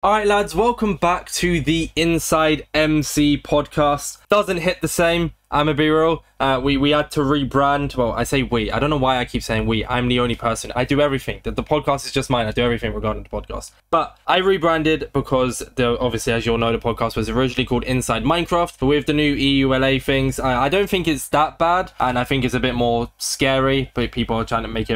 All right, lads, welcome back to the Inside MC podcast. Doesn't hit the same, I'm gonna be real. We had to rebrand. Well, I say we. I don't know why I keep saying we. I'm the only person. I do everything. The podcast is just mine. I do everything regarding the podcast. But I rebranded because, obviously, as you all know, the podcast was originally called Inside Minecraft. But with the new EULA things, I don't think it's that bad. And I think it's a bit more scary. But people are trying to make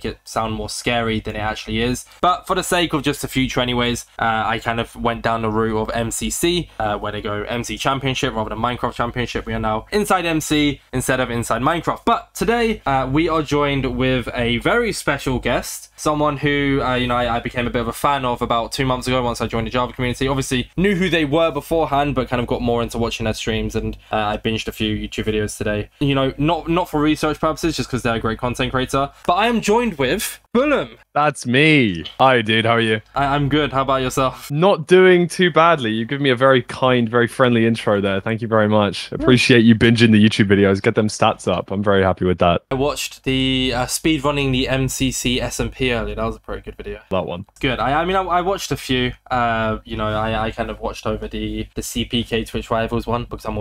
it sound more scary than it actually is. But for the sake of just the future anyways, I kind of went down the route of MCC, where they go MC Championship rather than Minecraft Championship. We are now Inside MC instead of Inside Minecraft. But today we are joined with a very special guest, someone who I became a bit of a fan of about 2 months ago once I joined the Java community. Obviously knew who they were beforehand, but kind of got more into watching their streams, and I binged a few YouTube videos today. You know, not for research purposes, just because they're a great content creator. But I am joined with Fulham. That's me. Hi, dude. How are you? I'm good. How about yourself? Not doing too badly. You've given me a very kind, very friendly intro there. Thank you very much. Appreciate you binging the YouTube videos. Get them stats up. I'm very happy with that. I watched the speedrunning the MCC SMP earlier. That was a pretty good video. That one. Good. I watched a few. I kind of watched over the CPK Twitch Rivals one because I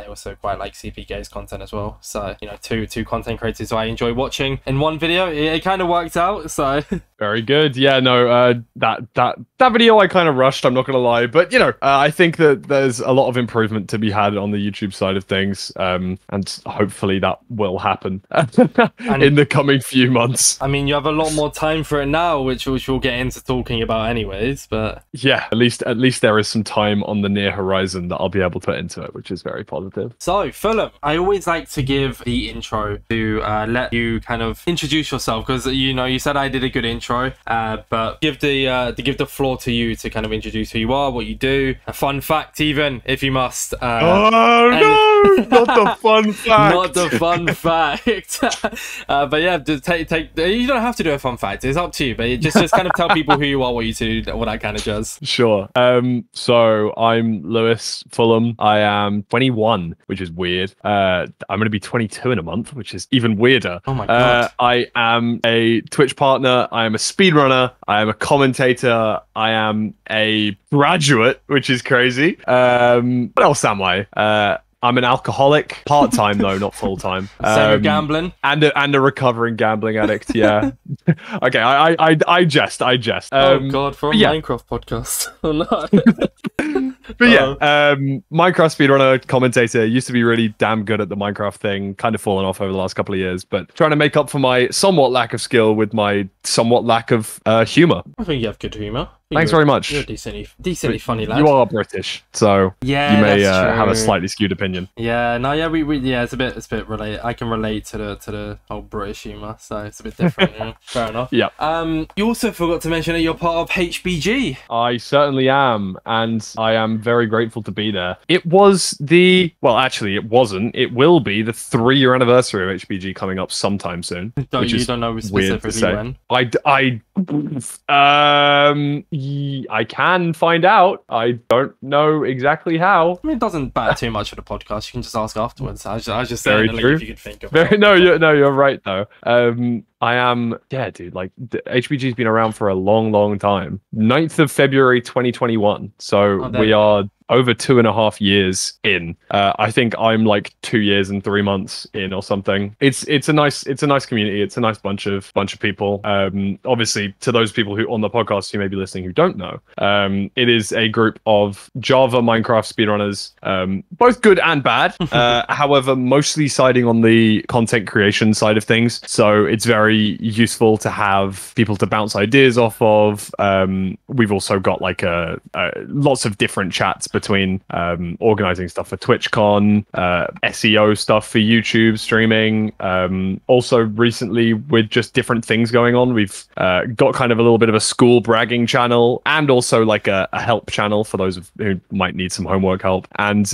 also quite like CPK's content as well. So, you know, two content creators who I enjoy watching in one video. It kind of worked out. So very good. Yeah, no, that video I kind of rushed, I'm not gonna lie, but you know, I think that there's a lot of improvement to be had on the YouTube side of things, and hopefully that will happen in the coming few months. I mean, you have a lot more time for it now, which we'll get into talking about anyways, but yeah, at least there is some time on the near horizon that I'll be able to put into it, which is very positive. So, Fulham, I always like to give the intro to let you kind of introduce yourself, because you said I did a good intro, but give the floor to you to kind of introduce who you are, what you do, a fun fact even, if you must. Oh no, not the fun fact. Not the fun fact. But yeah, just take. You don't have to do a fun fact. It's up to you. But just kind of tell people who you are, what you do, all that kind of jazz. Sure. So I'm Lewis Fulham. I am 21, which is weird. I'm going to be 22 in a month, which is even weirder. Oh my god. I am a Twitch partner. I am a speedrunner. I am a commentator. I am a graduate, which is crazy. What else am I? I'm an alcoholic, part-time though, not full-time. So you're gambling? And a recovering gambling addict, yeah. Okay, I jest. Oh god, for a Minecraft podcast. Oh no. But yeah, Minecraft speedrunner, commentator, used to be really damn good at the Minecraft thing, kind of fallen off over the last couple of years, but trying to make up for my somewhat lack of skill with my somewhat lack of humor. I think you have good humor. Thanks very much. You're a decently funny lad. You are British, so yeah, you may have a slightly skewed opinion. Yeah, no, yeah, it's a bit relate. I can relate to the whole British humour, so it's a bit different. Yeah. Fair enough. Yeah. You also forgot to mention that you're part of HBG. I certainly am, and I am very grateful to be there. It was actually, it wasn't. It will be the 3-year anniversary of HBG coming up sometime soon. You don't know specifically when? I can find out. I don't know exactly how. I mean, it doesn't matter too much for the podcast. You can just ask afterwards. I was just saying, if you could think of it. No, you're right though. I am, yeah, dude, like, HBG's been around for a long time. 9th of February 2021. So we are over 2.5 years in. I think I'm like 2 years and 3 months in or something. It's a nice community. It's a nice bunch of people. Obviously, to those people who on the podcast who may be listening who don't know, it is a group of Java Minecraft speedrunners, both good and bad. However, mostly siding on the content creation side of things. So it's very useful to have people to bounce ideas off of. We've also got like lots of different chats between organizing stuff for TwitchCon, SEO stuff for YouTube streaming. Also recently with just different things going on, we've got kind of a little bit of a school bragging channel and also like a help channel for those who might need some homework help. And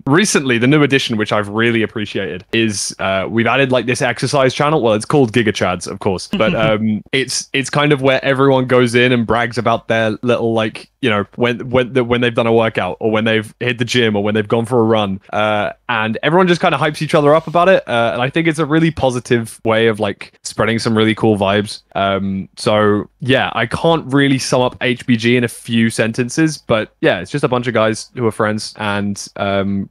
recently the new addition, which I've really appreciated, is we've added like this exercise channel. Well, it's called Giga Chads, of course, but it's kind of where everyone goes in and brags about their little like you know, when they've done a workout or when they've hit the gym or when they've gone for a run, and everyone just kind of hypes each other up about it. And I think it's a really positive way of like spreading some really cool vibes. So yeah, I can't really sum up HBG in a few sentences, but yeah, it's just a bunch of guys who are friends and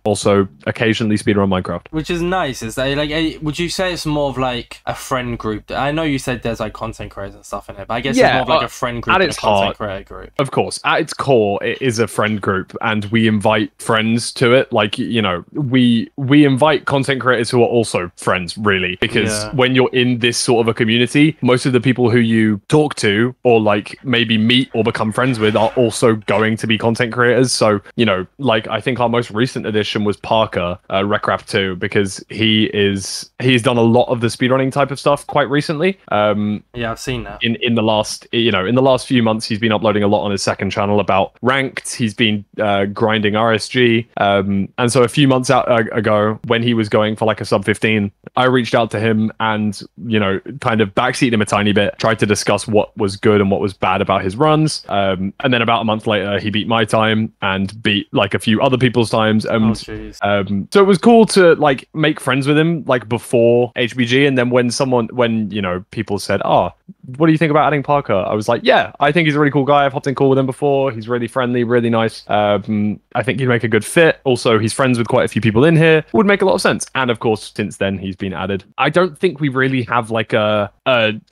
also occasionally speedrun Minecraft. Which is nice. Is that like, would you say it's more of like a friend group? I know you said there's like content creators and stuff in it, but I guess it's more of like a friend group than a content creator group. Of course, at its core, it is a friend group, and we invite friends to it. Like, you know, we invite content creators who are also friends, really, because when you're in this sort of a community, most of the people who you talk to or like maybe meet or become friends with are also going to be content creators. So, you know, like I think our most recent addition was Parker, Recrap 2, because he's done a lot of the speedrunning type of stuff quite recently. Yeah, I've seen that. In the last few months, he's been uploading a lot on his second channel about ranked. He's been grinding RSG, and so a few months ago, when he was going for like a sub 15, I reached out to him and, you know, kind of backseated him a tiny bit, tried to discuss what was good and what was bad about his runs, and then about a month later, he beat my time and beat like a few other people's times, and so it was cool to like make friends with him like before HBG, and then when you know, people said, "Oh, what do you think about adding Parker?" I was like, yeah, I think he's a really cool guy. I've hopped in call with him before. He's really friendly, really nice. I think he'd make a good fit. Also, he's friends with quite a few people in here. Would make a lot of sense. And of course, since then, he's been added. I don't think we really have like a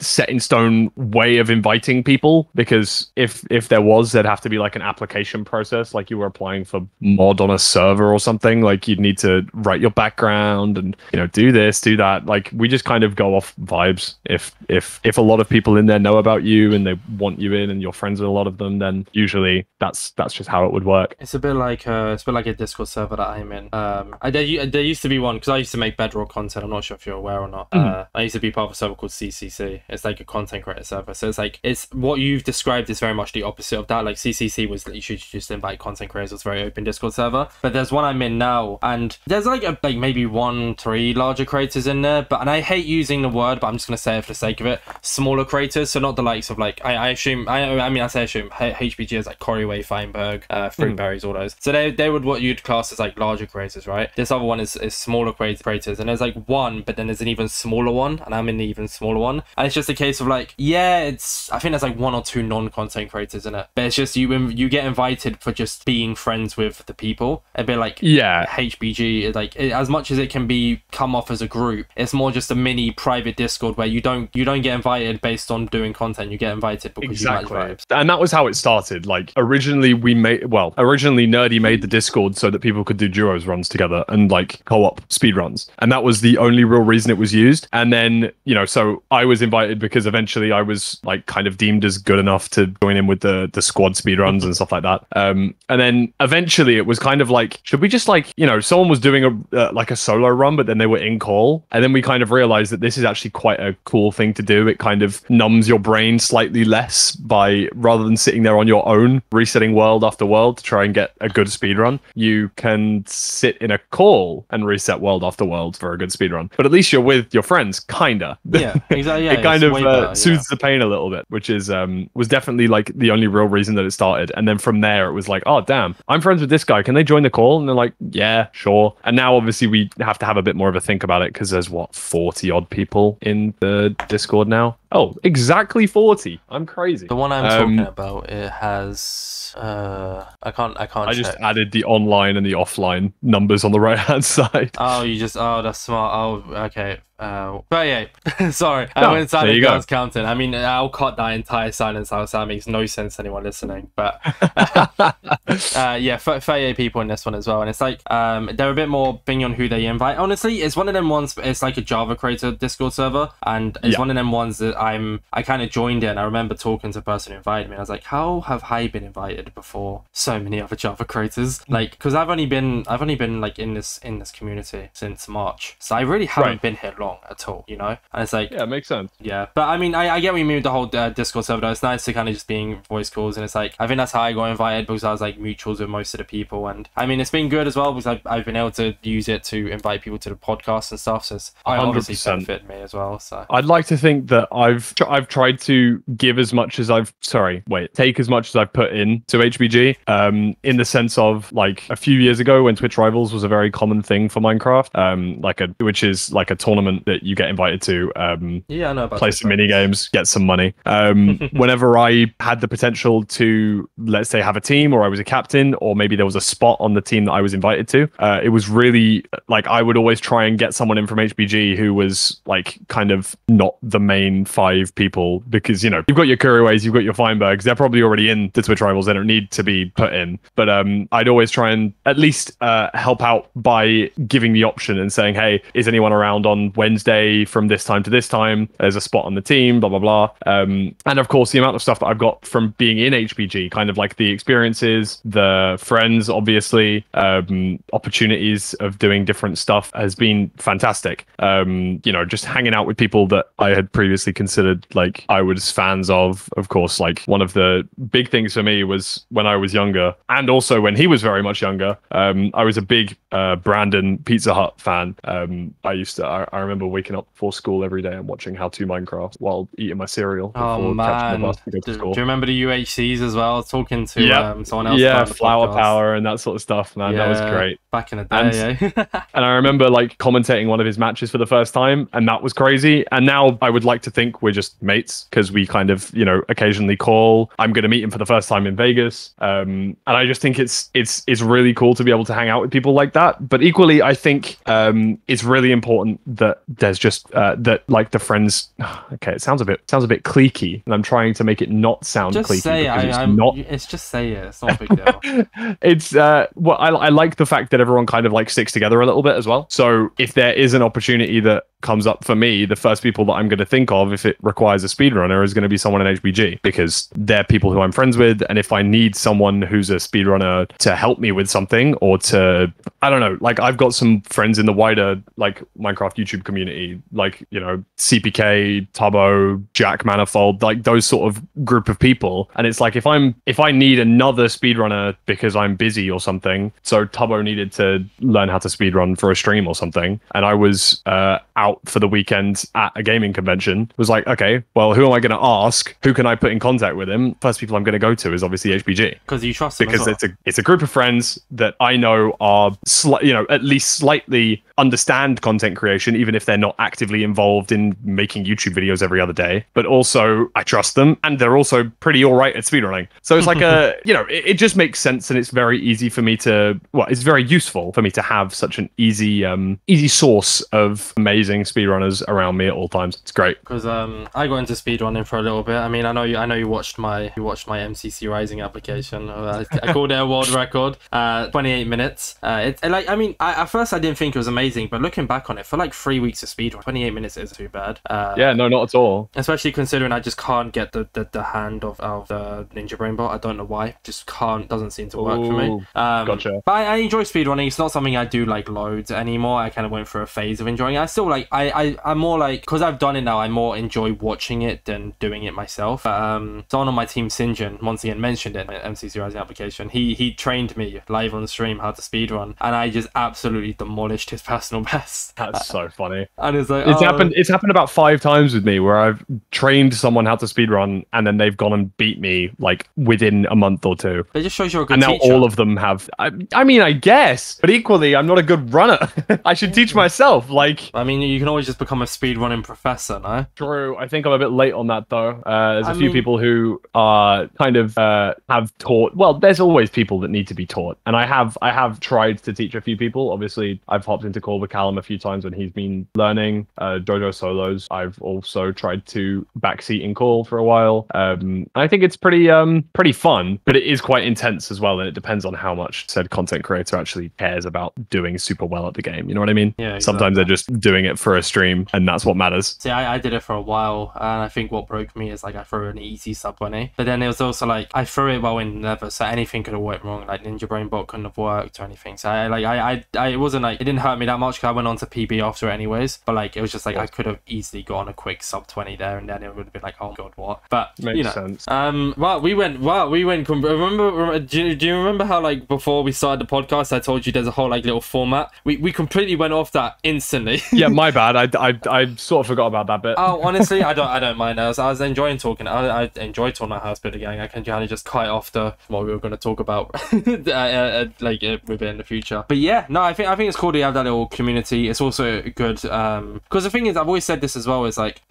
set in stone way of inviting people, because if there was, there'd have to be like an application process, like you were applying for mod on a server or something. Like you'd need to write your background and, you know, do this, do that. Like we just kind of go off vibes. If a lot of people in there know about you and they want you in and you're friends with a lot of them, then usually that's just how it would work. It's a bit like a Discord server that I'm in. There used to be one, because I used to make Bedrock content. I'm not sure if you're aware or not. I used to be part of a server called CCC. It's like a content creator server. So it's like, it's what you've described is very much the opposite of that. Like CCC was, you should just invite content creators. It's a very open Discord server. But there's one I'm in now, and there's like maybe 1-3 larger creators in there. And I hate using the word, but I'm just gonna say it for the sake of it. Smaller creators, so not the likes of like I assume HBG is like Coryway, Feinberg, Fruitberries, all those. So they would what you'd class as like larger creators, right? This other one is smaller creators, and there's like one, but then there's an even smaller one, and I'm in the even smaller one. And it's just a case of like, yeah, I think there's like 1 or 2 non-content creators in it, but it's just you get invited for just being friends with the people. A bit like, yeah, HBG, like as much as it can come off as a group, it's more just a mini private Discord where you don't get invited based on doing content. You get invited because you like vibes. And that was how it started. Like originally Nerdy made the Discord so that people could do duos runs together and like co-op speed runs, and that was the only real reason it was used. And then, you know, so I was invited because eventually I was like kind of deemed as good enough to join in with the squad speed runs and stuff like that. And then eventually it was kind of like, should we just like, you know, someone was doing like a solo run, but then they were in call, and then we kind of realized that this is actually quite a cool thing to do. It kind of numbs your brain slightly less by, rather than sitting there on your own resetting world after world to try and get a good speed run, you can sit in a call and reset world after world for a good speed run. But at least you're with your friends, kinda. Yeah, exactly. Yeah, it kind of soothes the pain a little bit, which is was definitely like the only real reason that it started. And then from there it was like, oh damn, I'm friends with this guy, can they join the call? And they're like, yeah, sure. And now obviously we have to have a bit more of a think about it, because there's what, 40 odd people in the Discord now. Oh, exactly 40. I'm crazy. The one I'm talking about, it has I can't I just added the online and the offline numbers on the right hand side. Oh, that's smart. Oh, okay. But yeah, sorry, I went silent. I was counting. I mean, I'll cut that entire silence out, so that makes no sense to anyone listening. But yeah, 38 people in this one as well, and it's like they're a bit more bing on who they invite. Honestly, it's one of them ones. It's like a Java creator Discord server, and it's one of them ones that I kind of joined in. I remember talking to the person who invited me. I was like, how have I been invited before so many other Java creators? Like, because I've only been like in this community since March, so I really haven't been here long at all, you know. And it's like, yeah, it makes sense. Yeah, but I mean, I get we moved the whole Discord server though. It's nice to kind of just being voice calls, and it's like, I think that's how I got invited, because I was like, like mutuals with most of the people. And I mean, it's been good as well because I've been able to use it to invite people to the podcast and stuff. So it's obviously benefit me as well. So I'd like to think that I've tried to give as much as take as much as I've put in to HBG, in the sense of like a few years ago when Twitch Rivals was a very common thing for Minecraft, which is like a tournament that you get invited to, yeah, I know about play some mini games, get some money. Whenever I had the potential to, let's say, have a team, or I was a captain, or maybe there was a spot on the team that I was invited to, it was really like I would always try and get someone in from HBG who was like kind of not the main 5 people, because you've got your Kuriways, you've got your Feinbergs, they're probably already in the Twitch Rivals, they don't need to be put in. But I'd always try and at least help out by giving the option and saying, hey, is anyone around on Wednesday from this time to this time? There's a spot on the team, blah blah blah. And of course, the amount of stuff that I've got from being in HBG, kind of like the experiences, the friends, obviously, opportunities of doing different stuff has been fantastic. Just hanging out with people that I had previously considered like I was fans of. Of course, like one of the big things for me was when I was younger, and also when he was very much younger. I was a big Brandon Pizza Hut fan. I remember waking up before school every day and watching How to Minecraft while eating my cereal before catching the bus to go to school. Do you remember the UHCs as well? Talking to someone else. Yeah, Flower Power and that sort of stuff, man. That was great. Back in the day, and I remember like commentating one of his matches for the first time, and that was crazy. And now I would like to think we're just mates because we kind of, occasionally call. I'm going to meet him for the first time in Vegas. And I just think it's really cool to be able to hang out with people like that. But equally, I think it's really important that there's just that like the friends. Okay, it sounds a bit cliquey, and I'm trying to make it not sound just cliquey. Say it's just say it. It's not a big deal. It's I like the fact that everyone kind of like sticks together a little bit as well. So if there is an opportunity that comes up for me, the first people that I'm going to think of if it requires a speedrunner is going to be someone in HBG, because they're people who I'm friends with. And if I need someone who's a speedrunner to help me with something, or to, I don't know, like I've got some friends in the wider like Minecraft YouTube community, like, CPK, Tubbo, Jack Manifold, like those sort of group of people. And it's like if I need another speedrunner because I'm busy or something, so Tubbo needed to learn how to speedrun for a stream or something, and I was out for the weekend at a gaming convention, was like, okay, well, who am I going to ask? Who can I put in contact with him? First people I'm going to go to is obviously HBG. Because you trust them. Because it's a group of friends that I know are at least slightly understand content creation, even if they're not actively involved in making YouTube videos every other day. But also I trust them, and they're also pretty all right at speedrunning. So it's like it just makes sense, and it's very easy for me to, it's very useful for me to have such an easy source of amazing speedrunners around me at all times. It's great. Because I got into speedrunning for a little bit. I mean, I know you watched my MCC Rising application. I called it a world record. 28 minutes. At first I didn't think it was amazing, but looking back on it, for like 3 weeks of speedrun, 28 minutes isn't too bad. Yeah, no, not at all. Especially considering I just can't get the hand of the Ninja Brain bot. I don't know why. Just doesn't seem to work for me. Gotcha. But I enjoy speedrunning. It's not something I do like loads anymore. I kind of went through a phase of enjoying it. I still like, I'm more like, because I've done it now, I more enjoy watching it than doing it myself. Someone on my team, Sinjin, once again mentioned it in the MCC Rising application. He trained me live on stream how to speedrun, and I just absolutely demolished his personal best. That's so funny. And it's like, it's happened about 5 times with me where I've trained someone how to speedrun, and then they've gone and beat me like within a month or 2. It just shows you're a good and now teacher. All of them have. I mean, I guess, but equally, I'm not a good runner. I should teach myself. Like, I mean, you can always just become a speedrunning professor, no? True. I think I'm a bit late on that though. There's a few people who are kind of have taught. Well, there's always people that need to be taught, and I have tried to teach a few people. Obviously, I've hopped into call with Callum a few times when he's been learning. Jojo solos. I've also tried to backseat in call for a while. I think it's pretty fun, but it is quite intense as well, and it depends on how much said content creator actually cares about doing super well at the game. You know what I mean? Yeah. Exactly. Sometimes they're just doing it for a stream, and that's what matters. See, I did it for a while, and I think what broke me is like I threw an easy sub 20, but then it was also like I threw it well in never, so anything could have went wrong. Like Ninja Brain bot couldn't have worked or anything. So it wasn't like, it didn't hurt me that that much because I went on to PB after it anyways. But like, it was just like I could have easily gone a quick sub 20 there, and then it would have been like, oh god, what? But makes sense. Well, we went. Remember? Do you remember how like before we started the podcast, I told you there's a whole like little format. We completely went off that instantly. Yeah, my bad. I sort of forgot about that bit. Oh, honestly, I don't mind. I was enjoying talking. I enjoyed talking about House Builder Gang. I can kind of just kite off what we were going to talk about like within the future. But yeah, no, I think it's cool to have that little community. It's also good because the thing is, I've always said this as well, is like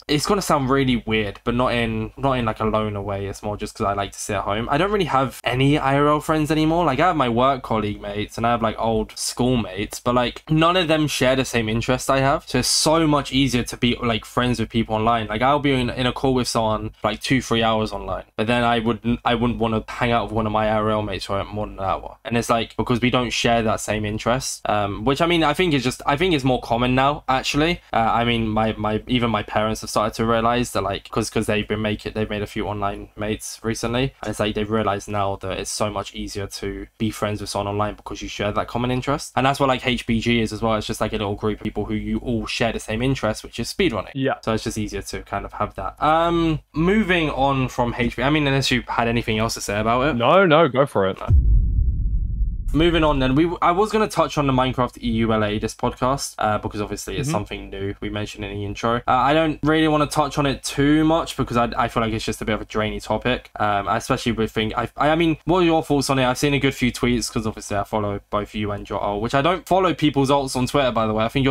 it's going to sound really weird, but not in like a loner way. It's more just because I like to sit at home. I don't really have any IRL friends anymore. Like I have my work colleague mates and I have like old school mates, but like none of them share the same interests I have. So it's so much easier to be like friends with people online. Like I'll be in a call with someone for like 2-3 hours online, but then I wouldn't want to hang out with one of my IRL mates for more than an hour. And it's like because we don't share that same interest, which I mean I think it's more common now actually. I mean even my parents have started to realize that, like, because they've made a few online mates recently, and it's like they've realized now that it's so much easier to be friends with someone online because you share that common interest. And that's what like HBG is as well. It's just like a little group of people who you all share the same interest, which is speedrunning. Yeah, so it's just easier to kind of have that. Moving on from HBG, I mean, unless you had anything else to say about it. No, go for it. Moving on then, I was going to touch on the Minecraft EULA this podcast because obviously it's something new we mentioned in the intro. I don't really want to touch on it too much because I feel like it's just a bit of a drainy topic, especially with things. I mean, what are your thoughts on it? I've seen a good few tweets because obviously I follow both you and your alt, which I don't follow people's alts on Twitter, by the way. I think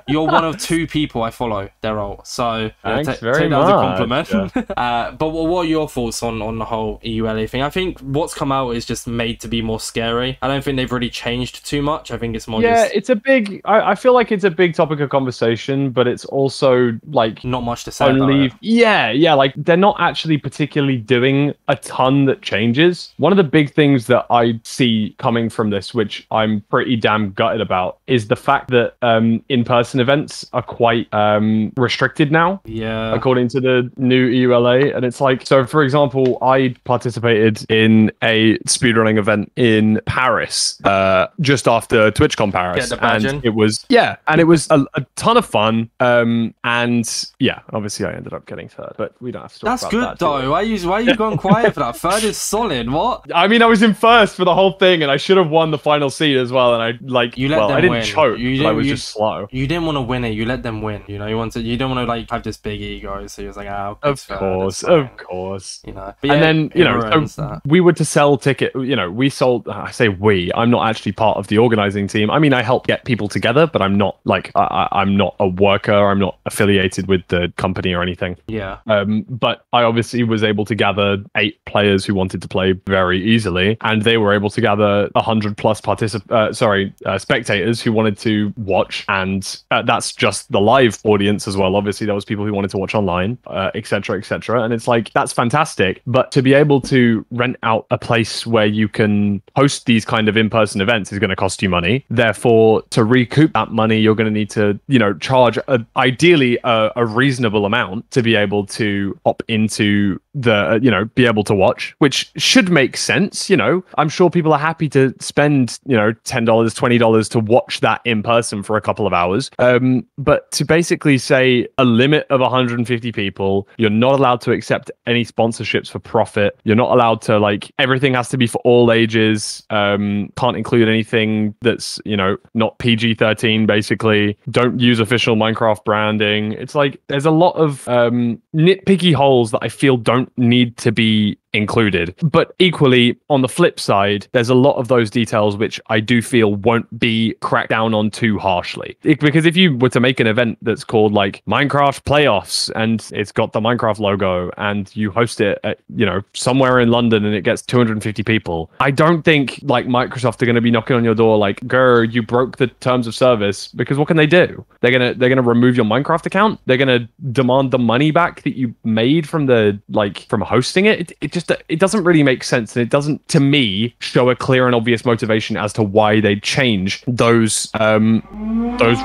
you're one of 2 people I follow their alt, so thanks very take that much. as a compliment. Yeah. But what are your thoughts on the whole EULA thing? I think what's come out is just made to be more scary. I don't think they've really changed too much. I think it's more it's a big I feel like it's a big topic of conversation, but it's also like not much to say about it. Yeah, like they're not actually particularly doing a ton that changes. One of the big things that I see coming from this, which I'm pretty damn gutted about, is the fact that in-person events are quite restricted now. Yeah, according to the new EULA. And it's like, so for example, I participated in a speedrunning event in Paris just after TwitchCon Paris, and it was a ton of fun. And yeah, obviously I ended up getting third, but we don't have to talk That's about good that, though. Why are you going quiet for that? Third is solid. What? I mean, I was in first for the whole thing, and I should have won the final seed as well. And I like, I didn't win. choke. I was just slow. You didn't want to win it. You let them win. You know, you don't want to like have this big ego. So you're like, of course. You know, but yeah, and then so we were to sell ticket. You know, we sold. I say we. I'm not actually part of the organizing team. I mean, I help get people together, but I'm not like I'm not a worker. I'm not affiliated with the company or anything. Yeah. But I obviously was able to gather 8 players who wanted to play very easily, and they were able to gather 100 plus spectators who wanted to watch, and that's just the live audience as well. Obviously, there was people who wanted to watch online, etc., etc. And it's like that's fantastic. But to be able to rent out a place where you can host these kind of in-person events is going to cost you money. Therefore, to recoup that money, you're going to need to, charge ideally a reasonable amount to be able to opt into the, be able to watch, which should make sense. I'm sure people are happy to spend, $10, $20 to watch that in person for a couple of hours. But to basically say a limit of 150 people, you're not allowed to accept any sponsorships for profit. You're not allowed to everything has to be for all ages. Can't include anything that's, not PG-13, basically. Don't use official Minecraft branding. It's like there's a lot of nitpicky holes that I feel don't need to be included. But equally, on the flip side, there's a lot of those details which I do feel won't be cracked down on too harshly. Because if you were to make an event that's called Minecraft Playoffs and it's got the Minecraft logo and you host it at, somewhere in London and it gets 250 people, I don't think Microsoft are going to be knocking on your door grr, you broke the terms of service, because what can they do? They're gonna remove your Minecraft account. They're gonna demand the money back that you made from the from hosting it. It doesn't really make sense, and it doesn't, to me, show a clear and obvious motivation as to why they change those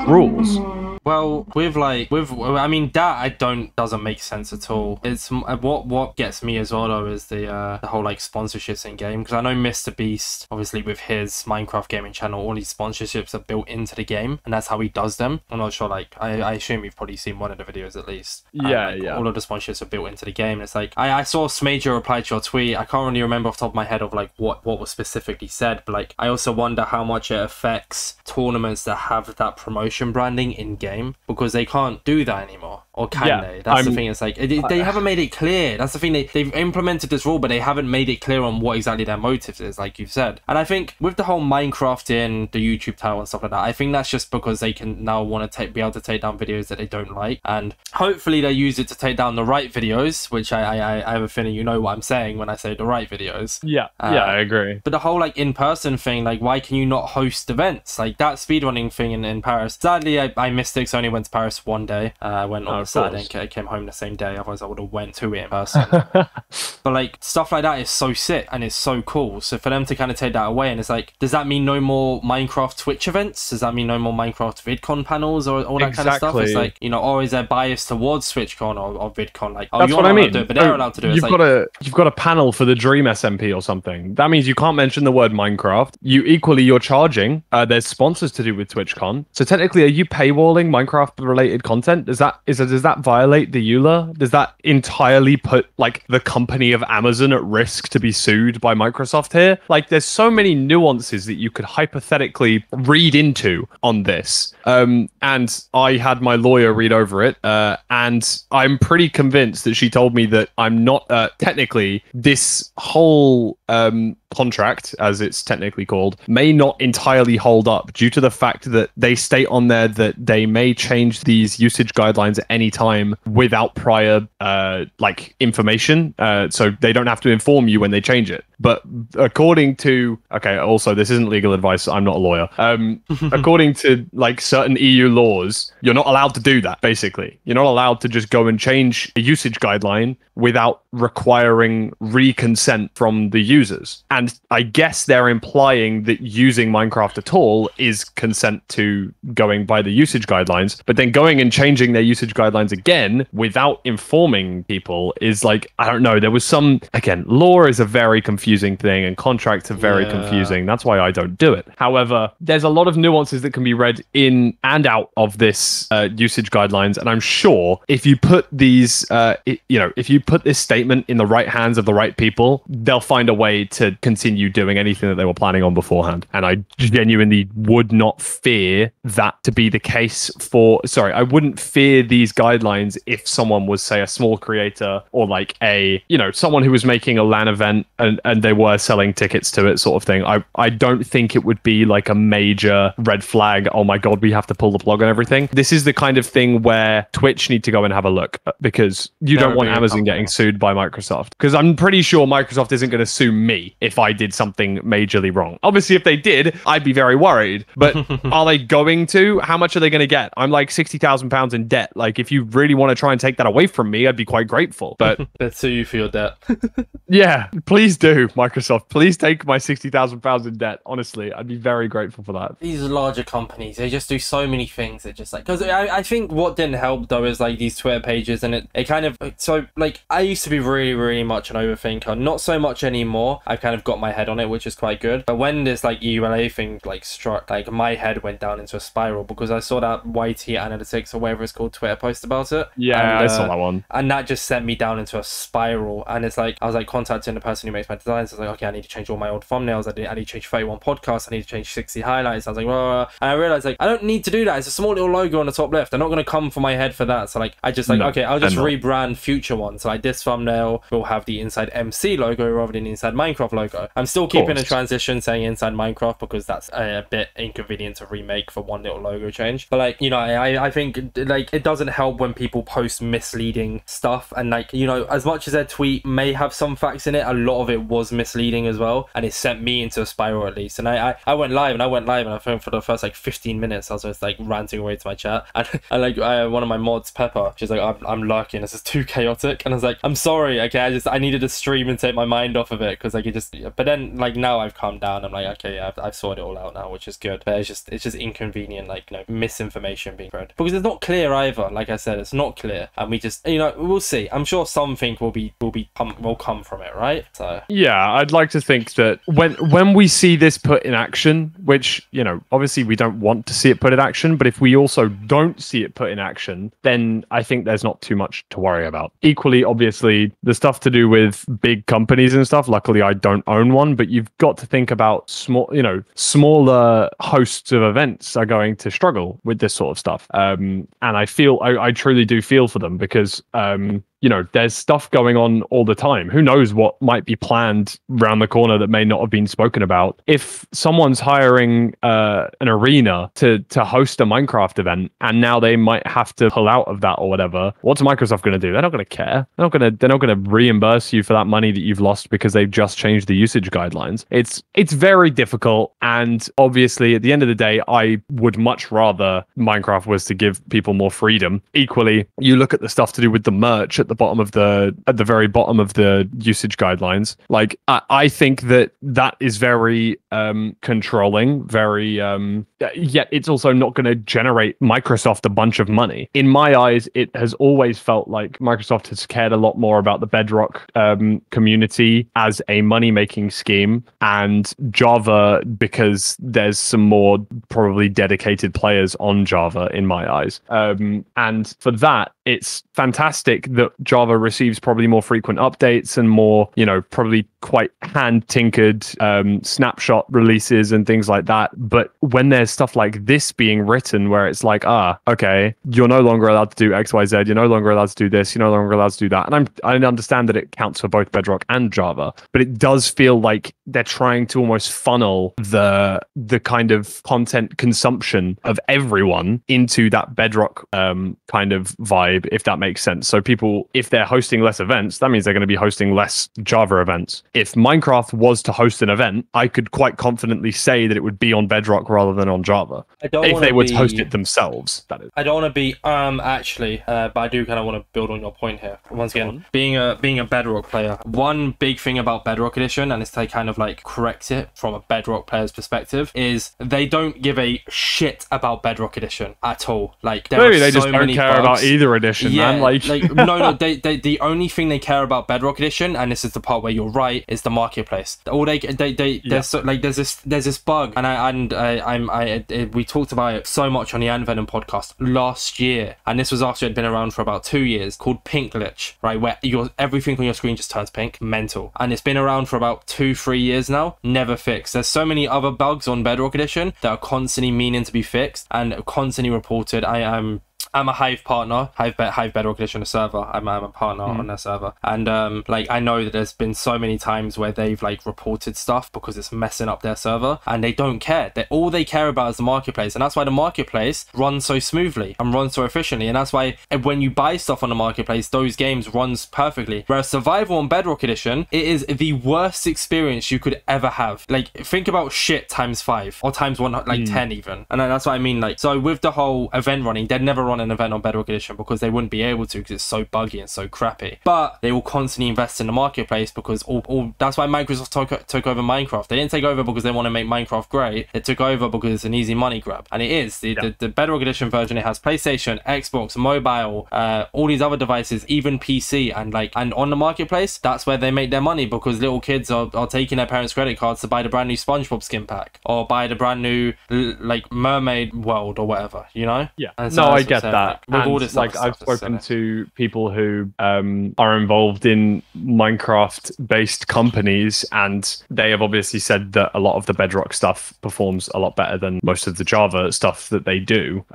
rules. Well, I mean, that doesn't make sense at all. It's what gets me as well though is the whole like sponsorships in game, because I know Mr. Beast, obviously with his Minecraft gaming channel, all these sponsorships are built into the game, and that's how he does them. I'm not sure, like I assume you've probably seen one of the videos at least. Yeah, like, yeah. All of the sponsorships are built into the game. It's like I saw Smager reply to your tweet. I can't really remember off the top of my head of like what was specifically said, but like I also wonder how much it affects tournaments that have that promotion branding in game, because they can't do that anymore. Or can they? That's the thing. It's like they haven't made it clear. That's the thing. They've implemented this rule, but they haven't made it clear on what exactly their motives is, like you've said. And I think with the whole Minecraft in the YouTube title and stuff like that, I think that's just because they can now want to be able to take down videos that they don't like, and hopefully they use it to take down the right videos, which I have a feeling you know what I'm saying when I say the right videos. Yeah, I agree. But the whole like in-person thing, like why can you not host events like that speedrunning thing in Paris? Sadly, I missed it. 'Cause I only went to Paris one day. I went on Saturday and I came home the same day. Otherwise, I would have went to it in person. But like stuff like that is so sick and it's so cool. So for them to kind of take that away, and it's like, does that mean no more Minecraft Twitch events? Does that mean no more Minecraft VidCon panels or all that kind of stuff? It's like, you know, or is there bias towards TwitchCon or VidCon? Like, oh, that's you're what not I mean. allowed to do it, but they're allowed to do it. You've got a panel for the Dream SMP or something. That means you can't mention the word Minecraft. You're charging. There's sponsors to do with TwitchCon. So technically, are you paywalling Minecraft related content? Does that violate the EULA? Does that entirely put like the company of Amazon at risk to be sued by Microsoft here? Like, there's so many nuances that you could hypothetically read into on this. And I had my lawyer read over it, and I'm pretty convinced that she told me that I'm not technically this whole contract, as it's technically called, may not entirely hold up due to the fact that they state on there that they may change these usage guidelines at any time without prior like information, so they don't have to inform you when they change it. But according to also this isn't legal advice, I'm not a lawyer, according to like certain EU laws, you're not allowed to do that. Basically, you're not allowed to just go and change a usage guideline without requiring re-consent from the users. And I guess they're implying that using Minecraft at all is consent to going by the usage guidelines, but then going and changing their usage guidelines again without informing people is like, I don't know, there was some, again, law is a very confusing thing and contracts are very confusing. That's why I don't do it. However, there's a lot of nuances that can be read in and out of this usage guidelines, and I'm sure if you put these, if you put this statement in the right hands of the right people, they'll find a way to continue doing anything that they were planning on beforehand. And I genuinely would not fear that to be the case I wouldn't fear these guidelines if someone was, say, a small creator or like someone who was making a LAN event and they were selling tickets to it, sort of thing. I don't think it would be like a major red flag. Oh my God, we have to pull the plug on everything. This is the kind of thing where Twitch need to go and have a look, because you don't want Amazon getting sued by Microsoft. Because I'm pretty sure Microsoft isn't going to sue me if I did something majorly wrong. Obviously, if they did, I'd be very worried. But are they going to? How much are they going to get? I'm like £60,000 in debt. Like, if you really want to try and take that away from me, I'd be quite grateful. But let's sue you for your debt. Yeah, please do, Microsoft. Please take my £60,000 in debt. Honestly, I'd be very grateful for that. These larger companies, they just do so many things. It just like, because I think what didn't help though is like these Twitter pages, and it kind of, so like I used to be really, really much an overthinker. Not so much anymore. I've kind of got my head on it, which is quite good. But when this like EULA thing like struck, like my head went down into a spiral because I saw that YT Analytics or whatever it's called Twitter post about it. Yeah, I saw that one. And that just sent me down into a spiral. And it's like, I was like contacting the person who makes my designs. I was like, okay, I need to change all my old thumbnails. I need to change 31 podcasts. I need to change 60 highlights. I was like, well, and I realized like, I don't need to do that. It's a small little logo on the top left. They're not going to come for my head for that. So like, I just like, okay, I'll just rebrand future ones. So like this thumbnail will have the InsideMC logo rather than the Inside Minecraft logo. I'm still keeping a transition saying Inside Minecraft because that's a bit inconvenient to remake for one little logo change. But like, you know, I think like it doesn't help when people post misleading stuff, and like, you know, as much as their tweet may have some facts in it, a lot of it was misleading as well, and it sent me into a spiral at least. And I went live and I think for the first like 15 minutes I was just like ranting away to my chat, and like one of my mods, Pepper, she's like, I'm lurking, this is too chaotic, and I was like, I'm sorry, okay, I needed to stream and take my mind off of it, because like it just, But then like now I've calmed down. I'm like, okay, yeah, I've sorted it all out now, which is good. But it's just inconvenient, like, you know, misinformation being spread because it's not clear either. Like I said, it's not clear, and we just, you know, we'll see. I'm sure something will come from it, right? So yeah, I'd like to think that when we see this put in action, which, you know, obviously we don't want to see it put in action, but if we also don't see it put in action, then I think there's not too much to worry about. Equally, obviously, the stuff to do with big companies and stuff, luckily I don't own one, but you've got to think about smaller hosts of events are going to struggle with this sort of stuff. And I truly do feel for them because you know, there's stuff going on all the time. Who knows what might be planned around the corner that may not have been spoken about. If someone's hiring an arena to host a Minecraft event and now they might have to pull out of that or whatever, what's Microsoft going to do? They're not going to care. They're not going to reimburse you for that money that you've lost because they've just changed the usage guidelines. It's very difficult, and obviously at the end of the day, I would much rather Minecraft was to give people more freedom. Equally, you look at the stuff to do with the merch at the very bottom of the usage guidelines. Like I think that is very controlling, very yet it's also not going to generate Microsoft a bunch of money. In my eyes, it has always felt like Microsoft has cared a lot more about the Bedrock community as a money-making scheme, and Java because there's some more probably dedicated players on Java in my eyes. And for that, it's fantastic that Java receives probably more frequent updates and more, you know, probably quite hand-tinkered snapshot releases and things like that. But when there's stuff like this being written where it's like, okay, you're no longer allowed to do XYZ, you're no longer allowed to do this, you're no longer allowed to do that. And I understand that it counts for both Bedrock and Java, but it does feel like they're trying to almost funnel the kind of content consumption of everyone into that Bedrock kind of vibe, if that makes sense. So people, if they're hosting less events, that means they're going to be hosting less Java events. If Minecraft was to host an event, I could quite confidently say that it would be on Bedrock rather than on Java. If they were to host it themselves, that is. I don't want to be actually, but I do kind of want to build on your point here. Once again, being a Bedrock player, one big thing about Bedrock Edition, and it's to kind of like correct it from a Bedrock player's perspective, is they don't give a shit about Bedrock Edition at all. Like maybe they just don't care about either edition, man. Like no, the only thing they care about Bedrock Edition, and this is the part where you're right, is the marketplace. All there's so, like there's this bug, and we talked about it so much on the Antvenom podcast last year, and this was after it had been around for about 2 years, called Pink Glitch, right, where everything on your screen just turns pink. Mental. And it's been around for about 2-3 years now, never fixed. There's so many other bugs on Bedrock Edition that are constantly meaning to be fixed and constantly reported. I'm a Hive partner, Hive Bedrock Edition server. I'm a partner on their server, and like I know that there's been so many times where they've like reported stuff because it's messing up their server, and they don't care. All they care about is the marketplace, and that's why the marketplace runs so smoothly and runs so efficiently, and that's why when you buy stuff on the marketplace, those games runs perfectly. Whereas Survival on Bedrock Edition, it is the worst experience you could ever have. Like think about shit times 5 or times 1, like 10 even, and that's what I mean. Like so with the whole event running, they'd never run an event on Bedrock Edition because they wouldn't be able to, because it's so buggy and so crappy. But they will constantly invest in the marketplace because all that's why Microsoft took over Minecraft. They didn't take over because they want to make Minecraft great. It took over because it's an easy money grab, and it is. The Bedrock Edition version, it has PlayStation, Xbox, mobile, all these other devices, even PC, and on the marketplace, that's where they make their money, because little kids are taking their parents' credit cards to buy the brand new SpongeBob skin pack or buy the brand new like Mermaid World or whatever, you know? Yeah. And so no, I get that. With all this like I've spoken to people who are involved in Minecraft-based companies, and they have obviously said that a lot of the Bedrock stuff performs a lot better than most of the Java stuff that they do,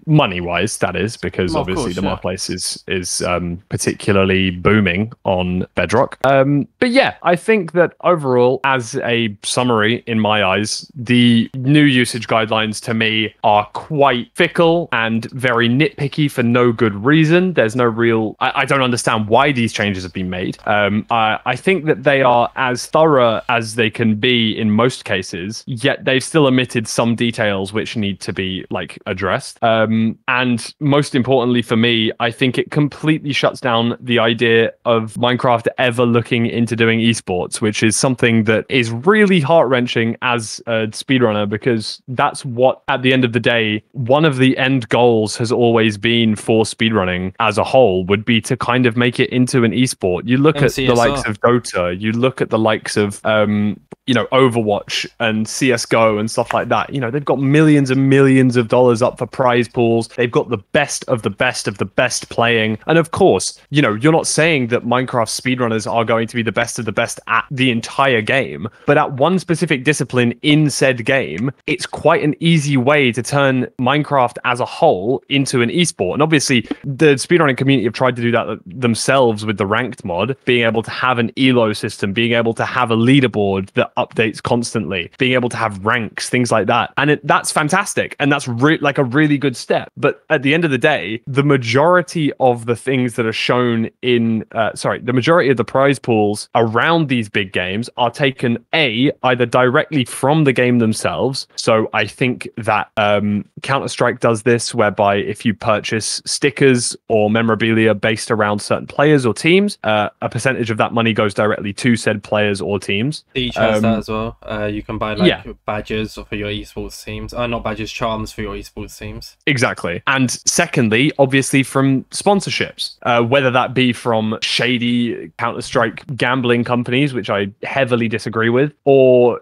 money-wise, that is, because obviously the marketplace is particularly booming on Bedrock. But yeah, I think that overall, as a summary, in my eyes, the new usage guidelines to me are quite fickle and very nitpicky for no good reason. There's no real, I don't understand why these changes have been made. I think that they are as thorough as they can be in most cases, yet they've still omitted some details which need to be like addressed. And most importantly for me, I think it completely shuts down the idea of Minecraft ever looking into doing esports, which is something that is really heart-wrenching as a speedrunner, because that's what, at the end of the day, one of the end goals has always been for speedrunning as a whole, would be to kind of make it into an esport. You look at the likes of Dota, you look at the likes of Overwatch and CSGO and stuff like that. They've got millions and millions of dollars up for prize pools. They've got the best of the best of the best playing. And of course, you're not saying that Minecraft speedrunners are going to be the best of the best at the entire game, but at one specific discipline in said game, it's quite an easy way to turn Minecraft as a whole into an esport. And obviously, the speedrunning community have tried to do that themselves with the ranked mod, being able to have an elo system, being able to have a leaderboard that updates constantly, being able to have ranks, things like that. And that's fantastic. And that's like a really good step. But at the end of the day, the majority of the things that are shown in, the majority of the prize pools around these big games are taken either directly from the game themselves. So I think that Counter-Strike does this, whereby if you purchase stickers or memorabilia based around certain players or teams, a percentage of that money goes directly to said players or teams. Each has that as well. You can buy badges for your esports teams. Not badges, charms for your esports teams. Exactly. And secondly, obviously from sponsorships, whether that be from shady Counter-Strike gambling companies, which I heavily disagree with, or,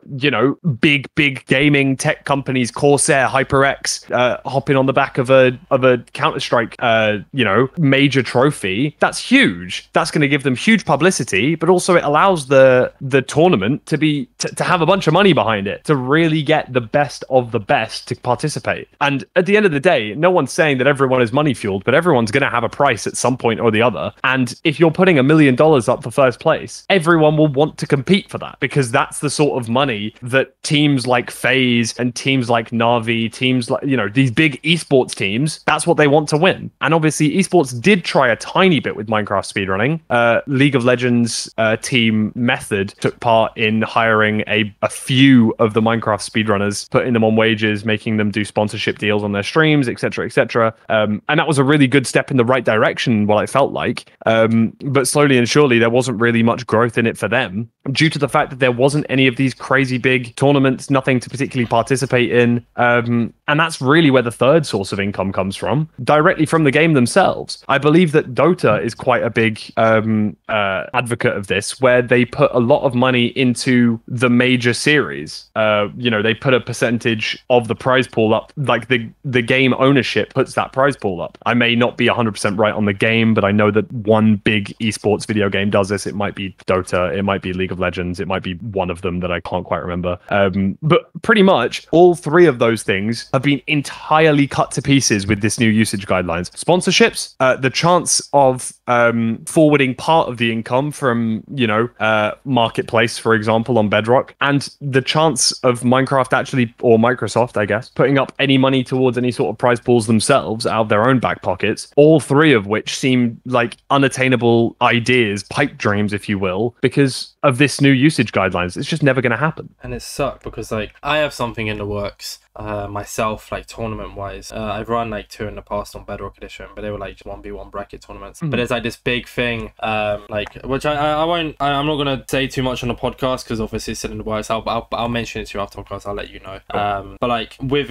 big gaming tech companies, Corsair, HyperX, hopping on the back of a Counter-Strike, major trophy. That's huge. That's going to give them huge publicity, but also it allows the tournament to have a bunch of money behind it, to really get the best of the best to participate. And at the end of the day, no one's saying that everyone is money fueled, but everyone's going to have a price at some point or the other. And if you're putting $1 million up for first place, everyone will want to compete for that, because that's the sort of money that teams like FaZe and teams like Na'Vi, teams like, these big esports teams, that's what they want to win. And obviously esports did try a tiny bit with Minecraft speedrunning. League of Legends team Method took part in hiring a few of the Minecraft speedrunners, putting them on wages, making them do sponsorship deals on their streams, etc., etc. And that was a really good step in the right direction, what it felt like. But slowly and surely, there wasn't really much growth in it for them, due to the fact that there wasn't any of these crazy big tournaments, nothing to particularly participate in. And that's really where the third source of income comes from, directly from the game themselves. I believe that Dota is quite a big advocate of this, where they put a lot of money into the major series. They put a percentage of the prize pool up, like the game ownership puts that prize pool up. I may not be 100% right on the game, but I know that one big esports video game does this. It might be Dota, it might be League of Legends, it might be one of them that I can't quite remember. But pretty much all three of those things have been entirely cut to pieces with this new usage guidelines. Sponsorships, the chance of forwarding part of the income from, Marketplace, for example, on Bedrock, and the chance of Minecraft actually, or Microsoft, I guess, putting up any money towards any sort of prize pools themselves out of their own back pockets, all three of which seem like unattainable ideas, pipe dreams, if you will, because of this new usage guidelines. It's just never going to happen. And it sucked because, I have something in the works myself, tournament wise. I've run 2 in the past on Bedrock Edition, but they were 1v1 bracket tournaments. But there's this big thing, which I won't, I'm not gonna say too much on the podcast because obviously it's still in the works. I'll mention it to you after the podcast. I'll let you know. Cool. But with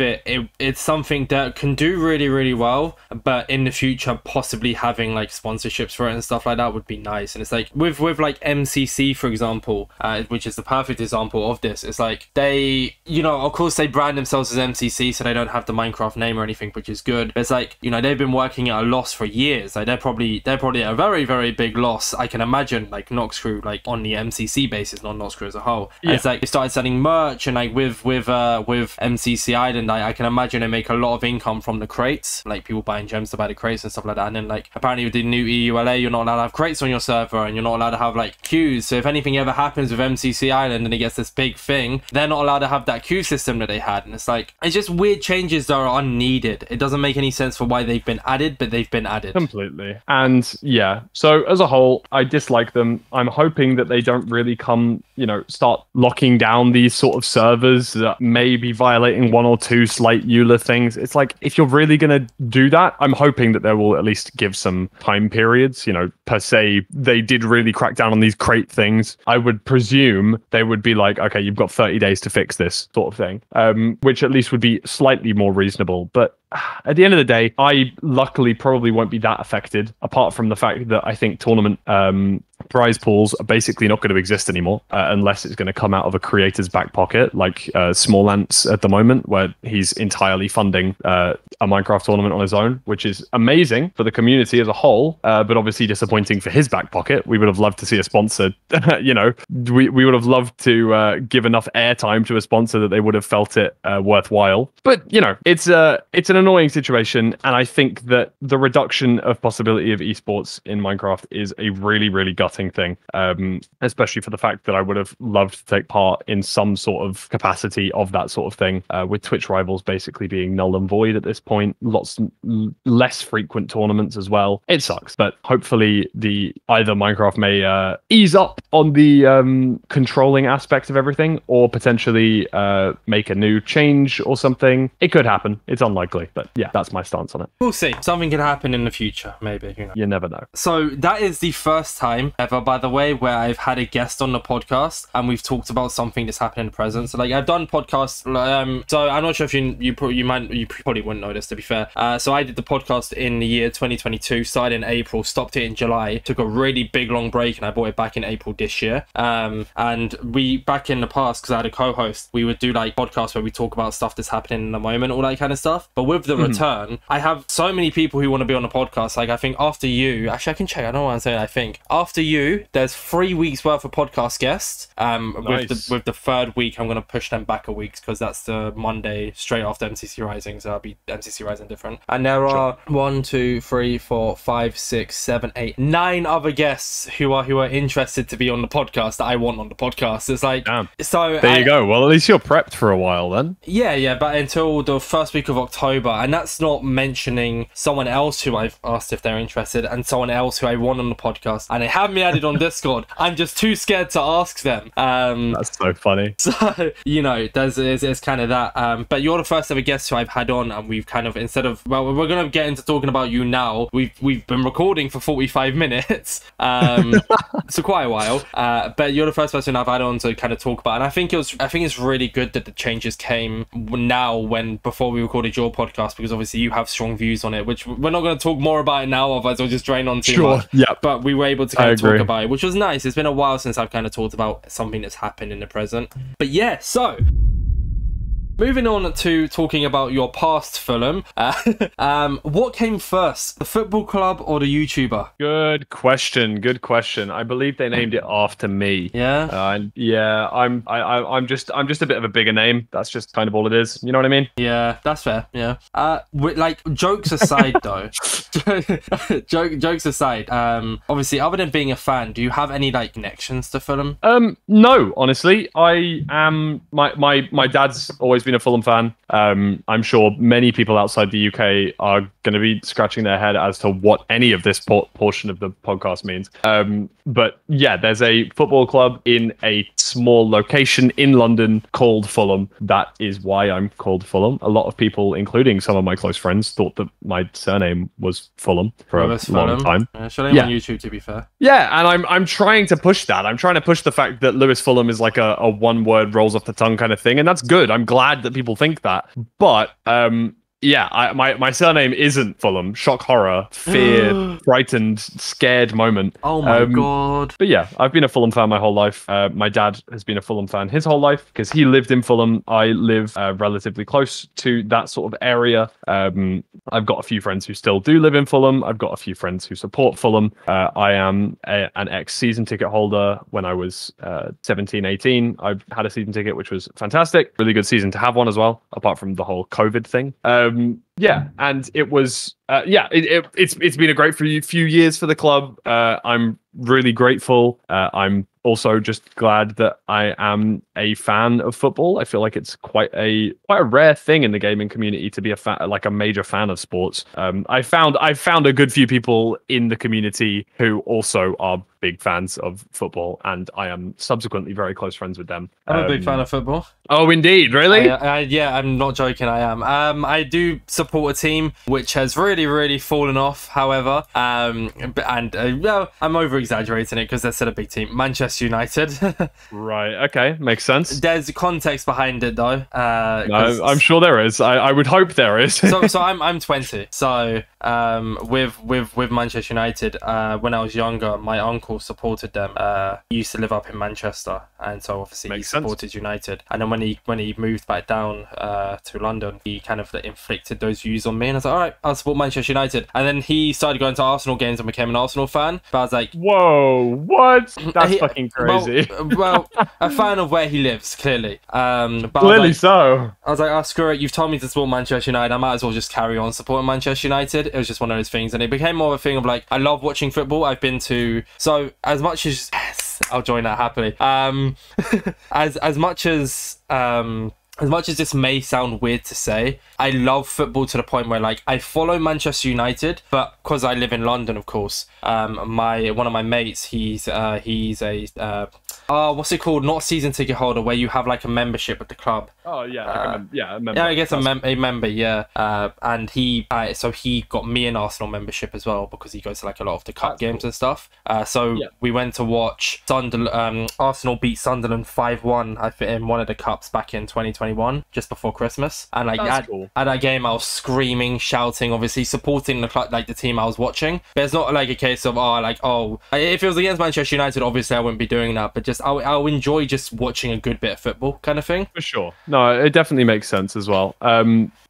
it's something that can do really, really well, but in the future possibly having sponsorships for it and stuff like that would be nice. And it's with MCC, for example, which is the perfect example of this. It's they, of course they brand themselves as MCC, so they don't have the Minecraft name or anything, which is good. But it's they've been working at a loss for years. They're probably at a very, very big loss. I can imagine Noxcrew on the MCC basis, not Noxcrew as a whole. Yeah. And it's they started selling merch, and with MCC Island, I can imagine they make a lot of income from the crates, people buying gems to buy the crates and stuff like that. And then apparently with the new EULA, you're not allowed to have crates on your server, and you're not allowed to have queues. So if anything something ever happens with MCC Island and it gets this big thing, they're not allowed to have that queue system that they had. And it's like, it's just weird changes that are unneeded. It doesn't make any sense for why they've been added, but they've been added. Completely. And yeah, so as a whole, I dislike them. I'm hoping that they don't really come, you know, start locking down these sort of servers that may be violating one or two slight EULA things. It's like, if you're really going to do that, I'm hoping that they will at least give some time periods. You know, per se, they did really crack down on these crate things. I would presume they would be like, okay, you've got 30 days to fix this sort of thing, which at least would be slightly more reasonable. But at the end of the day, I luckily probably won't be that affected, apart from the fact that I think tournament prize pools are basically not going to exist anymore unless it's going to come out of a creator's back pocket, like Small Ants at the moment, where he's entirely funding a Minecraft tournament on his own, which is amazing for the community as a whole, but obviously disappointing for his back pocket. We would have loved to see a sponsor, you know, we would have loved to give enough airtime to a sponsor that they would have felt it worthwhile. But, you know, it's an annoying situation, and I think that the reduction of possibility of esports in Minecraft is a really, really gutting thing, especially for the fact that I would have loved to take part in some sort of capacity of that sort of thing, with Twitch Rivals basically being null and void at this point, lots less frequent tournaments as well. It sucks, but hopefully either Minecraft may ease up on the controlling aspect of everything, or potentially make a new change or something. It could happen. It's unlikely, but yeah, that's my stance on it. We'll see. Something could happen in the future, maybe. You know. You never know. So that is the first time ever, by the way, where I've had a guest on the podcast and we've talked about something that's happened in the present. So like, I've done podcasts, so I'm not sure if you probably wouldn't know this, to be fair. So I did the podcast in the year 2022, started in April, stopped it in July, took a really big long break, and I brought it back in April this year. And we, back in the past, because I had a co-host, we would do like podcasts where we talk about stuff that's happening in the moment, all that kind of stuff. But with the return, I have so many people who want to be on the podcast. Like, I think after you, actually I can check, I don't know what I'm saying, I think after you, there's 3 weeks worth of podcast guests. Nice. With the third week, I'm going to push them back a week, because that's the Monday straight after MCC Rising, so that'll be MCC Rising different. And there are 1, 2, 3, 4, 5, 6, 7, 8, 9 other guests who are interested to be on the podcast that I want on the podcast. It's like, damn. So there you go. Well, at least you're prepped for a while then. Yeah, but until the first week of October, and that's not mentioning someone else who I've asked if they're interested, and someone else who I want on the podcast, and they have me added on Discord. I'm just too scared to ask them. That's so funny. So, you know, there's kind of that. But you're the first ever guest who I've had on, and we've kind of, instead of, well, we're going to get into talking about you now. We've been recording for 45 minutes, so quite a while. But you're the first person I've had on to kind of talk about, and I think it's really good that the changes came now, before we recorded your podcast, because obviously you have strong views on it, which we're not going to talk more about it now, otherwise I'll just drain on too much. Yeah. But we were able to kind of talk about it, which was nice. It's been a while since I've kind of talked about something that's happened in the present. But yeah, so moving on to talking about your past, Fulham. What came first, the football club or the YouTuber? Good question. I believe they named it after me. Yeah. Yeah. I'm just a bit of a bigger name. That's just kind of all it is. You know what I mean? Yeah, that's fair. Yeah. Like, jokes aside, though. Jokes aside. Obviously, other than being a fan, do you have any like connections to Fulham? No, honestly. I am. My dad's always been a Fulham fan. I'm sure many people outside the UK are going to be scratching their head as to what any of this portion of the podcast means. But yeah, there's a football club in a small location in London called Fulham. That is why I'm called Fulham. A lot of people, including some of my close friends, thought that my surname was Fulham for a long time. Should I name on YouTube, to be fair? Yeah, and I'm trying to push that. I'm trying to push the fact that Lewis Fulham is like a one word rolls off the tongue kind of thing, and that's good. I'm glad that people think that. But yeah, my surname isn't Fulham. Shock, horror, fear, frightened, scared moment. Oh my god. But yeah, I've been a Fulham fan my whole life. My dad has been a Fulham fan his whole life because he lived in Fulham. I live relatively close to that sort of area. I've got a few friends who still do live in Fulham. I've got a few friends who support Fulham. I am an ex-season ticket holder. When I was 17, 18, I had a season ticket, which was fantastic. Really good season to have one as well, apart from the whole COVID thing. Yeah, and it was it's been a great few years for the club. I'm really grateful. I'm also just glad that I am a fan of football. I feel like it's quite a rare thing in the gaming community to be a major fan of sports. I've found a good few people in the community who also are big fans of football, and I am subsequently very close friends with them. I'm a big fan of football. Oh, indeed, really? Yeah, I'm not joking. I am. I do support a team which has really fallen off. However, well, I'm over exaggerating it because they're still a big team. Manchester United. Right. Okay. Makes sense. There's context behind it though. No, I'm sure there is. I would hope there is. so I'm 20. So with Manchester United, when I was younger, my uncle supported them. He used to live up in Manchester, and so obviously he supported United. And then when he moved back down to London, he kind of inflicted those views on me, and I was like, all right, I'll support Manchester United. And then he started going to Arsenal games and became an Arsenal fan. But I was like, whoa, what? That's fucking crazy. Well, a fan of where he lives, clearly. But clearly so. I was like, oh, screw it. You've told me to support Manchester United. I might as well just carry on supporting Manchester United. It was just one of those things, and it became more of a thing of like, I love watching football. I've been to as much as I'll join that happily. As much as this may sound weird to say, I love football to the point where like I follow Manchester United, but because I live in London, of course, one of my mates, he's a what's it called? Not a season ticket holder, where you have like a membership with the club. Oh yeah, a member. Yeah, I guess a member. Yeah, and he got me an Arsenal membership as well because he goes to like a lot of the cup games and stuff. We went to watch Arsenal beat Sunderland 5-1, I think, in one of the cups back in 2021, just before Christmas. And like at that game, I was screaming, shouting, obviously supporting the club, like the team I was watching. But it's not like a case of if it was against Manchester United, obviously I wouldn't be doing that. But just I'll enjoy just watching a good bit of football, kind of thing. For sure. No, it definitely makes sense as well.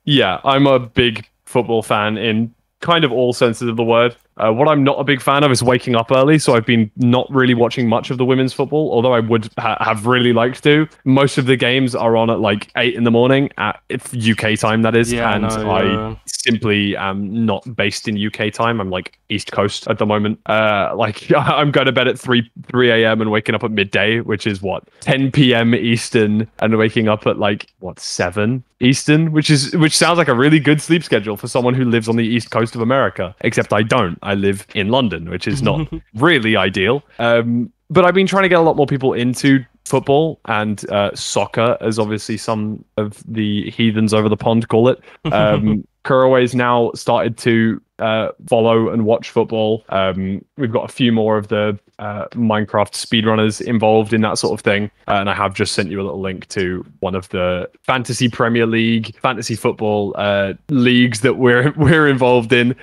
Yeah, I'm a big football fan in kind of all senses of the word. What I'm not a big fan of is waking up early, so I've been not really watching much of the women's football, although I would have really liked to. Most of the games are on at like 8 in the morning, at UK time, that is, I simply am not based in UK time. I'm like East Coast at the moment. Like I'm going to bed at 3 a.m. and waking up at midday, which is 10 p.m. Eastern, and waking up at like 7 Eastern, which sounds like a really good sleep schedule for someone who lives on the East Coast of America, except I don't. I live in London, which is not really ideal. But I've been trying to get a lot more people into football and soccer, as obviously some of the heathens over the pond call it. Kuraway's now started to follow and watch football. We've got a few more of the Minecraft speedrunners involved in that sort of thing, and I have just sent you a little link to one of the Fantasy Premier League, fantasy football leagues that we're involved in.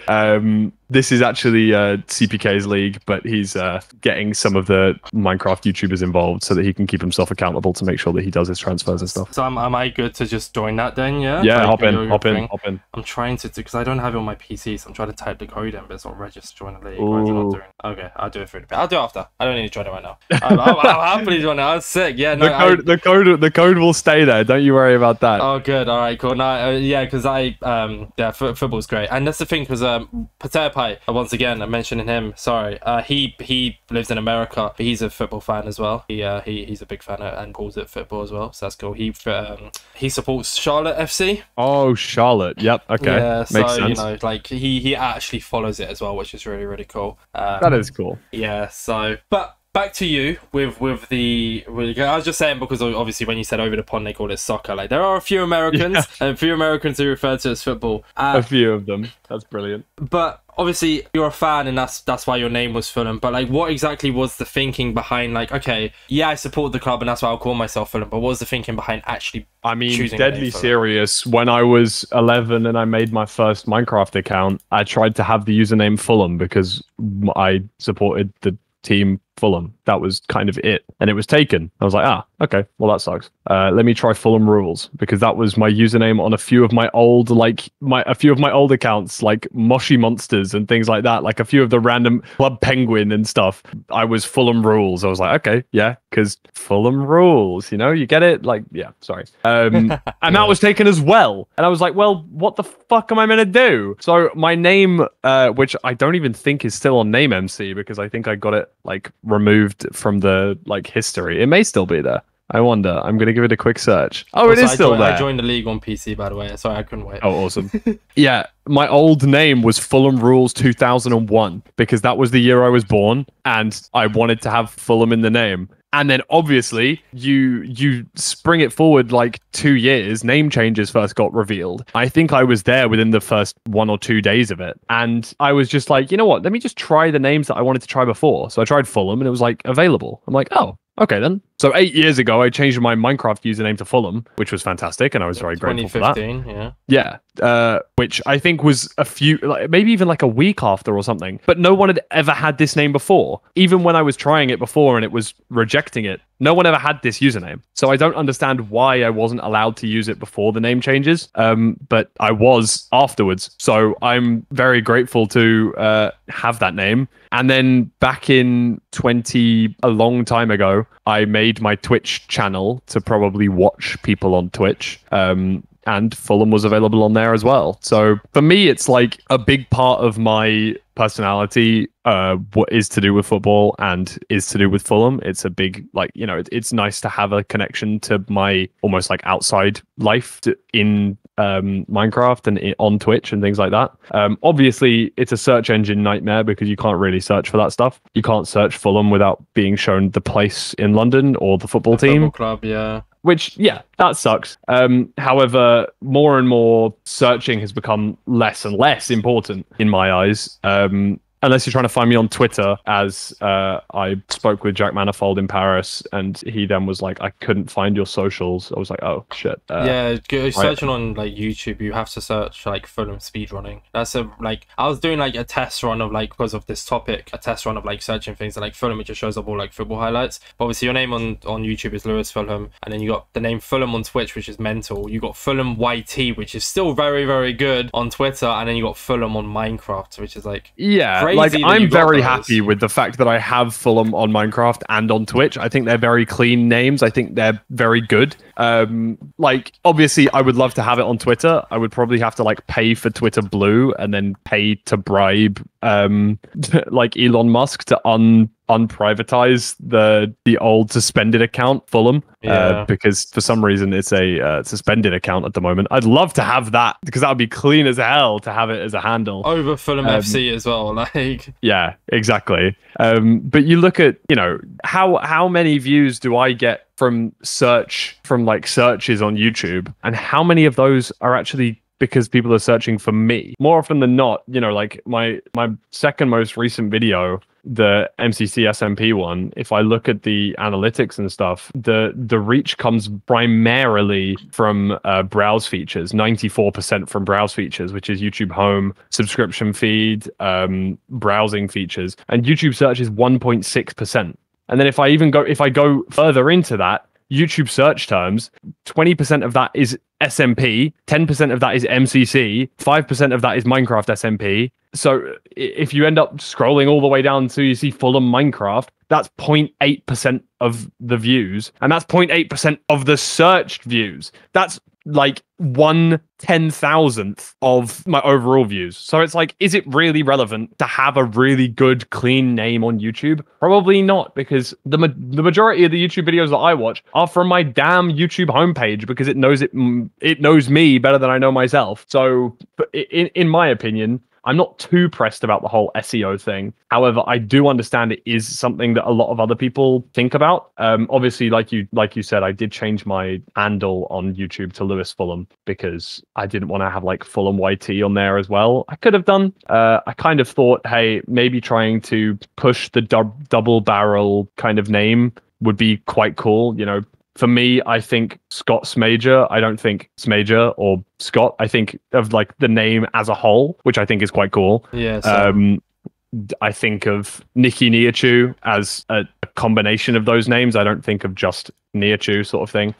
This is actually CPK's league, but he's getting some of the Minecraft YouTubers involved so that he can keep himself accountable to make sure that he does his transfers and stuff. So am I good to just join that then? Yeah. Yeah, hop in. I'm trying to, because I don't have it on my PC, so I'm trying to type the code in, but it's not registered to join the league. Okay, I'll do it through the bit. I'll do it after. I don't need to join it right now. I'll happily join it. I was sick. Yeah, no. The code will stay there. Don't you worry about that. Oh, good. All right, cool. No, yeah, because football's great, and that's the thing, because Potato Pie, once again, I'm mentioning him. Sorry, he lives in America, but he's a football fan as well. He's a big fan and calls it football as well, so that's cool. He supports Charlotte FC. Oh, Charlotte. Yep. Okay. Yeah, makes so sense. like he actually follows it as well, which is really cool. That is cool. Yeah. So, but back to you with I was just saying, because obviously when you said over the pond they call it soccer, like there are a few Americans who refer to it as football. A few of them. That's brilliant. But obviously you're a fan, and that's why your name was Fulham. But like, what exactly was the thinking behind, like, okay, yeah, I support the club and that's why I'll call myself Fulham, but what was the thinking behind actually choosing deadly serious? When I was 11 and I made my first Minecraft account, I tried to have the username Fulham because I supported the team Fulham. That was kind of it. And it was taken. I was like, ah, okay, well, that sucks. Let me try Fulham Rules, because that was my username on a few of my old, accounts, like Moshi Monsters and things like that, like a few of the random Club Penguin and stuff. I was Fulham Rules. I was like, okay, yeah, because Fulham Rules, you get it? Like, yeah, sorry. And that was taken as well. And I was like, well, what the fuck am I meant to do? So my name, which I don't even think is still on NameMC, because I think I got it like removed from the like history. It may still be there. I wonder. I'm going to give it a quick search. Oh, also, it is still there. I joined the league on PC, by the way. Sorry, I couldn't wait. Oh, awesome. Yeah, my old name was Fulham Rules 2001, because that was the year I was born, and I wanted to have Fulham in the name. And then obviously you spring it forward like 2 years, name changes first got revealed. I think I was there within the first 1 or 2 days of it. And I was just like, you know what, let me just try the names that I wanted to try before. So I tried Fulham and it was like available. I'm like, oh, okay then. So 8 years ago, I changed my Minecraft username to Fulham, which was fantastic, and I was very grateful for that. 2015, yeah. Yeah, which I think was a few, like, maybe even like a week after or something. But no one had ever had this name before. Even when I was trying it before and it was rejecting it, no one ever had this username. So I don't understand why I wasn't allowed to use it before the name changes, but I was afterwards. So I'm very grateful to have that name. And then back in a long time ago, I made my Twitch channel to probably watch people on Twitch. And Fulham was available on there as well. So for me, it's like a big part of my personality, what is to do with football and is to do with Fulham. It's a big, like, it's nice to have a connection to my almost like outside life in Minecraft and on Twitch and things like that. Obviously, it's a search engine nightmare because you can't really search for that stuff. You can't search Fulham without being shown the place in London or the football team. Football club, yeah. Which, yeah, that sucks. However, more and more searching has become less and less important in my eyes. Unless you're trying to find me on Twitter, as I spoke with Jack Manifold in Paris, and he then was like, I couldn't find your socials. I was like, oh, shit. Yeah, searching on like YouTube, you have to search like Fulham speedrunning. That's I was doing like a test run of like, because of this topic, a test run of like searching things, and like Fulham, it just shows up all like football highlights. But obviously your name on YouTube is Lewis Fulham, and then you got the name Fulham on Twitch, which is mental. You got Fulham YT, which is still very, very good on Twitter, and then you got Fulham on Minecraft, which is like, yeah. Like, I'm very happy with the fact that I have Fulham on Minecraft and on Twitch. I think they're very clean names. I think they're very good. Like, obviously, I would love to have it on Twitter. I would probably have to like pay for Twitter Blue and then pay to bribe like Elon Musk to unprivatize the old suspended account Fulham, because for some reason it's a suspended account at the moment. I'd love to have that, because that would be clean as hell to have it as a handle over Fulham FC as well. Like, yeah, exactly. But you look at, how many views do I get from like searches on YouTube, and how many of those are actually because people are searching for me? More often than not, like my second most recent video, the MCC SMP one, if I look at the analytics and stuff, the reach comes primarily from browse features, 94% from browse features, which is YouTube home, subscription feed, browsing features, and YouTube search is 1.6%. And then if I go further into that, YouTube search terms, 20% of that is SMP, 10% of that is MCC, 5% of that is Minecraft SMP. So if you end up scrolling all the way down to you see Fulham Minecraft, that's 0.8% of the views, and that's 0.8% of the searched views. That's like 1/10,000th of my overall views. So it's like, is it really relevant to have a really good, clean name on YouTube? Probably not, because the majority of the YouTube videos that I watch are from my damn YouTube homepage, because it knows me better than I know myself. So in my opinion, I'm not too pressed about the whole SEO thing. However, I do understand it is something that a lot of other people think about. Obviously, like you said, I did change my handle on YouTube to Lewis Fulham because I didn't want to have like Fulham YT on there as well. I could have done. I kind of thought, hey, maybe trying to push the double barrel kind of name would be quite cool. For me, I think Scott Smager. I don't think Smager or Scott. I think of like the name as a whole, which I think is quite cool. Yeah. I think of Nikki Niachu as a combination of those names. I don't think of just Niachu sort of thing.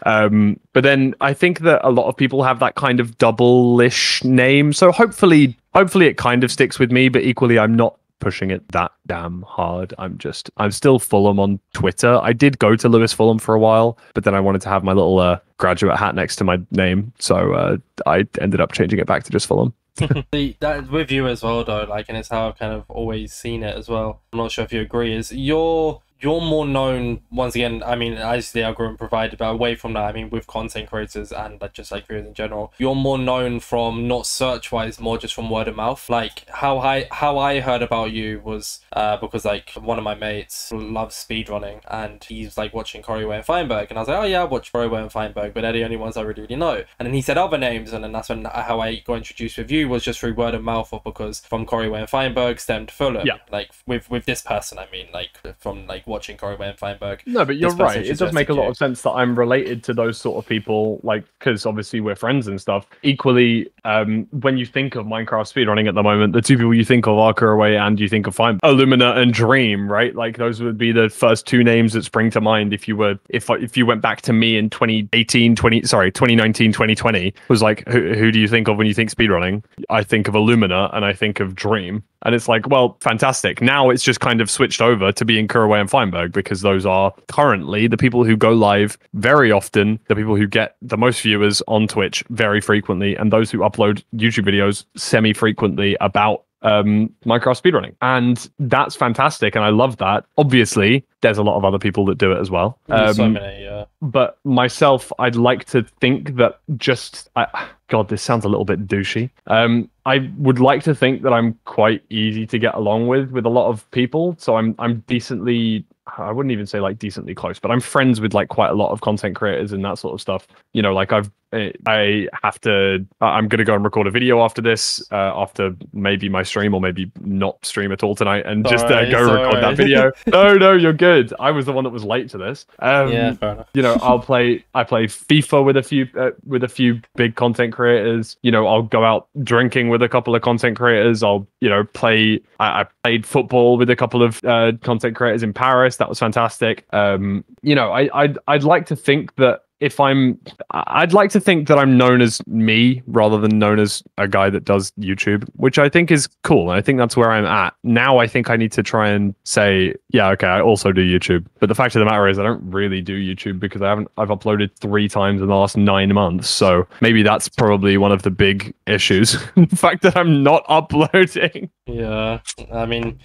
But then I think that a lot of people have that kind of double-ish name. So hopefully it kind of sticks with me, but equally I'm not pushing it that damn hard. I'm still Fulham on Twitter. I did go to Lewis Fulham for a while, but then I wanted to have my little graduate hat next to my name. So I ended up changing it back to just Fulham. That with you as well though, like, and it's how I've kind of always seen it as well. I'm not sure if you agree, is you're more known, once again, I mean, as the algorithm provided, but away from that, I mean, with content creators and just like viewers in general, you're more known from not search-wise, more just from word of mouth. Like, how I heard about you was because, like, one of my mates loves speedrunning, and he's, like, watching Corey and Feinberg, and I was like, oh, yeah, I watch Corey and Feinberg, but they're the only ones I really know. And then he said other names, and then that's when how I got introduced with you was just through word of mouth, or because from Corey and Feinberg stemmed Fulham. Yeah. Like, with this person, I mean, like, from, like, watching Corey and Feinberg. No, but you're right. It does make a lot of sense that I'm related to those sort of people, like, because obviously we're friends and stuff. Equally, when you think of Minecraft speedrunning at the moment, the two people you think of are Kuraway and you think of Illumina and Dream, right? Like, those would be the first two names that spring to mind if you went back to me in 2019, 2020, was like, who do you think of when you think speedrunning? I think of Illumina and I think of Dream. And it's like, well, fantastic. Now it's just kind of switched over to being Kuraway and Feinberg, because those are currently the people who go live very often, the people who get the most viewers on Twitch very frequently, and those who upload YouTube videos semi-frequently about Minecraft speedrunning. And that's fantastic, and I love that. Obviously, there's a lot of other people that do it as well. So many, yeah. But myself, I'd like to think that God, this sounds a little bit douchey. I would like to think that I'm quite easy to get along with a lot of people. So I'm decently, I wouldn't even say like decently close, but I'm friends with like quite a lot of content creators and that sort of stuff. You know, like I'm going to go and record a video after this, after maybe my stream, or maybe not stream at all tonight, and just go record that video. No, you're good. I was the one that was late to this. Yeah, fair enough. You know, I play FIFA with a few big content creators. You know, I'll go out drinking with a couple of content creators. I'll, you know, I played football with a couple of content creators in Paris. That was fantastic. You know, I'd like to think that I'd like to think that I'm known as me rather than known as a guy that does YouTube, which I think is cool. And I think that's where I'm at. Now I think I need to try and say, yeah, okay, I also do YouTube. But the fact of the matter is I don't really do YouTube because I've uploaded 3 times in the last 9 months. So maybe that's probably one of the big issues. The fact that I'm not uploading. Yeah, I mean,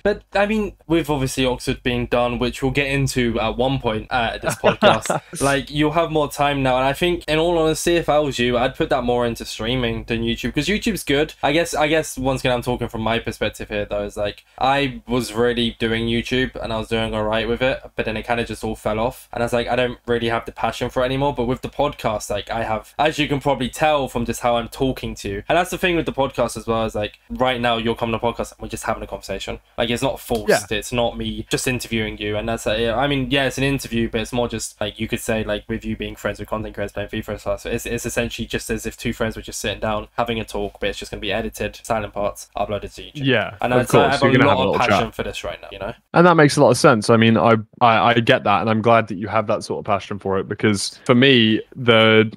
with obviously Oxford being done, which we'll get into at one point at this podcast, like, you'll have more time now. And I think, in all honesty, if I was you, I'd put that more into streaming than YouTube, because YouTube's good. I guess once again, I'm talking from my perspective here, though, is like, I was really doing YouTube and I was doing all right with it, but then it kind of just all fell off. And I was like, I don't really have the passion for it anymore. But with the podcast, like, I have, as you can probably tell from just how I'm talking to you. And that's the thing with the podcast as well, is like, right now you're coming to the podcast, we're just having a conversation. Like, it's not forced. Yeah. It's not me just interviewing you. And that's I mean, yeah, it's an interview, but it's more just like, you could say, like, with you being friends with content creators playing FIFA and stuff, so it's essentially just as if two friends were just sitting down having a talk, but it's just going to be edited, silent parts uploaded to YouTube. Yeah, and I have a lot of passion for this right now, you know. And that makes a lot of sense. I mean, I get that, and I'm glad that you have that sort of passion for it, because for me, the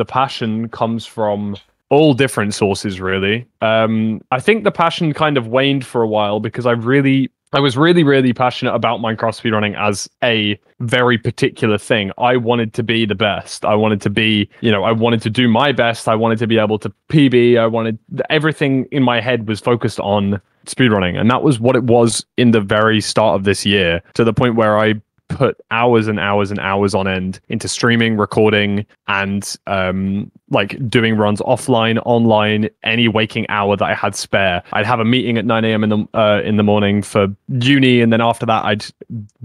passion comes from all different sources, really. I think the passion kind of waned for a while because I was really passionate about Minecraft speedrunning as a very particular thing. I wanted to be the best. I wanted to be, you know, I wanted to do my best. I wanted to be able to PB. Everything in my head was focused on speedrunning. And that was what it was in the very start of this year, to the point where I put hours and hours and hours on end into streaming, recording, and like doing runs offline, online, any waking hour that I had spare. I'd have a meeting at 9 a.m. in the morning for uni, and then after that I'd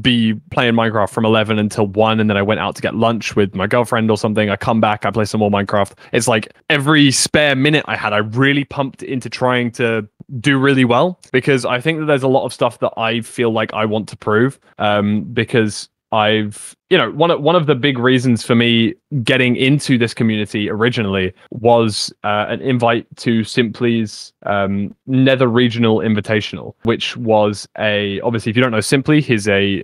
be playing Minecraft from 11 until 1, and then I went out to get lunch with my girlfriend or something. I come back, I play some more Minecraft. It's like every spare minute I had, I really pumped into trying to do really well, because I think that there's a lot of stuff that I feel like I want to prove, because I've, one of the big reasons for me getting into this community originally was an invite to Simply's Nether Regional Invitational, which was obviously, if you don't know Simply, he's a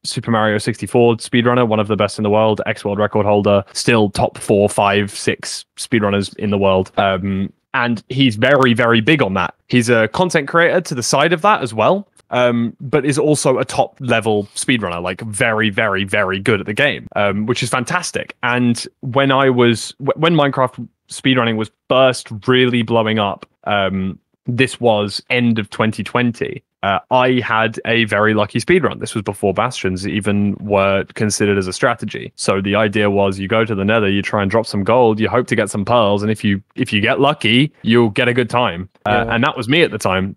Super Mario 64 speedrunner, one of the best in the world, ex-world record holder, still top 4, 5, 6 speedrunners in the world. And he's very, very big on that. He's a content creator to the side of that as well, but is also a top level speedrunner, like very, very, very good at the game, which is fantastic. And when Minecraft speedrunning was first really blowing up, this was end of 2020. I had a very lucky speedrun. This was before Bastions even were considered as a strategy. So the idea was you go to the Nether, you try and drop some gold, you hope to get some pearls, and if you get lucky, you'll get a good time. And that was me at the time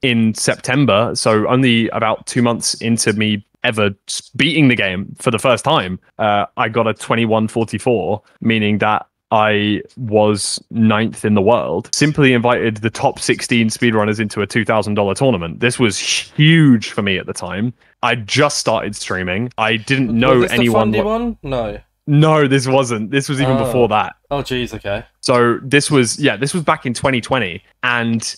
in September. So only about 2 months into me ever beating the game for the first time, I got a 21:44, meaning that I was 9th in the world. Simply invited the top 16 speedrunners into a $2,000 tournament. This was huge for me at the time. I just started streaming. I didn't know anyone. The Fundy one? No. No, this wasn't. This was even before that. Oh, geez, okay. So this was back in 2020, and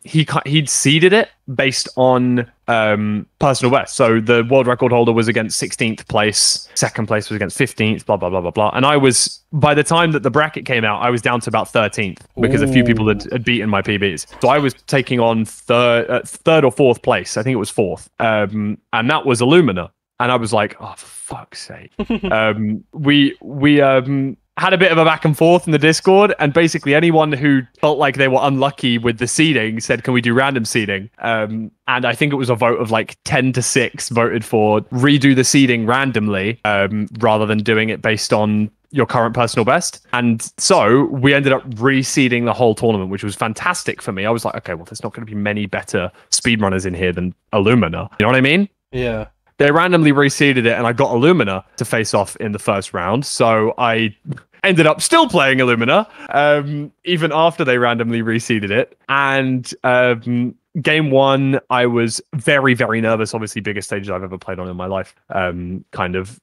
he'd seeded it based on personal best. So the world record holder was against 16th place, second place was against 15th, blah blah blah blah blah. And I was, by the time that the bracket came out, I was down to about 13th because a few people had beaten my PBs. So I was taking on third or fourth place. I think it was fourth, and that was Illumina. And I was like, oh, for fuck's sake. We had a bit of a back and forth in the Discord, and basically anyone who felt like they were unlucky with the seeding said, can we do random seeding? And I think it was a vote of like 10-6 voted for redo the seeding randomly, rather than doing it based on your current personal best. And so we ended up reseeding the whole tournament, which was fantastic for me. I was like, okay, well, there's not going to be many better speedrunners in here than Illumina. You know what I mean? Yeah. They randomly reseeded it, and I got Illumina to face off in the first round. So I ended up still playing Illumina, even after they randomly reseeded it. And game one, I was very, very nervous. Obviously, biggest stage I've ever played on in my life. Kind of,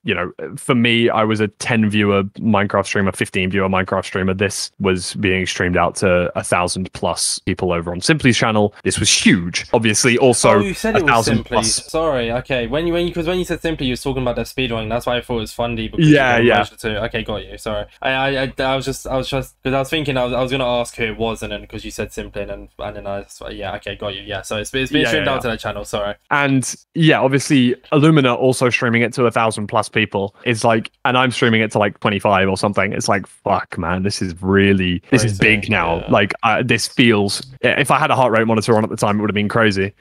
for me, I was a 10-viewer Minecraft streamer, 15-viewer Minecraft streamer. This was being streamed out to 1,000+ people over on Simply's channel. This was huge. Obviously, also, you said it was Simply. Plus. Sorry, okay. When you said Simply, you was talking about their speedrunning. That's why I thought it was funny. Yeah. Okay, got you. Sorry. I was just because I was thinking I was gonna ask who it was, and then because you said Simply, and then okay, got you. Yeah, so it's been streamed out to that channel. Sorry. And yeah, obviously Illumina also streaming it to 1,000+ people. It's like, and I'm streaming it to like 25 or something. It's like, fuck, man, this is big now. Yeah. Like this feels. If I had a heart rate monitor on at the time, it would have been crazy.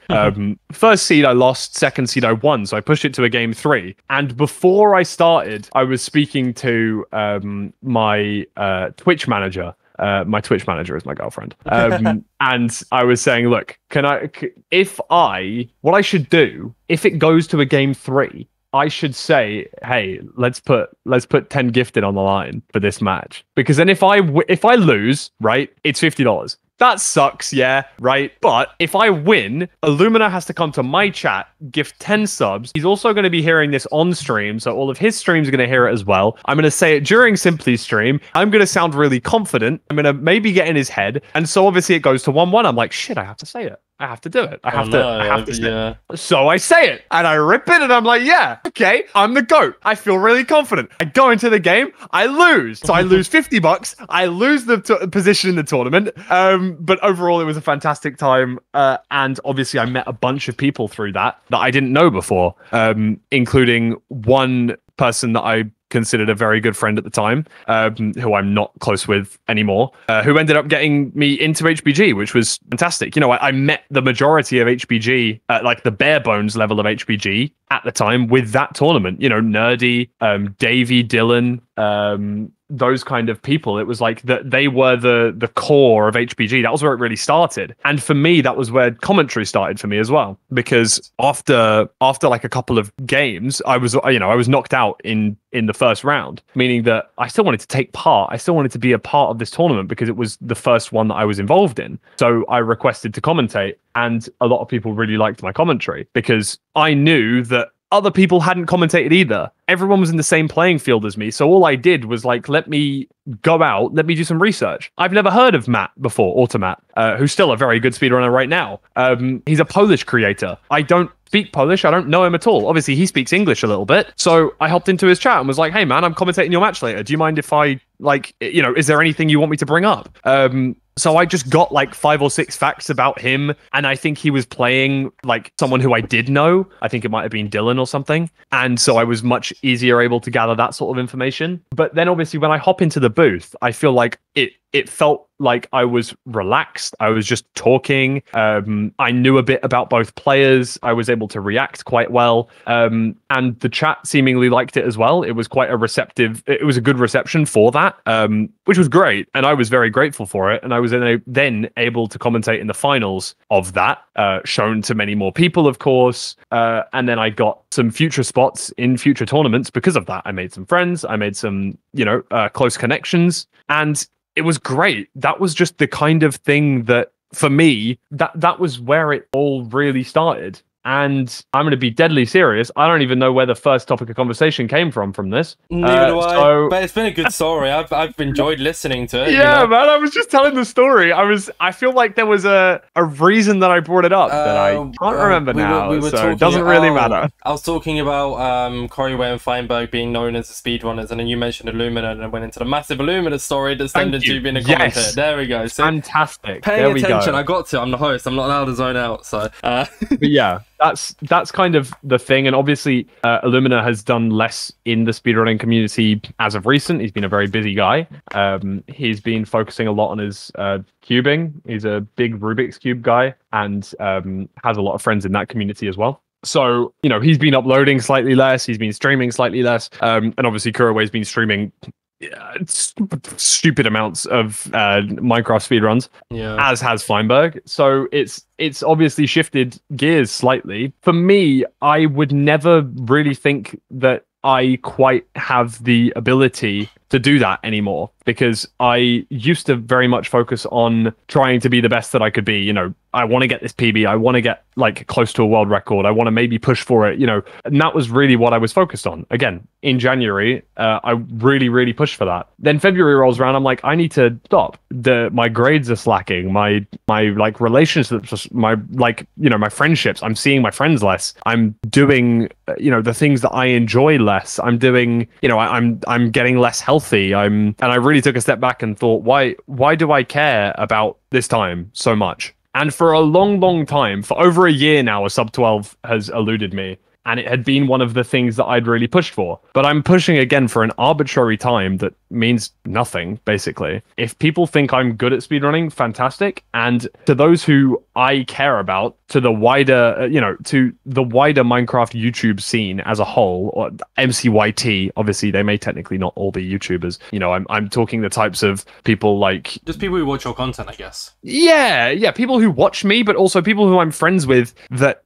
First seed I lost, second seed I won, so I pushed it to a game 3. And before I started, I was speaking to my Twitch manager. My Twitch manager is my girlfriend. And I was saying, look, what I should do, if it goes to a game 3, I should say, hey, let's put 10 gifted on the line for this match. Because then if I lose, right, it's $50. That sucks, yeah, right? But if I win, Illumina has to come to my chat, gift 10 subs. He's also going to be hearing this on stream, so all of his streams are going to hear it as well. I'm going to say it during Simply's stream. I'm going to sound really confident. I'm going to maybe get in his head. And so obviously it goes to 1-1. I'm like, shit, I have to say it. I have to do it. I have to say it. So I say it and I rip it and I'm like, yeah, okay, I'm the GOAT. I feel really confident. I go into the game, I lose. So I lose $50. I lose the position in the tournament. But overall, it was a fantastic time. And obviously, I met a bunch of people through that I didn't know before, including one person that I considered a very good friend at the time, who I'm not close with anymore, who ended up getting me into HBG, which was fantastic. I met the majority of HBG, like the bare bones level of HBG at the time with that tournament. Nerdy, Davey, Dylan, those kind of people. It was like that they were the core of HBG. That was where it really started. And for me, that was where commentary started for me as well. Because after like a couple of games, I was knocked out in the first round, meaning that I still wanted to take part. I still wanted to be a part of this tournament because it was the first one that I was involved in. So I requested to commentate, and a lot of people really liked my commentary because I knew that other people hadn't commentated either. Everyone was in the same playing field as me. So all I did was like, let me go out, let me do some research. I've never heard of Matt before, Automat, who's still a very good speedrunner right now. He's a Polish creator. I don't speak Polish. I don't know him at all. Obviously, he speaks English a little bit. So I hopped into his chat and was like, hey, man, I'm commentating your match later. Do you mind if I, like, you know, is there anything you want me to bring up? So I just got like 5 or 6 facts about him. And I think he was playing like someone who I did know. I think it might have been Dylan or something. And so I was much easier able to gather that sort of information. But then obviously when I hop into the booth, I feel like it felt like I was relaxed. I was just talking. I knew a bit about both players. I was able to react quite well. And the chat seemingly liked it as well. It was quite a receptive, it was a good reception for that, which was great. And I was very grateful for it. And I was then able to commentate in the finals of that, shown to many more people, of course. And then I got some future spots in future tournaments because of that. I made some friends. I made some, you know, close connections. And it was great. That was just the kind of thing that, for me, that was where it all really started. And I'm going to be deadly serious. I don't even know where the first topic of conversation came from this. Neither do I. But it's been a good story. I've enjoyed listening to it. Yeah, you know? Man. I was just telling the story. I feel like there was a reason that I brought it up that I can't remember now. So talking, it doesn't really matter. I was talking about Corey and Feinberg being known as the speedrunners, and then you mentioned Illumina, and I went into the massive Illumina story that stemmed into you being a commentator. Yes. There we go. So fantastic. Paying attention. I got to. I'm the host. I'm not allowed to zone out. So. But yeah. That's kind of the thing, and obviously Illumina has done less in the speedrunning community as of recent. He's been a very busy guy. He's been focusing a lot on his cubing. He's a big Rubik's Cube guy, and has a lot of friends in that community as well. So, you know, he's been uploading slightly less. He's been streaming slightly less, and obviously Kuraway's been streaming stupid amounts of Minecraft speedruns, as has Feinberg. So it's obviously shifted gears slightly. For me, I would never really think that I quite have the ability to do that anymore, because I used to very much focus on trying to be the best that I could be. You know, I want to get this PB. I want to get like close to a world record. I want to maybe push for it, you know, and that was really what I was focused on. Again, in January, I really pushed for that. Then February rolls around. I'm like, I need to stop. My grades are slacking. My like relationships, my like, you know, my friendships. I'm seeing my friends less. I'm doing, you know, the things that I enjoy less. I'm doing, you know, I'm getting less healthy. And I really took a step back and thought, why do I care about this time so much? And for a long time, for over a year now, a sub 12 has eluded me. And it had been one of the things that I'd really pushed for. But I'm pushing again for an arbitrary time that means nothing, basically. If people think I'm good at speedrunning, fantastic. And to those who I care about, to the wider, you know, to the wider Minecraft YouTube scene as a whole, or MCYT, obviously they may technically not all be YouTubers. You know, I'm talking the types of people like... just people who watch your content, I guess. Yeah, people who watch me, but also people who I'm friends with that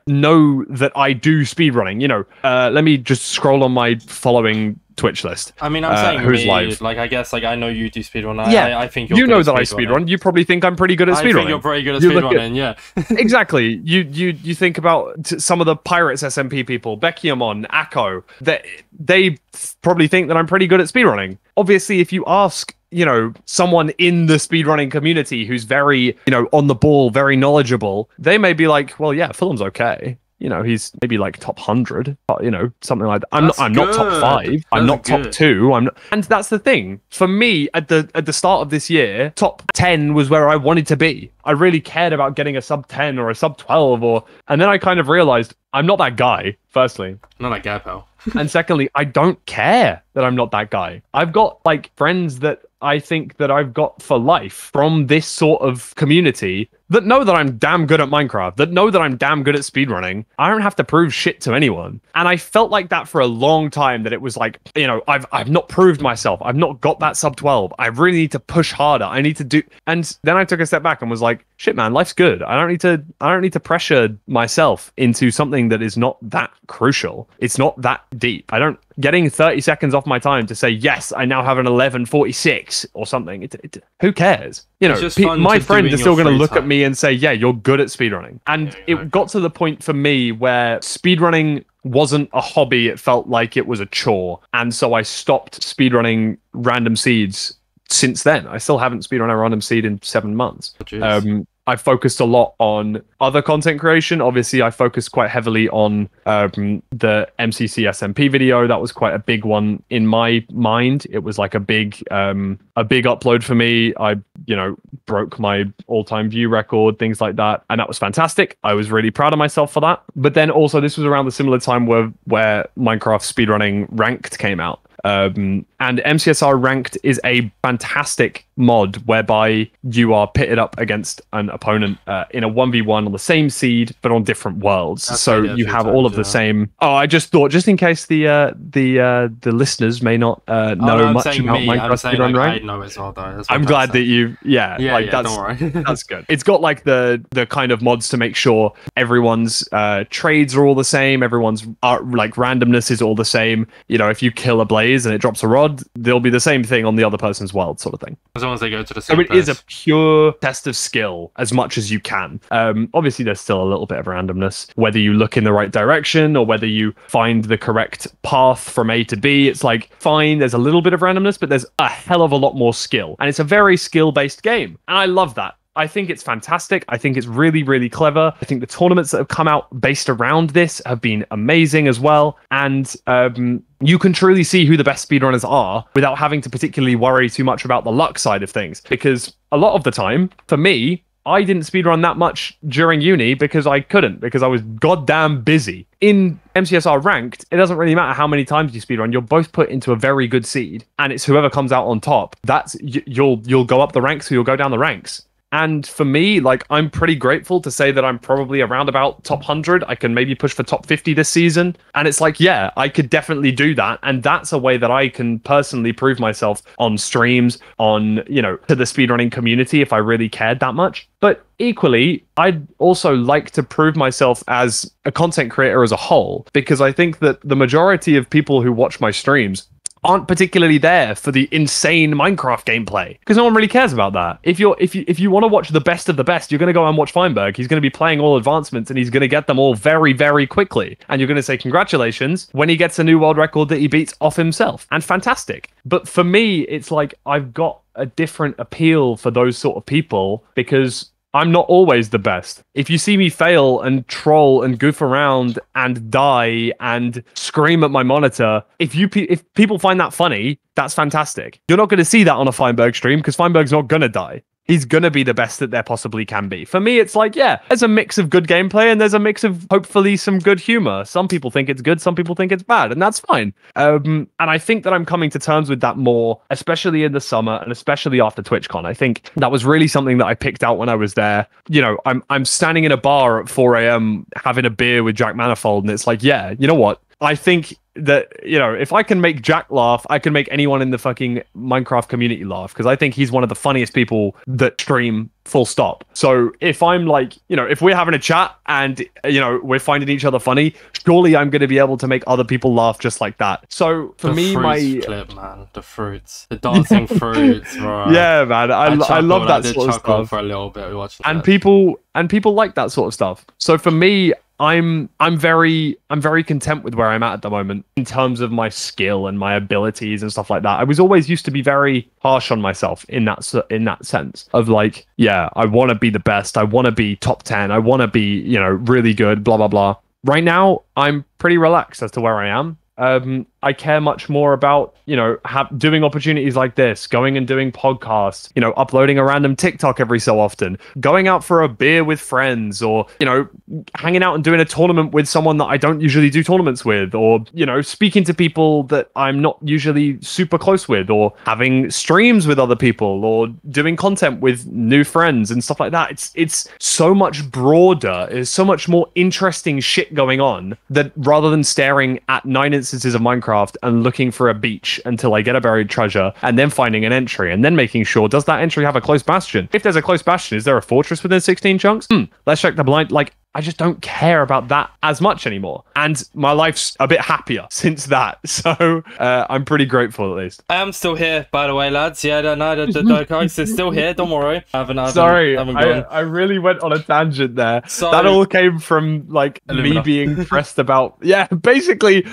know that I do speedrunning. You know, let me just scroll on my following Twitch list. I mean, I'm saying who's me, live. Like, I guess, like, I know you do speedrun. Yeah, I think you're you good know at that I speedrun. You probably think I'm pretty good at speedrunning. I think you're pretty good at speedrunning. Yeah, exactly. You think about some of the Pirates SMP people, Beckiamon, Akko. They probably think that I'm pretty good at speedrunning. Obviously, if you ask, you know, someone in the speedrunning community who's very, you know, on the ball, very knowledgeable, they may be like, well, yeah, Fulham's okay. You know, he's maybe like top 100, you know, something like that. I'm not top 5. I'm not top 2. And that's the thing. For me, at the start of this year, top 10 was where I wanted to be. I really cared about getting a sub 10 or a sub 12 and then I kind of realized I'm not that guy, firstly. Not that guy, pal. And secondly, I don't care that I'm not that guy. I've got like friends that I think that I've got for life from this sort of community that know that I'm damn good at Minecraft, that know that I'm damn good at speedrunning. I don't have to prove shit to anyone. And I felt like that for a long time, that it was like, you know, I've not proved myself. I've not got that sub 12. I really need to push harder. I need to do. And then I took a step back and was like, shit, man, life's good. I don't need to pressure myself into something that is not that crucial. It's not that deep. Getting 30 seconds off my time to say, yes, I now have an 11:46 or something. Who cares? You know, my friends are still going to look at me and say, yeah, you're good at speedrunning. And it got to the point for me where speedrunning wasn't a hobby. It felt like it was a chore. And so I stopped speedrunning random seeds since then. I still haven't speedrun a random seed in 7 months. I focused a lot on other content creation. Obviously, I focused quite heavily on the MCC SMP video. That was quite a big one in my mind. It was like a big upload for me. I, broke my all-time view record, things like that, and that was fantastic. I was really proud of myself for that. But then also, this was around the similar time where Minecraft speedrunning Ranked came out. And MCSR Ranked is a fantastic mod whereby you are pitted up against an opponent in a 1v1 on the same seed but on different worlds. So you have all of the same. Oh, I just thought, just in case the listeners may not know much about Minecraft speedrun Ranked. I know as well, though. I'm glad that you, don't worry. That's good. It's got like the kind of mods to make sure everyone's trades are all the same. Everyone's like randomness is all the same. If you kill a blaze and it drops a rod, there'll be the same thing on the other person's world, sort of thing. As long as they go to the same So it is a pure test of skill as much as you can. Obviously, there's still a little bit of randomness, whether you look in the right direction or whether you find the correct path from A to B. It's like, fine, there's a little bit of randomness, but there's a hell of a lot more skill. And it's a very skill-based game. And I love that. I think it's fantastic. I think it's really, really clever. I think the tournaments that have come out based around this have been amazing as well. And you can truly see who the best speedrunners are without having to particularly worry too much about the luck side of things. Because a lot of the time, for me, I didn't speedrun that much during uni because I couldn't, because I was goddamn busy. In MCSR Ranked, it doesn't really matter how many times you speedrun. You're both put into a very good seed, and it's whoever comes out on top. That's you'll go up the ranks or you'll go down the ranks. And for me, like, I'm pretty grateful to say that I'm probably around about top 100. I can maybe push for top 50 this season. And it's like, yeah, I could definitely do that. And that's a way that I can personally prove myself on streams, on, to the speedrunning community if I really cared that much. But equally, I'd also like to prove myself as a content creator as a whole, because I think that the majority of people who watch my streams aren't particularly there for the insane Minecraft gameplay, because no one really cares about that. If you want to watch the best of the best, you're going to go and watch Feinberg. He's going to be playing all advancements and he's going to get them all very, very quickly. And you're going to say congratulations when he gets a new world record that he beats off himself. And fantastic. But for me, it's like I've got a different appeal for those sort of people, because I'm not always the best. If you see me fail and troll and goof around and die and scream at my monitor, if people find that funny, that's fantastic. You're not going to see that on a Feinberg stream because Feinberg's not going to die. He's going to be the best that there possibly can be. For me, it's like, yeah, there's a mix of good gameplay and there's a mix of hopefully some good humor. Some people think it's good, some people think it's bad, and that's fine. And I think that I'm coming to terms with that more, especially in the summer and especially after TwitchCon. I think that was really something that I picked out when I was there. I'm standing in a bar at 4 a.m. having a beer with Jack Manifold, and it's like, yeah, you know what? I think that, if I can make Jack laugh, I can make anyone in the fucking Minecraft community laugh, because I think he's one of the funniest people that stream, full stop. So if I'm like, if we're having a chat and, we're finding each other funny, surely I'm going to be able to make other people laugh just like that. So for me, clip, man, the fruits, the dancing fruits, bro. Yeah, man, I love that sort of stuff. For a little bit watching and people like that sort of stuff. So for me, I'm very content with where I'm at the moment in terms of my skill and my abilities and stuff like that. I was always used to be very harsh on myself in that sense of like, yeah, I want to be the best. I want to be top 10. I want to be, really good, blah, blah, blah. Right now, I'm pretty relaxed as to where I am. I care much more about, doing opportunities like this, going and doing podcasts, uploading a random TikTok every so often, going out for a beer with friends, or, hanging out and doing a tournament with someone that I don't usually do tournaments with, or, speaking to people that I'm not usually super close with, or having streams with other people, or doing content with new friends and stuff like that. It's so much broader. There's so much more interesting shit going on that rather than staring at 9 instances of Minecraft Minecraft and looking for a beach until I get a buried treasure, and then finding an entry, and then making sure, does that entry have a close bastion? If there's a close bastion, is there a fortress within 16 chunks? Let's check the blind. Like, I just don't care about that as much anymore. And my life's a bit happier since that. So I'm pretty grateful, at least. I am still here, by the way, lads. Yeah, the ghost is still here. Don't worry. Sorry, I really went on a tangent there. Sorry. That all came from, like, me being pressed about... Yeah, basically...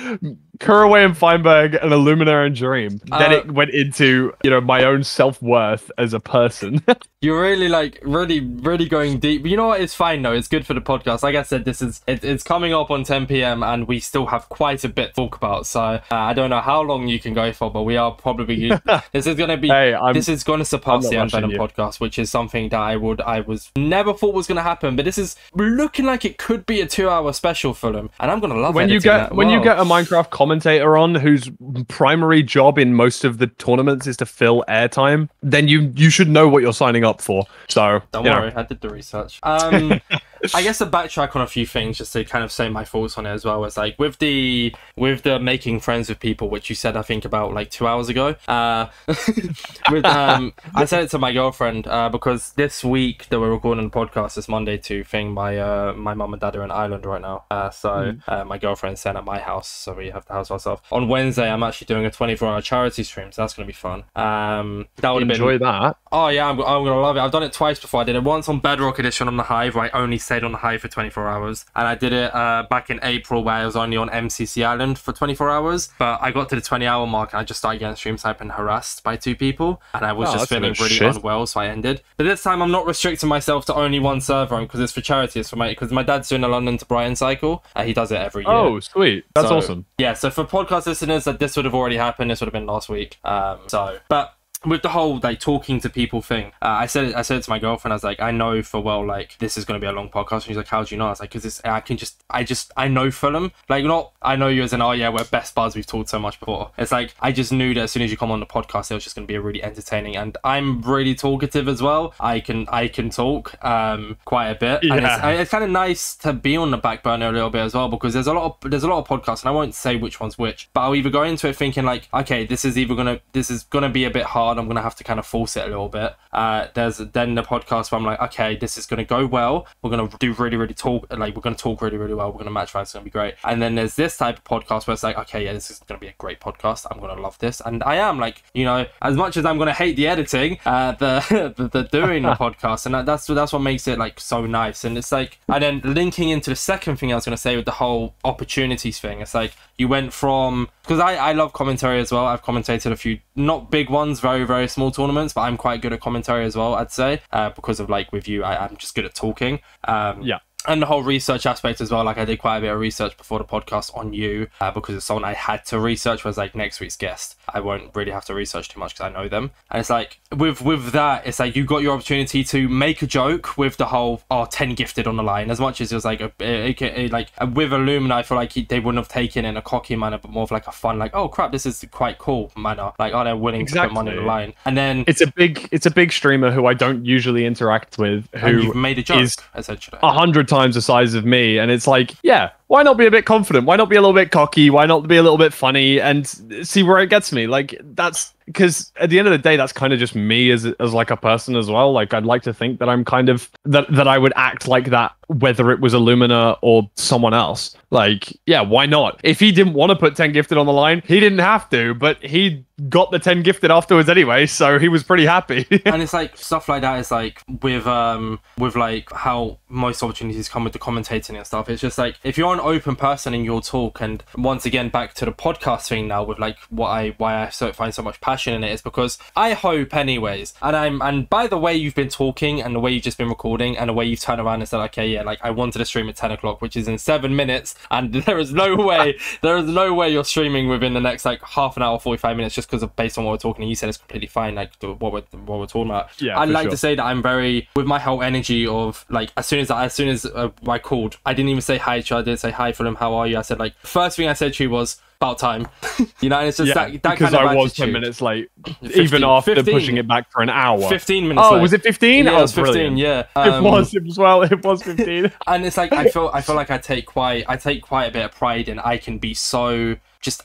Kuraway and Feinberg and Illumina and Dream. Then it went into, you know, my own self-worth as a person. You're really, like, really going deep. But you know what? It's fine, though. It's good for the podcast. Like I said, it's coming up on 10 p.m. and we still have quite a bit to talk about. So I don't know how long you can go for, but we are probably... this is going to be... this is going to surpass the Unvenom podcast, which is something that I was never thought was going to happen. But this is looking like it could be a 2-hour special for them. And I'm going to love when you get a Minecraft commentator on whose primary job in most of the tournaments is to fill airtime, then you should know what you're signing up for. So don't worry, I did the research. I guess to backtrack on a few things, just to kind of say my thoughts on it as well, was like with the making friends with people, which you said I think about like 2 hours ago. I said it to my girlfriend because this week that we're recording the podcast this Monday to thing, my mum and dad are in Ireland right now. My girlfriend's staying at my house, so we have the house ourselves. On Wednesday, I'm actually doing a 24-hour charity stream, so that's gonna be fun. That would enjoy that. Oh yeah, I'm gonna love it. I've done it twice before. I did it once on Bedrock Edition on the Hive, where I only stayed on the Hive for 24 hours, and I did it back in April, where I was only on MCC Island for 24 hours. But I got to the 20-hour mark, and I just started getting stream sniped and harassed by 2 people, and I was just feeling really unwell, so I ended. But this time, I'm not restricting myself to only one server because it's for charity. It's for because my dad's doing a London to Brighton cycle. He does it every year. Oh, sweet! That's awesome. Yeah. So for podcast listeners, that this would have already happened. This would have been last week. But with the whole like talking to people thing, I said it to my girlfriend. I was like, I know for well, like this is going to be a long podcast. And she's like, how do you know? I was like, because I know Fulham. Like, not I know you as an, oh yeah, we're best buds. We've talked so much before. It's like I just knew that as soon as you come on the podcast, it was just going to be a really entertaining. And I'm really talkative as well. I can talk quite a bit. Yeah. And it's kind of nice to be on the back burner a little bit as well, because there's a lot of podcasts, and I won't say which one's which, but I'll either go into it thinking like, okay, this is gonna be a bit hard. I'm gonna have to kind of force it a little bit. There's then the podcast where I'm like, okay, this is gonna go well. We're gonna do really talk, like we're gonna talk really well. We're gonna match fight. It's gonna be great. And then there's this type of podcast where it's like, okay, yeah, this is gonna be a great podcast. I'm gonna love this, and I am, like, you know, as much as I'm gonna hate the editing, the doing the podcast, and that's what makes it like so nice. And it's like, and then linking into the second thing I was gonna say with the whole opportunities thing, it's like you went from, because I love commentary as well. I've commentated a few not big ones, very small tournaments, but I'm quite good at commentary as well, I'd say, because of like with you, I'm just good at talking. Yeah. And the whole research aspect as well. Like I did quite a bit of research before the podcast on you because it's someone I had to research. Was like next week's guest. I won't really have to research too much because I know them. And it's like with that, it's like you got your opportunity to make a joke with the whole 10 gifted on the line. As much as it was like like with Illumina, I feel like they wouldn't have taken it in a cocky manner, but more of like a fun, like, oh crap, this is quite cool manner. Like, they're willing to put money on the line. And then it's a big streamer who I don't usually interact with, who you've made a joke essentially 100 times the size of me, and it's like, yeah, why not be a bit confident? Why not be a little bit cocky? Why not be a little bit funny and see where it gets me? Like, that's because at the end of the day, that's kind of just me as like a person as well. Like, I'd like to think that I'm kind of that I would act like that, whether it was Illumina or someone else. Like, yeah, why not? If he didn't want to put 10 gifted on the line, he didn't have to, but he got the 10 gifted afterwards anyway, so he was pretty happy. And it's like stuff like that is like with like how most opportunities come with the commentating and stuff. It's just like if you're an open person in your talk, and once again back to the podcast thing now with like why I find so much passion in it, is because I hope anyways, and by the way you've been talking and the way you've just been recording and the way you've turned around and said, okay, yeah, like I wanted to stream at 10 o'clock, which is in 7 minutes, and there is no way you're streaming within the next like half an hour, 45 minutes, just because of based on what we're talking. And you said it's completely fine, like what we're talking about. Yeah, I'd like to say that I'm very, with my whole energy of like, as soon as I called, I didn't even say hi to you. I didn't say hi Fulham, how are you? I said like, first thing I said to you was about time. You know, and it's just that because kind of I was 10 minutes late, 15, even after 15, pushing it back for an hour. 15 minutes late. Was it 15? Yeah, it was 15, brilliant. Yeah. It was 15. And it's like I feel like I take quite a bit of pride in, I can be so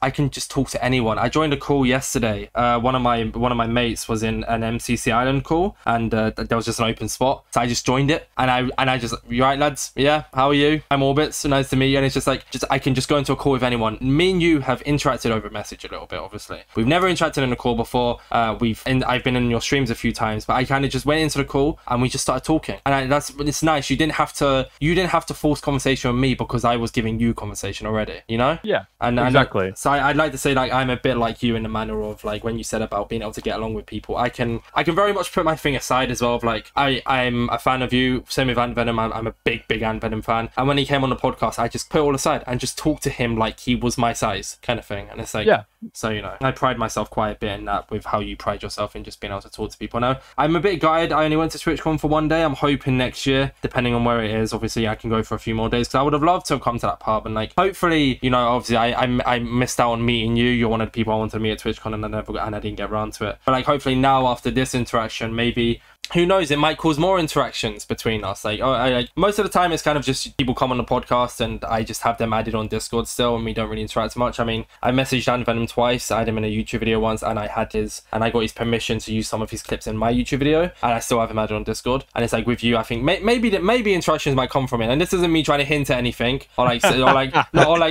I can just talk to anyone. I joined a call yesterday. One of my mates was in an MCC Island call, and there was just an open spot, so I just joined it, and I just, you right, lads? Yeah, how are you? I'm Orbit, so nice to meet you. And it's just like, I can just go into a call with anyone. Me and you have interacted over message a little bit, obviously. We've never interacted in a call before. I've been in your streams a few times, but I kind of just went into the call and we just started talking, and it's nice. You didn't have to force conversation with me because I was giving you conversation already, you know? Yeah, and exactly. So I'd like to say, like, I'm a bit like you in the manner of, like, when you said about being able to get along with people, I can very much put my thing aside as well. Of like, I'm a fan of you. Same with Ant Venom. I'm a big Ant Venom fan. And when he came on the podcast, I just put it all aside and just talked to him like he was my size, kind of thing. And it's like, yeah. So, you know, I pride myself quite a bit in that, with how you pride yourself in just being able to talk to people. Now, I'm a bit gutted. I only went to TwitchCon for one day. I'm hoping next year, depending on where it is, obviously I can go for a few more days, because I would have loved to have come to that pub, and like, hopefully, you know, obviously I missed out on meeting you. You're one of the people I wanted to meet at TwitchCon, and I didn't get around to it. But like, hopefully now, after this interaction, maybe, who knows, it might cause more interactions between us. Like, most of the time it's kind of just people come on the podcast and I just have them added on Discord still, and we don't really interact much. I mean, I messaged Ant Venom twice. I had him in a YouTube video once, and I got his permission to use some of his clips in my YouTube video, and I still have him added on Discord. And it's like, with you, I think maybe interactions might come from it. And this isn't me trying to hint at anything, or like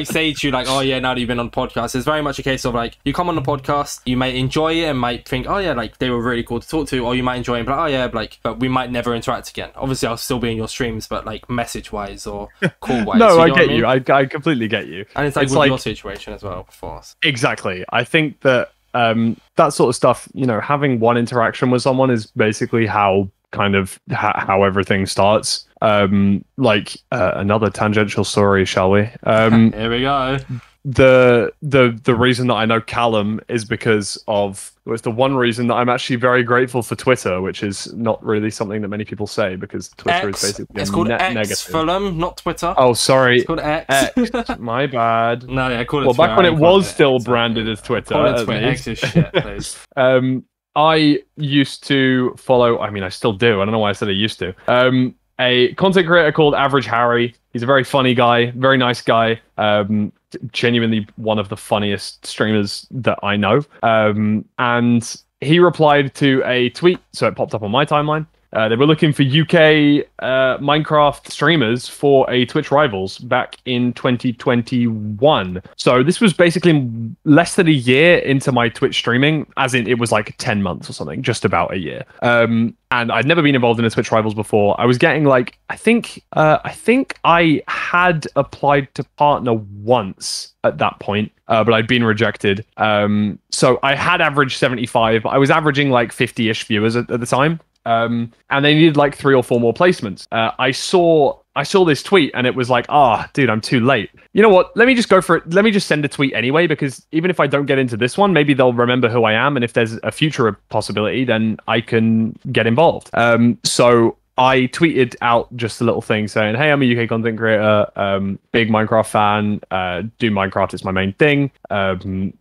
say to you like, oh yeah, now that you've been on the podcast. It's very much a case of like, you come on the podcast, you might enjoy it and might think, oh yeah, like they were really cool to talk to, or you might enjoy it, but oh yeah, but we might never interact again. Obviously, I'll still be in your streams, but like message wise or call wise. No, I get you. I completely get you. And it's like with your situation as well, of course. Exactly. I think that that sort of stuff, you know, having one interaction with someone is basically how everything starts. Another tangential story, shall we? Here we go. The reason that I know Callum is because of, it's the one reason that I'm actually very grateful for Twitter, which is not really something that many people say, because Twitter is basically it's called X, negative. Fulham, not Twitter. Oh, sorry. It's called X. My bad. No, yeah, call it. Well, Twitter. back when it was still branded as Twitter. Call it Twitter. X is shit, please. I used to follow. I mean, I still do. I don't know why I said I used to. A content creator called Average Harry. He's a very funny guy, very nice guy. Genuinely one of the funniest streamers that I know. And he replied to a tweet, so it popped up on my timeline. They were looking for UK Minecraft streamers for a Twitch Rivals back in 2021. So this was basically less than a year into my Twitch streaming, as in it was like 10 months or something, just about a year. And I'd never been involved in a Twitch Rivals before. I was getting like, I think I had applied to partner once at that point, but I'd been rejected. So I had averaged 75, but I was averaging like 50-ish viewers at the time. And they needed like 3 or 4 more placements. I saw this tweet and it was like, dude, I'm too late. You know what? Let me just go for it. Let me just send a tweet anyway, because even if I don't get into this one, maybe they'll remember who I am. And if there's a future possibility, then I can get involved. So I tweeted out just a little thing saying, hey, I'm a UK content creator, big Minecraft fan, do Minecraft, it's my main thing,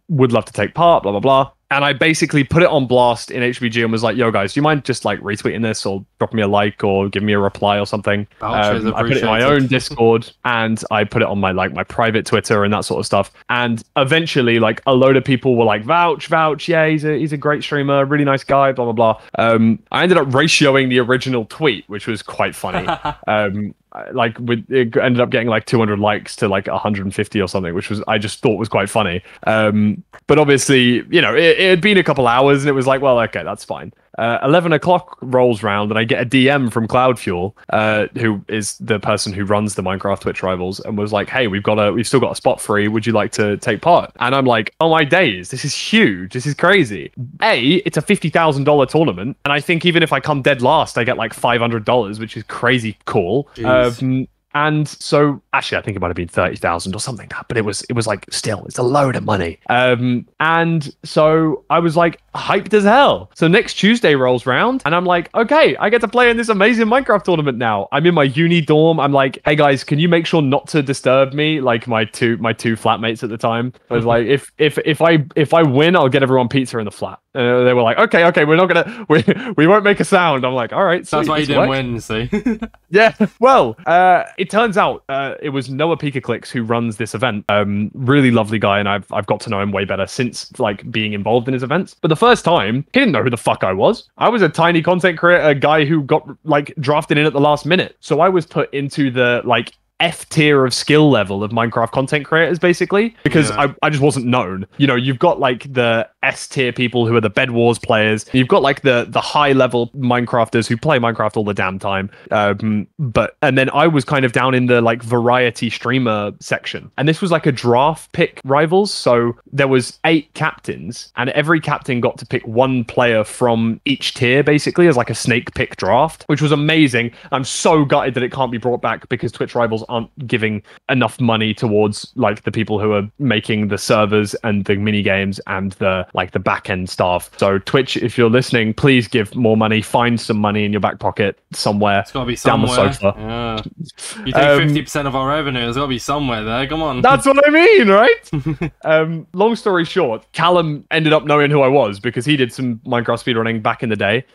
would love to take part, blah, blah, blah. And I basically put it on blast in HBG and was like, yo, guys, do you mind just like retweeting this or dropping me a like or giving me a reply or something? I put it in my own Discord and I put it on my private Twitter and that sort of stuff. And eventually, like, a load of people were like, vouch, yeah, he's a great streamer, really nice guy, blah, blah, blah. I ended up ratioing the original tweet, which was quite funny. It ended up getting like 200 likes to like 150 or something, which I just thought was quite funny. But obviously, you know, it had been a couple hours and it was like, well, okay, that's fine. 11 o'clock rolls round and I get a DM from Cloudfuel, who is the person who runs the Minecraft Twitch Rivals, and was like, hey, we've still got a spot free. Would you like to take part? And I'm like, oh my days, this is huge. This is crazy. It's a $50,000 tournament. And I think even if I come dead last, I get like $500, which is crazy cool. And so, actually, I think it might have been 30,000 or something, but it was like, still, it's a load of money. And so I was like, hyped as hell. So next Tuesday rolls round and I'm like, okay, I get to play in this amazing Minecraft tournament now. I'm in my uni dorm. I'm like, hey guys, can you make sure not to disturb me? Like my two flatmates at the time. I was like, if I win, I'll get everyone pizza in the flat. They were like, okay, we're not gonna, we won't make a sound. I'm like, all right. That's why you didn't win, see? Yeah. Well, it turns out it was Noah Pikaclicks who runs this event. Really lovely guy, and I've got to know him way better since like being involved in his events. But the first time, he didn't know who the fuck I was. I was a tiny content creator guy who got like drafted in at the last minute. So I was put into the like F tier of skill level of Minecraft content creators, basically, because I just wasn't known. You know, you've got like the S tier people who are the Bed Wars players. You've got like the high level Minecrafters who play Minecraft all the damn time. And then I was kind of down in the like variety streamer section. And this was like a draft pick rivals. So there was 8 captains and every captain got to pick one player from each tier, basically, as like a snake pick draft, which was amazing. I'm so gutted that it can't be brought back because Twitch rivals aren't giving enough money towards like the people who are making the servers and the mini games and the like the back end staff. So Twitch, if you're listening, please give more money. Find some money in your back pocket somewhere. It's gotta be somewhere. Down the sofa. Yeah. You take 50% of our revenue. There's gotta be somewhere there. Come on. That's what I mean, right? Long story short, Callum ended up knowing who I was because he did some Minecraft speedrunning back in the day.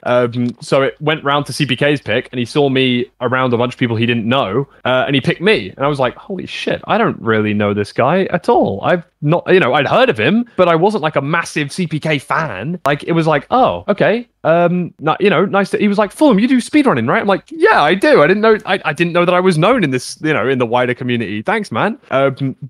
So it went round to CPK's pick, and he saw me around a bunch of people he didn't know, and he picked me. And I was like, holy shit, I don't really know this guy at all. I've not, you know, I'd heard of him, but I wasn't like a massive CPK fan. Like, it was like, oh, okay. You know, nice to, he was like, Fulham, you do speedrunning, right? I'm like, yeah, I do. I didn't know that I was known in this, you know, in the wider community. Thanks, man.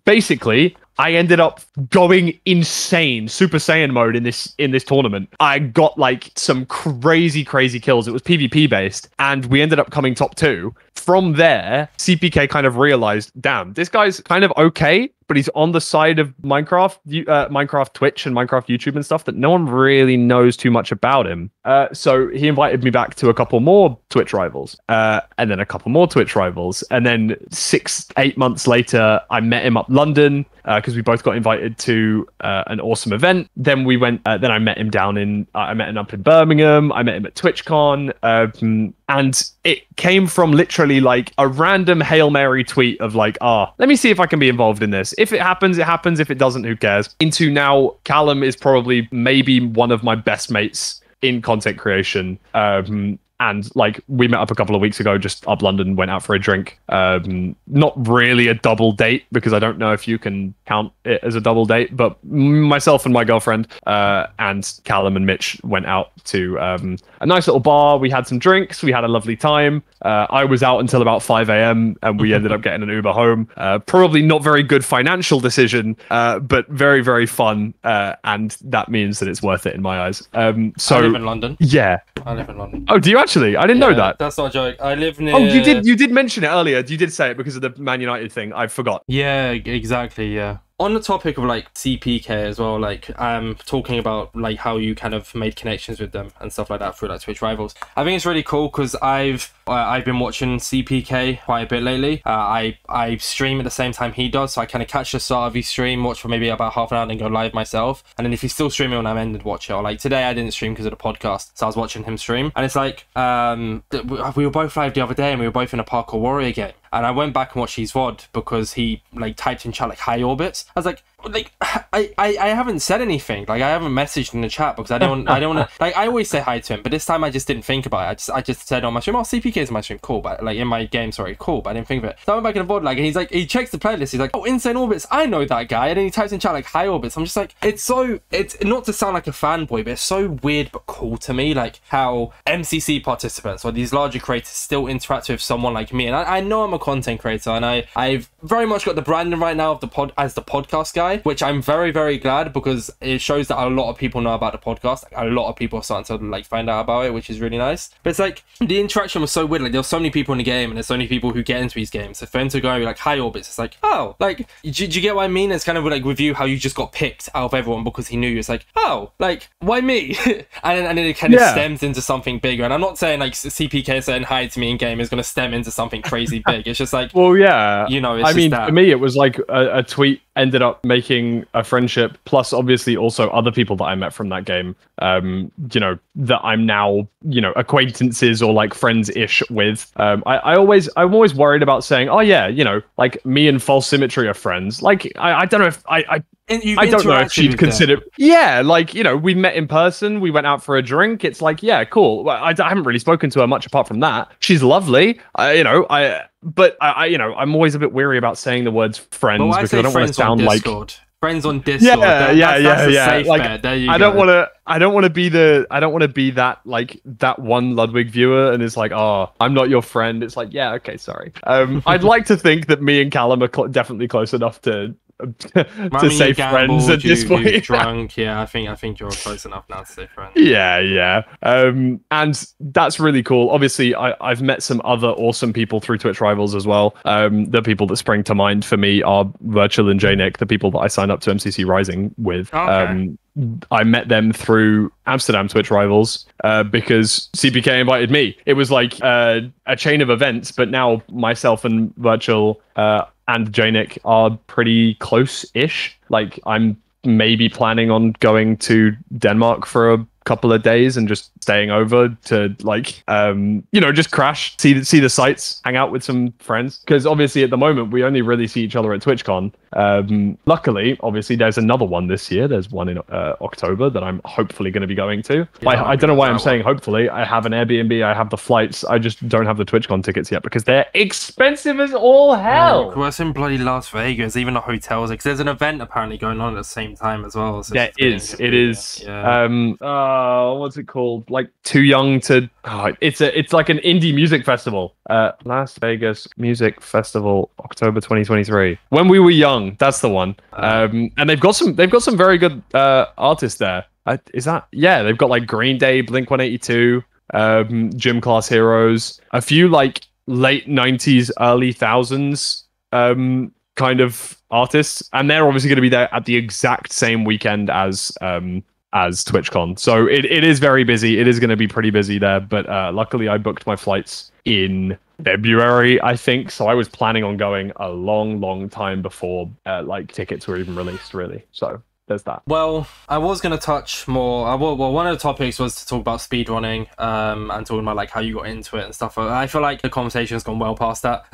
Basically, I ended up going insane, Super Saiyan mode in this tournament. I got like some crazy kills. It was PvP based, and we ended up coming top 2. From there, CPK kind of realized, damn, this guy's kind of okay, but he's on the side of Minecraft Twitch and Minecraft YouTube and stuff that no one really knows too much about him. So he invited me back to a couple more Twitch rivals, and then a couple more Twitch rivals. And then 6-8 months later, I met him up London because we both got invited to an awesome event. Then we went, then I met him I met him up in Birmingham. I met him at TwitchCon. And it came from literally like a random Hail Mary tweet of like, let me see if I can be involved in this. If it happens, it happens. If it doesn't, who cares? Into now, Callum is probably maybe one of my best mates in content creation. And like we met up a couple of weeks ago, just up London, went out for a drink. Not really a double date because I don't know if you can count it as a double date, but myself and my girlfriend and Callum and Mitch went out to a nice little bar. We had some drinks. We had a lovely time. I was out until about 5 a.m. and we ended up getting an Uber home. Probably not very good financial decision, but very, very fun. And that means that it's worth it in my eyes. So I live in London. Yeah. I live in London. Oh, do you actually? I didn't know that. That's not a joke. I live near... Oh, you did mention it earlier. You did say it because of the Man United thing. I forgot. Yeah, exactly, yeah. On the topic of like CPK as well, like talking about like how you kind of made connections with them and stuff like that through like Twitch rivals. I think it's really cool because I've been watching CPK quite a bit lately. I stream at the same time he does, so I kind of catch the start of his stream, watch for maybe about half an hour, and then go live myself. And then if he's still streaming when I'm ended, watch it. Or like today I didn't stream because of the podcast, so I was watching him stream. And it's like we were both live the other day and we were both in a Parkour Warrior game. And I went back and watched his VOD because he like typed in chat like high orbits. I was like I haven't said anything. Like I haven't messaged in the chat because I don't want to, like I always say hi to him, but this time I just didn't think about it. I just said on my stream, oh, CPK's in my stream, cool, but like in my game, sorry, cool, but I didn't think of it. So I went back in the VOD, like, and he's like, he checks the playlist, he's like, oh, Insane Orbits, I know that guy, and then he types in chat like high orbits. I'm just like, it's not to sound like a fanboy, but it's so weird but cool to me, like how MCC participants or these larger creators still interact with someone like me. And I know I'm a content creator, and I've very much got the branding right now of the podcast guy, which I'm very, very glad because it shows that a lot of people know about the podcast. Like, a lot of people are starting to like find out about it, which is really nice. But it's like the interaction was so weird. Like there were so many people in the game, and there's so many people who get into these games. So for him to go like high orbits, it's like, oh, like do you get what I mean? It's kind of like with you, how you just got picked out of everyone because he knew you. It's like, oh, like why me? and then it kind of stems into something bigger. And I'm not saying like CPK saying hi to me in game is going to stem into something crazy big. It's just like, well, yeah, you know, it's I mean, for me, it was like a tweet ended up making a friendship, plus obviously also other people that I met from that game, you know, that I'm now, you know, acquaintances or like friends-ish with. I'm always worried about saying, oh yeah, you know, like me and False Symmetry are friends. Like, I don't know if I don't know if she'd consider. Yeah, like, you know, we met in person, we went out for a drink. It's like, yeah, cool. I haven't really spoken to her much apart from that. She's lovely, you know. You know, I'm always a bit weary about saying the words friends because I don't want to sound like friends on Discord. Yeah. Like, there you I don't want to be that like that one Ludwig viewer and it's like, oh, I'm not your friend. It's like, yeah, okay, sorry. I'd like to think that me and Callum are definitely close enough to say friends at this point. You drunk, yeah. I think you're close enough now to say friends. Yeah. And that's really cool. Obviously, I've met some other awesome people through Twitch Rivals as well. The people that spring to mind for me are Virtual and Jnick, the people that I signed up to MCC Rising with. Okay. I met them through Amsterdam Twitch Rivals because CPK invited me. It was like a chain of events, but now myself and Virtual and Jnick are pretty close-ish. Like, I'm maybe planning on going to Denmark for a couple of days and just staying over to like you know, just crash, see the sights, hang out with some friends, because obviously at the moment we only really see each other at TwitchCon. Luckily, obviously there's another one this year. There's one in October that I'm hopefully going to be going to. Yeah, I don't know why I'm saying hopefully. I have an Airbnb, I have the flights, I just don't have the TwitchCon tickets yet because they're expensive as all hell. Well, it's in bloody Las Vegas, even the hotels, because there's an event apparently going on at the same time as well. So it is. Yeah. What's it called? Like Too Young to. It's like an indie music festival. Las Vegas Music Festival, October 2023. When we were young, that's the one. And they've got some very good artists there. They've got like Green Day, Blink-182, Gym Class Heroes, a few like late 90s, early thousands kind of artists, and they're obviously going to be there at the exact same weekend as TwitchCon. So it is very busy. It is going to be pretty busy there, but luckily I booked my flights in February, I think. So I was planning on going a long time before like tickets were even released, really. So there's that. Well, I was going to touch more. One of the topics was to talk about speedrunning and talking about like how you got into it and stuff. I feel like the conversation's gone well past that.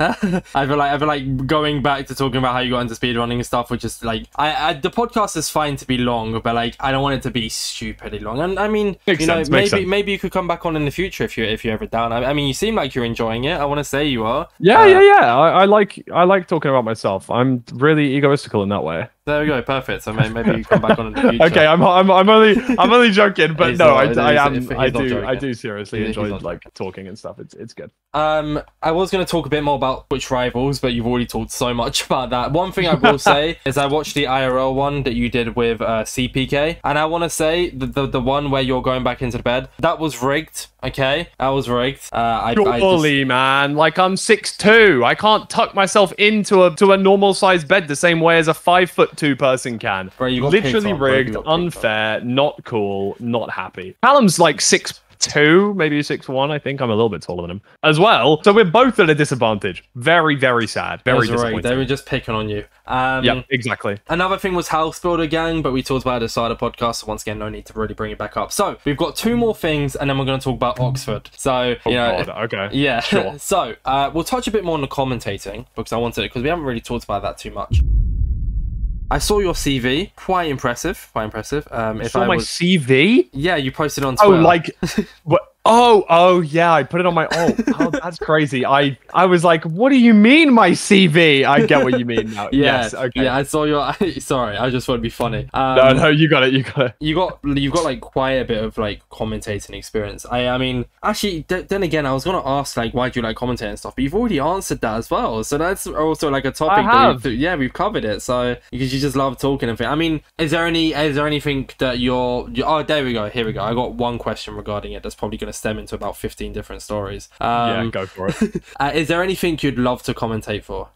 I feel like going back to talking about how you got into speedrunning and stuff, which is like, the podcast is fine to be long, but like I don't want it to be stupidly long. And I mean, maybe you could come back on in the future if you're ever down. I mean, you seem like you're enjoying it. I want to say you are. Yeah. I like talking about myself. I'm really egoistical in that way. There we go, perfect. So maybe you come back on in the future. Okay, I'm only joking, but no, I do seriously enjoy like talking and stuff. It's good. I was going to talk a bit more about Twitch Rivals, but you've already talked so much about that. One thing I will say is I watched the IRL one that you did with CPK, and I want to say the one where you're going back into the bed, that was rigged. Okay, that was rigged. Surely, man. Like, I'm 6'2". I can't tuck myself into a normal sized bed the same way as a 5'2" person can. Bro, you got literally rigged, unfair, not cool, not happy. Callum's like 6'2", maybe 6'1". I think I'm a little bit taller than him as well. So we're both at a disadvantage. Very, very sad. Very disappointing. They were just picking on you. Yeah, exactly. Another thing was House Builder Gang, but we talked about it at the start of the podcast, so once again, no need to really bring it back up. So we've got two more things, and then we're going to talk about Oxford. So, God, okay. Yeah. Sure. So we'll touch a bit more on the commentating, because we haven't really talked about that too much. I saw your CV. Quite impressive. My CV? Yeah, you posted on Twitter. Oh, like what? Oh, yeah, I put it on my... Oh, that's crazy. I was like, what do you mean, my CV? I get what you mean now. Yeah, yes, okay. Yeah, I saw your... Sorry, I just want to be funny. No, you got it. You've got like quite a bit of like commentating experience. I mean, actually, then again, I was going to ask like, why do you like commentating and stuff? But you've already answered that as well. So that's also like a topic we've covered it. So because you just love talking and things. I mean, is there anything that you're... Oh, there we go. Here we go. I got one question regarding it that's probably going to stem into about 15 different stories. Yeah, go for it. Is there anything you'd love to commentate for?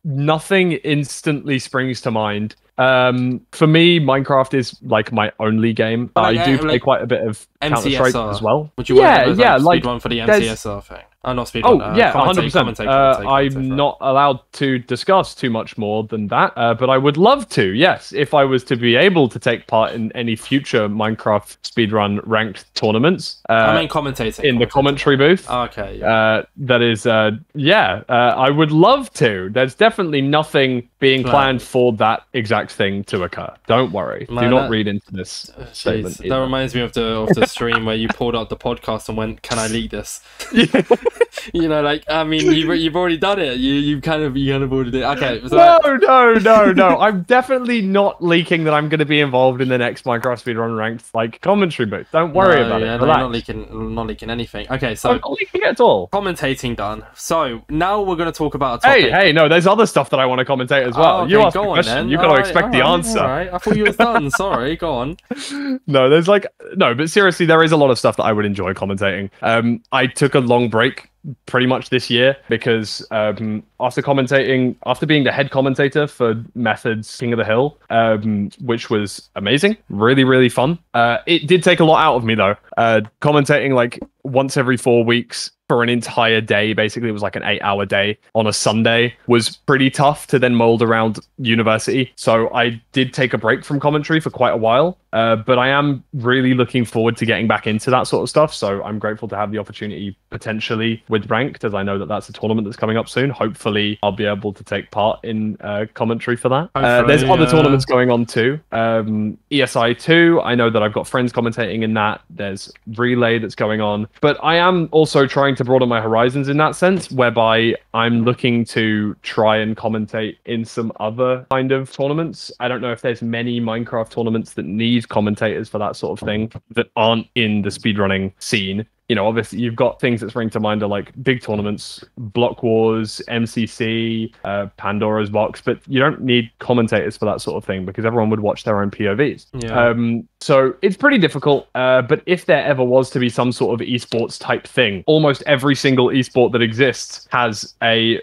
Nothing instantly springs to mind. For me, Minecraft is like my only game. I do play quite a bit of Counter-Strike as well. Would you like speedrun for the MCSR thing? Not speedrun. Oh, yeah, 100%. Commentate I'm not allowed to discuss too much more than that, but I would love to, yes, if I was to be able to take part in any future Minecraft speedrun ranked tournaments. I mean, commentating. In the commentary booth. Okay. Yeah. That is, I would love to. There's definitely nothing being planned for that exact thing to occur. Don't worry. Do not read into this statement. That reminds me of the stream where you pulled out the podcast and went, "Can I leak this?" Yeah. You know, like, I mean, you've already done it. You kind of already did. Okay. So No. I'm definitely not leaking that I'm going to be involved in the next Minecraft speedrun ranked commentary booth. Don't worry about it. No, not leaking anything. Okay, so I'm not leaking it at all. Commentating done. So now we're going to talk about a topic. Hey, no, there's other stuff that I want to commentate as well. Okay, you asked the question. You've got to expect the answer. All right. I thought you was done. Sorry, go on. No, but seriously, there is a lot of stuff that I would enjoy commentating. I took a long break pretty much this year because after being the head commentator for Method's King of the Hill, which was amazing, really, really fun. It did take a lot out of me though. Commentating like once every 4 weeks for an entire day, basically it was like an 8-hour day on a Sunday, was pretty tough to then mold around university. So I did take a break from commentary for quite a while, but I am really looking forward to getting back into that sort of stuff. So I'm grateful to have the opportunity potentially with Ranked, as I know that that's a tournament that's coming up soon. Hopefully I'll be able to take part in commentary for that. There's other tournaments going on too. ESI 2, I know that I've got friends commentating in that. There's Relay that's going on, but I am also trying to broaden my horizons in that sense, whereby I'm looking to try and commentate in some other kind of tournaments. I don't know if there's many Minecraft tournaments that need commentators for that sort of thing that aren't in the speedrunning scene. You know, obviously you've got things that spring to mind are like big tournaments, Block Wars, MCC, Pandora's Box, but you don't need commentators for that sort of thing because everyone would watch their own POVs. Yeah. So it's pretty difficult, but if there ever was to be some sort of esports type thing, almost every single esport that exists has a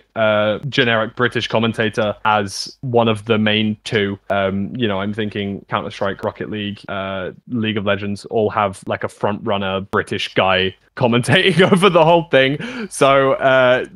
generic British commentator as one of the main two. You know, I'm thinking Counter-Strike, Rocket League, League of Legends all have like a front runner British guy commentating over the whole thing. So,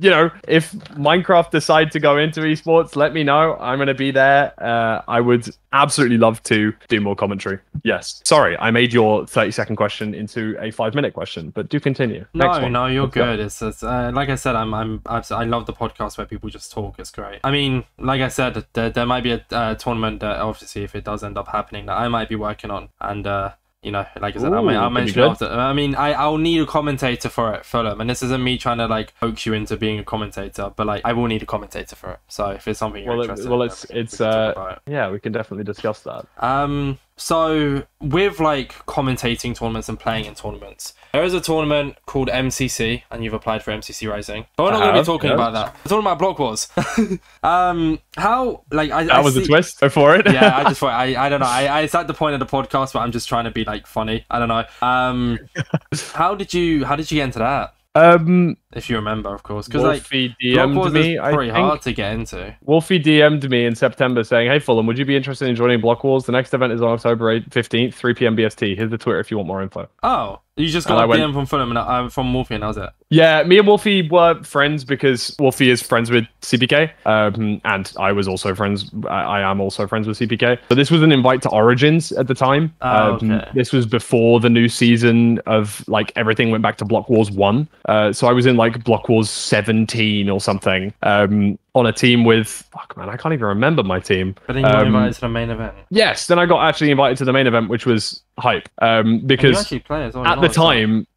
you know, if Minecraft decide to go into esports, let me know. I'm going to be there. I would absolutely love to do more commentary. Yes. Sorry, I made your 30-second question into a 5-minute question, but do continue. No, you're good. It's like I said, I love the podcast where people just talk. It's great. I mean, like I said, there might be a tournament that obviously, if it does end up happening, that I might be working on, and you know, like I said, I'll mention it after. I mean, I'll need a commentator for it, Fulham, and this isn't me trying to like coax you into being a commentator, but like I will need a commentator for it. So if it's something you're interested in, yeah, we can definitely discuss that. So with like commentating tournaments and playing in tournaments, there is a tournament called MCC, and you've applied for MCC Rising. But we're not going to be talking about that. We're talking about Block Wars. How like that was a twist for it. Yeah, I just thought I don't know. It's at the point of the podcast, but I'm just trying to be like funny. I don't know. How did you get into that? If you remember, of course, because like DM'd me, I pretty hard to get into. Wolfie DM'd me in September saying, "Hey Fulham, would you be interested in joining Block Wars? The next event is on October 15th, 3 p.m. BST. Here's the Twitter if you want more info." Oh, you just got a DM from Fulham and from Wolfie, and that was it. Yeah, me and Wolfie were friends because Wolfie is friends with CPK, and I was also friends. I am also friends with CPK. So this was an invite to Origins at the time. Okay. This was before the new season of like everything went back to Block Wars 1. So I was in like Block Wars 17 or something. On a team with, fuck man, I can't even remember my team. But then you got invited to the main event. Yes, then I got actually invited to the main event, which was hype. Because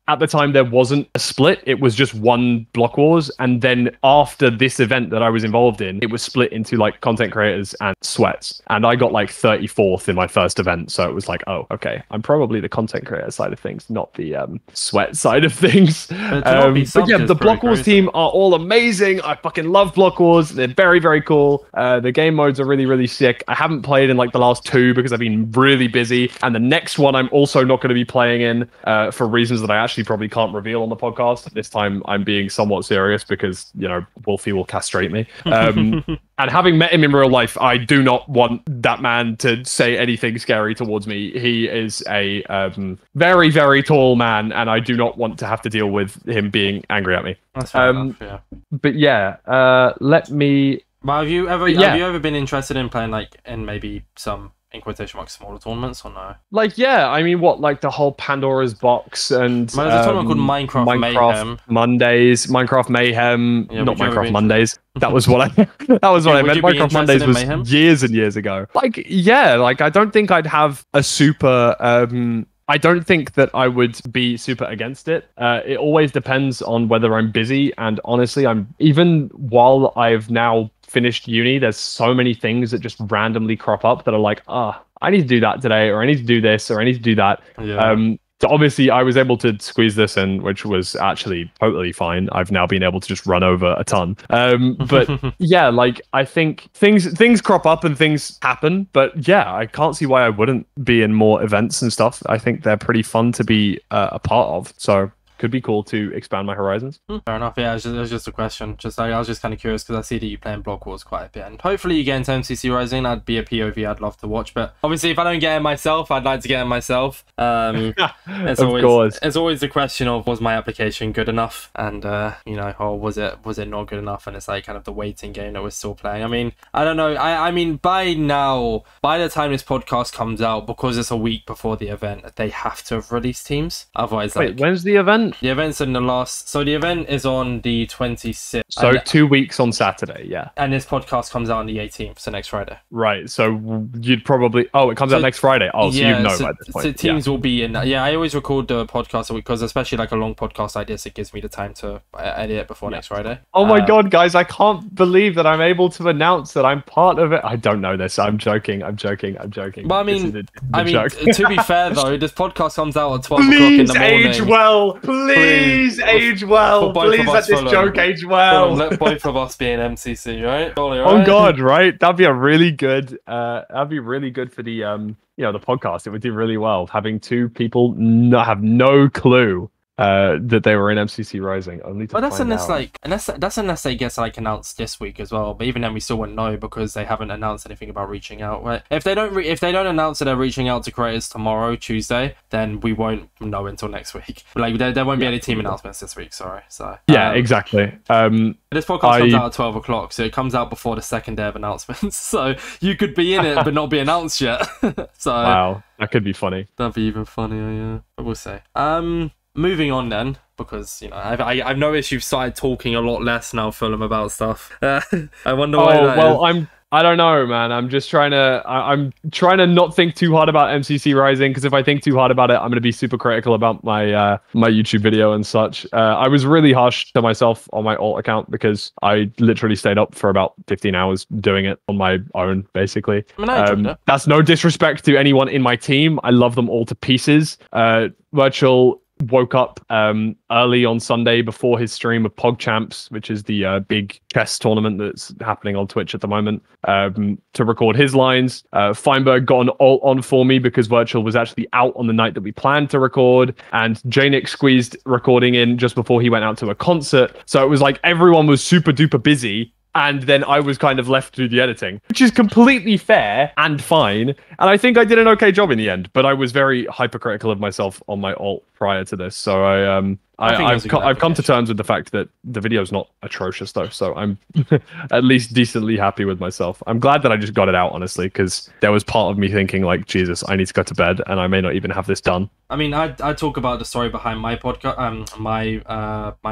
at the time there wasn't a split. It was just one Block Wars, and then after this event that I was involved in, it was split into like content creators and sweats, and I got like 34th in my first event. So it was like, oh, okay, I'm probably the content creator side of things, not the sweat side of things. But yeah, the Block Wars team are all amazing. I fucking love Block Wars. They're very, very cool. The game modes are really, really sick. I haven't played in like the last 2 because I've been really busy, and the next one I'm also not going to be playing in for reasons that I actually he probably can't reveal on the podcast. This time I'm being somewhat serious because, you know, Wolfie will castrate me. And having met him in real life, I do not want that man to say anything scary towards me. He is a very, very tall man, and I do not want to have to deal with him being angry at me. That's fair enough, yeah. But yeah, let me... Well, have you ever been interested in playing, like, in maybe some, in quotation marks, smaller tournaments, or no? Like, yeah, I mean, what, like the whole Pandora's Box and there's a tournament called Minecraft Mayhem. Mondays, Minecraft Mayhem, yeah, not Minecraft Mondays. That was what I meant. Minecraft Mondays was years and years ago. Like, yeah, like I don't think I'd have a super. I don't think that I would be super against it. It always depends on whether I'm busy, and honestly, even while I've now finished uni, there's so many things that just randomly crop up that are like, I need to do that today, or I need to do this, or I need to do that. Yeah. So obviously I was able to squeeze this in, which was actually totally fine. I've now been able to just run over a ton. But yeah, like I think things crop up and things happen, but yeah, I can't see why I wouldn't be in more events and stuff. I think they're pretty fun to be a part of. So could be cool to expand my horizons. Fair enough. Yeah, it was just a question. I was just kind of curious because I see that you play in Block Wars quite a bit, and hopefully you get into MCC Rising. That'd be a POV I'd love to watch. But obviously, if I don't get it myself, I'd like to get it myself. It's always the question of, was my application good enough, and you know, or was it not good enough? And it's like kind of the waiting game that we're still playing. I mean, I don't know. I mean, by the time this podcast comes out, because it's a week before the event, they have to have released teams. Otherwise, wait, when's the event? The event's in the last... So the event is on the 26th. So 2 weeks on Saturday, yeah. And this podcast comes out on the 18th, so next Friday. Right, so you'd probably... Oh, it comes out next Friday. Oh, so yeah, you know by this point. So teams will be in... Yeah, I always record the podcast a week, because especially like a long podcast like this, it gives me the time to edit it before next Friday. Oh my god, guys, I can't believe that I'm able to announce that I'm part of it. I don't know this. I'm joking. But I mean, to be fair though, this podcast comes out at 12 o'clock in the morning. Age well. Please age well. Please let this joke age well. Let both of us be in MCC, right? Oh god, right? That'd be a really good. That'd be really good for the you know, the podcast. It would do really well having two people have no clue that they were in MCC Rising. Only to that's unless they get like announced this week as well. But even then, we still wouldn't know because they haven't announced anything about reaching out. Right? If they don't announce that they're reaching out to creators tomorrow, Tuesday, then we won't know until next week. Like there won't be any team announcements this week. Sorry. So yeah, exactly. This podcast comes out at 12 o'clock, so it comes out before the second day of announcements. So you could be in it but not be announced yet. So wow, that could be funny. That'd be even funnier. Yeah, but we'll say. Moving on then, because you know I've noticed you've started talking a lot less now, Fulham, about stuff. I wonder why. I don't know, man. I'm just trying to. I'm trying to not think too hard about MCC Rising, because if I think too hard about it, I'm going to be super critical about my my YouTube video and such. I was really harsh to myself on my alt account because I literally stayed up for about 15 hours doing it on my own, basically. I mean, that's no disrespect to anyone in my team. I love them all to pieces. Virtual woke up early on Sunday before his stream of PogChamps, which is the big chess tournament that's happening on Twitch at the moment, to record his lines. Feinberg got an alt on for me because Virtual was actually out on the night that we planned to record, and Janik squeezed recording in just before he went out to a concert. So it was like everyone was super duper busy, and then I was kind of left to do the editing, which is completely fair and fine. And I think I did an okay job in the end, but I was very hypercritical of myself on my alt prior to this. So I've come to terms with the fact that the video's not atrocious though. So I'm at least decently happy with myself. I'm glad that I just got it out, honestly, because there was part of me thinking like, Jesus, I need to go to bed and I may not even have this done. I mean, I talk about the story behind my podcast, my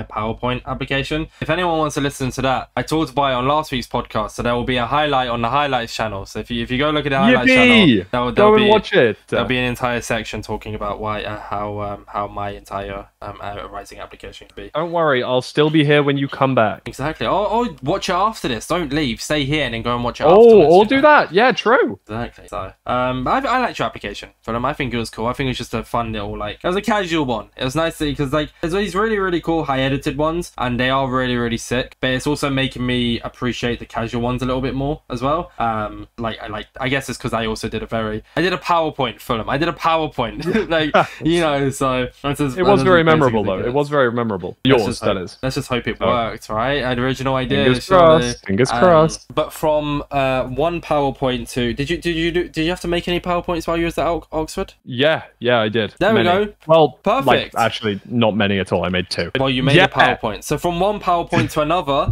PowerPoint application. If anyone wants to listen to that, I talked about it on last week's podcast, so there will be a highlight on the highlights channel. So if you go look at the highlights channel, go and watch it. There'll be an entire section talking about why how my entire Rising application to be. Don't worry, I'll still be here when you come back. Exactly. Oh, watch it after this. Don't leave. Stay here and then go and watch it afterwards. Oh, or do that. Yeah, true. Exactly. So, I liked your application, Fulham. I think it was cool. I think it was just a fun little, like, it was a casual one. It was nice to, because, like, there's these really, really cool high edited ones, and they are really, really sick. But it's also making me appreciate the casual ones a little bit more as well. I guess it's because I did a PowerPoint, Fulham. I did a PowerPoint, like, you know. So it was very memorable, though. It was very memorable. Yours, that is. Let's just hope it worked, right? I had original idea. Fingers crossed. Fingers crossed. But from one PowerPoint to did you have to make any PowerPoints while you was at Oxford? Yeah, I did. There we go. Well, perfect. Like, actually, not many at all. I made 2. Well, you made a PowerPoint. So from one PowerPoint to another.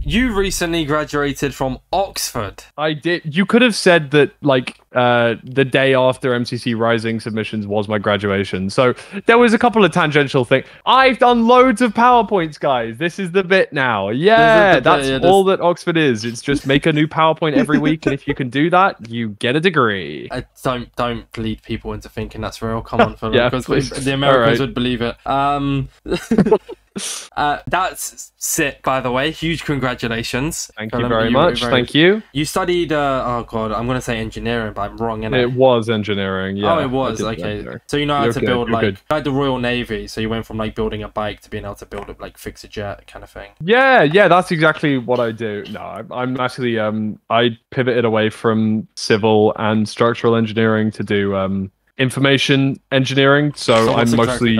You recently graduated from Oxford. I did. You could have said that, like, the day after MCC Rising submissions was my graduation. So there was a couple of tangential things. I've done loads of PowerPoints, guys. This is the bit now. Yeah, that's all that Oxford is. It's just make a new PowerPoint every week, and if you can do that, you get a degree. Don't lead people into thinking that's real. Come on, because the Americans would believe it. That's sick, by the way. Huge congratulations. Thank you very much. Thank you. You studied, oh god, I'm going to say engineering, but I'm wrong, innit? It was engineering, yeah. Oh, it was, okay. So you know how to build, like the Royal Navy, so you went from, like, building a bike to being able to build it, like, fix a jet kind of thing. Yeah, that's exactly what I do. No, I'm actually, I pivoted away from civil and structural engineering to do information engineering, so I'm mostly...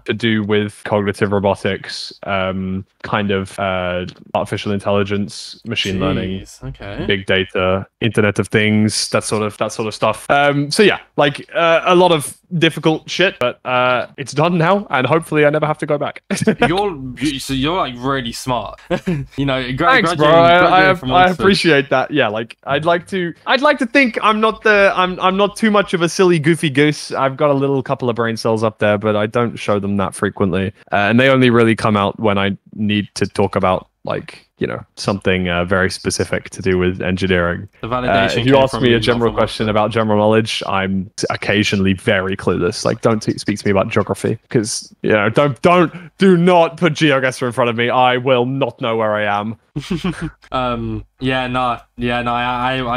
to do with cognitive robotics, kind of artificial intelligence, machine learning, big data, Internet of Things, that sort of stuff. So yeah, like a lot of difficult shit, but it's done now, and hopefully I never have to go back. you're like really smart. You know, thanks, bro. I appreciate that. Yeah, like I'd like to think I'm not too much of a silly goofy goose. I've got a little couple of brain cells up there, but I don't show them that frequently, and they only really come out when I need to talk about, like, you know, something very specific to do with engineering. The validation. If you ask me a general question about general knowledge, I'm occasionally very clueless. Like, don't speak to me about geography, because, you know, do not put GeoGuessr in front of me. I will not know where I am. I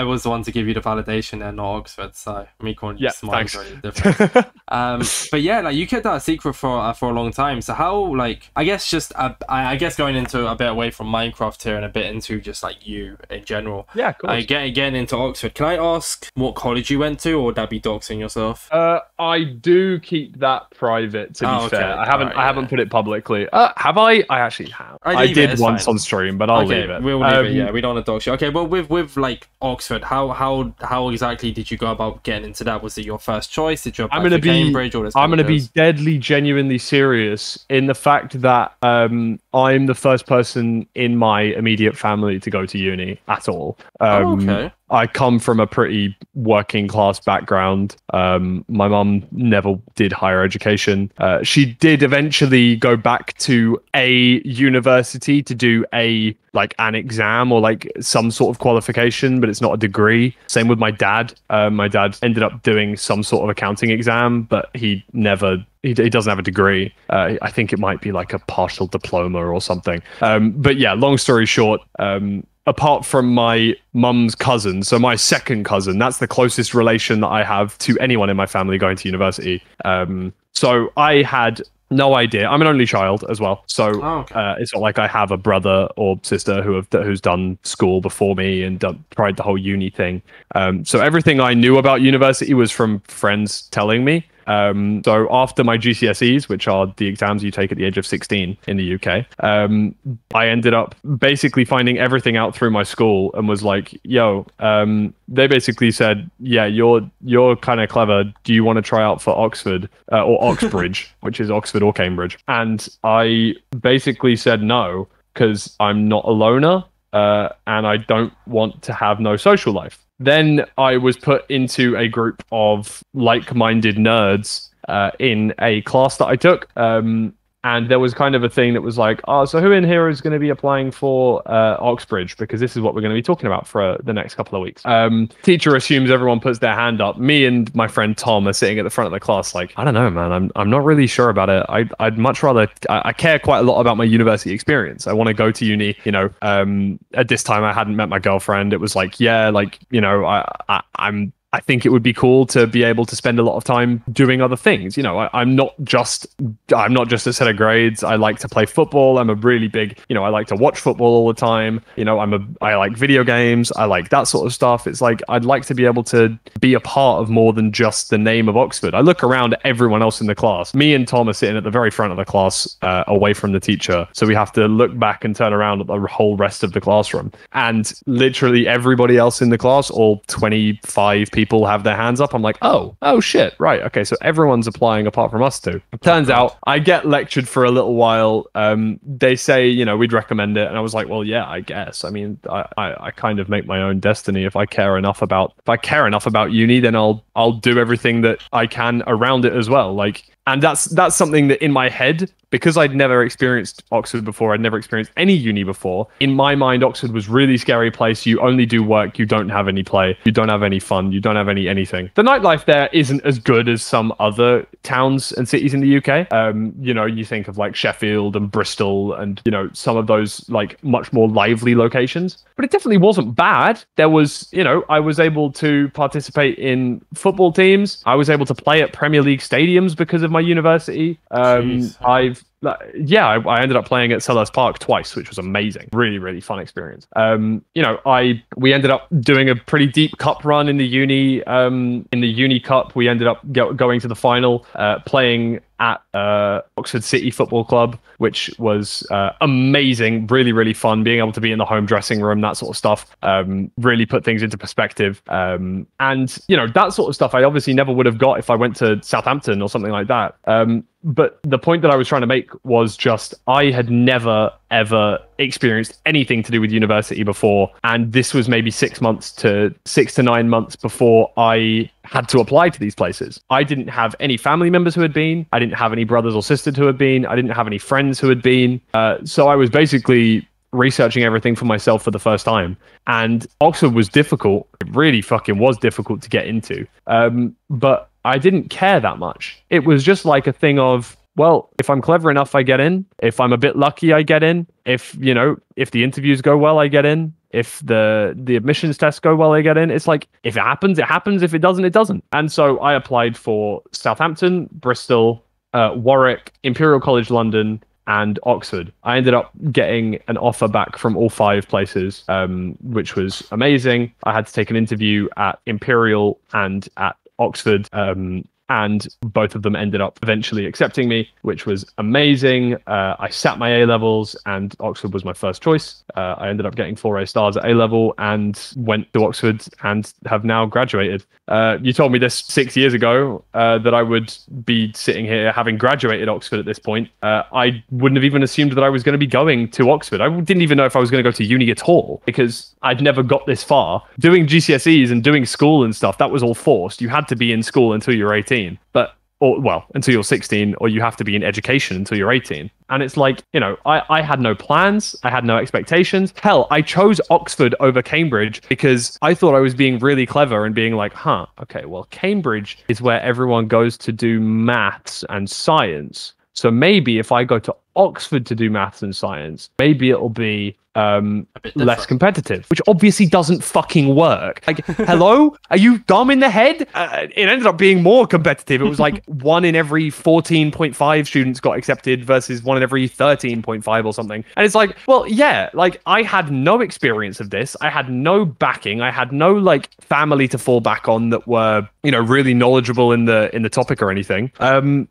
was the one to give you the validation there, not Oxford. So me calling you smart is really different. But yeah, like, you kept that a secret for a long time. So how, like, I guess just I guess going into a bit away from Minecraft here and a bit into just, like, you in general. Yeah, of course. Getting into Oxford. Can I ask what college you went to, or would that be doxing yourself? I do keep that private, to be fair. I haven't put it publicly. Have I? I actually have. I did once on stream, but I'll leave it. We'll leave it. Yeah, we don't want to dox you. Okay, well, with like Oxford, how exactly did you go about getting into that? Was it your first choice? Did you apply for Cambridge? I'm going to be deadly, genuinely serious in the fact that I'm the first person in my immediate family to go to uni at all. Okay. I come from a pretty working class background. My mum never did higher education. She did eventually go back to a university to do an exam or like some sort of qualification, but it's not a degree. Same with my dad. My dad ended up doing some sort of accounting exam, but he doesn't have a degree. I think it might be like a partial diploma or something. But yeah, long story short, apart from my mum's cousin, so my second cousin, that's the closest relation that I have to anyone in my family going to university. So I had no idea. I'm an only child as well, so it's not like I have a brother or sister who's done school before me and tried the whole uni thing. So everything I knew about university was from friends telling me. So after my GCSEs, which are the exams you take at the age of 16 in the UK, I ended up basically finding everything out through my school and was like, yo, they basically said, yeah, you're kind of clever. Do you want to try out for Oxford or Oxbridge, which is Oxford or Cambridge? And I basically said no, because I'm not a loner and I don't want to have no social life. Then I was put into a group of like-minded nerds in a class that I took. And And there was kind of a thing that was like, oh, so who in here is going to be applying for Oxbridge? Because this is what we're going to be talking about for the next couple of weeks. Teacher assumes everyone puts their hand up. Me and my friend Tom are sitting at the front of the class like, I don't know, man. I'm not really sure about it. I'd much rather, I care quite a lot about my university experience. I want to go to uni, you know. At this time I hadn't met my girlfriend. It was like, yeah, like, you know, I think it would be cool to be able to spend a lot of time doing other things. You know, I'm not just a set of grades. I like to play football. I'm a really big, you know, I like to watch football all the time. You know, I like video games. I like that sort of stuff. It's like, I'd like to be able to be a part of more than just the name of Oxford. I look around at everyone else in the class. Me and Tom are sitting at the very front of the class, away from the teacher. So we have to look back and turn around at the whole rest of the classroom. And literally everybody else in the class, all 25 people, have their hands up. I'm like, oh shit, right, okay, so everyone's applying apart from us two. Turns out I get lectured for a little while. They say, you know, we'd recommend it, and I was like, well, yeah, I guess. I mean, I kind of make my own destiny. If I care enough about uni, then I'll do everything that I can around it as well. Like, and that's something that in my head, because I'd never experienced Oxford before, I'd never experienced any uni before. In my mind, Oxford was really scary place. You only do work. You don't have any play. You don't have any fun. You don't have anything. The nightlife there isn't as good as some other towns and cities in the UK. You know, you think of like Sheffield and Bristol and, you know, some of those like much more lively locations. But it definitely wasn't bad. There was, you know, I was able to participate in football teams. I was able to play at Premier League stadiums because of my university. I ended up playing at Selhurst Park twice, which was amazing. Really, really fun experience. You know, we ended up doing a pretty deep cup run in the uni. In the uni cup, we ended up going to the final, playing at Oxford City Football Club, which was amazing. Really, really fun. Being able to be in the home dressing room, that sort of stuff, really put things into perspective. And, you know, that sort of stuff I obviously never would have got if I went to Southampton or something like that. But the point that I was trying to make was just, I had never, ever experienced anything to do with university before. And this was maybe 6 to 9 months before I had to apply to these places. I didn't have any family members who had been. I didn't have any brothers or sisters who had been. I didn't have any friends who had been. So I was basically researching everything for myself for the first time. And Oxford was difficult. It really fucking was difficult to get into. But I didn't care that much. It was just like a thing of, well, if I'm clever enough, I get in. If I'm a bit lucky, I get in. If, you know, if the interviews go well, I get in. If the admissions tests go well, I get in. It's like, if it happens, it happens. If it doesn't, it doesn't. And so I applied for Southampton, Bristol, Warwick, Imperial College London, and Oxford. I ended up getting an offer back from all 5 places, which was amazing. I had to take an interview at Imperial and at Oxford, and both of them ended up eventually accepting me, which was amazing. I sat my A-levels and Oxford was my first choice. I ended up getting 4 A stars at A-level and went to Oxford and have now graduated. You told me this 6 years ago, that I would be sitting here having graduated Oxford at this point. I wouldn't have even assumed that I was going to be going to Oxford. I didn't even know if I was going to go to uni at all, because I'd never got this far. Doing GCSEs and doing school and stuff, that was all forced. You had to be in school until you were 18. Until you're 16, or you have to be in education until you're 18. And it's like, you know, I had no plans. I had no expectations. Hell, I chose Oxford over Cambridge because I thought I was being really clever and being like, okay, well, Cambridge is where everyone goes to do maths and science. So maybe if I go to Oxford to do maths and science, maybe it'll be less competitive, which obviously doesn't fucking work. Like, hello? Are you dumb in the head? It ended up being more competitive. It was like 1 in every 14.5 students got accepted versus 1 in every 13.5 or something. And it's like, well, yeah, like I had no experience of this. I had no backing. I had no like family to fall back on that were, you know, really knowledgeable in the topic or anything.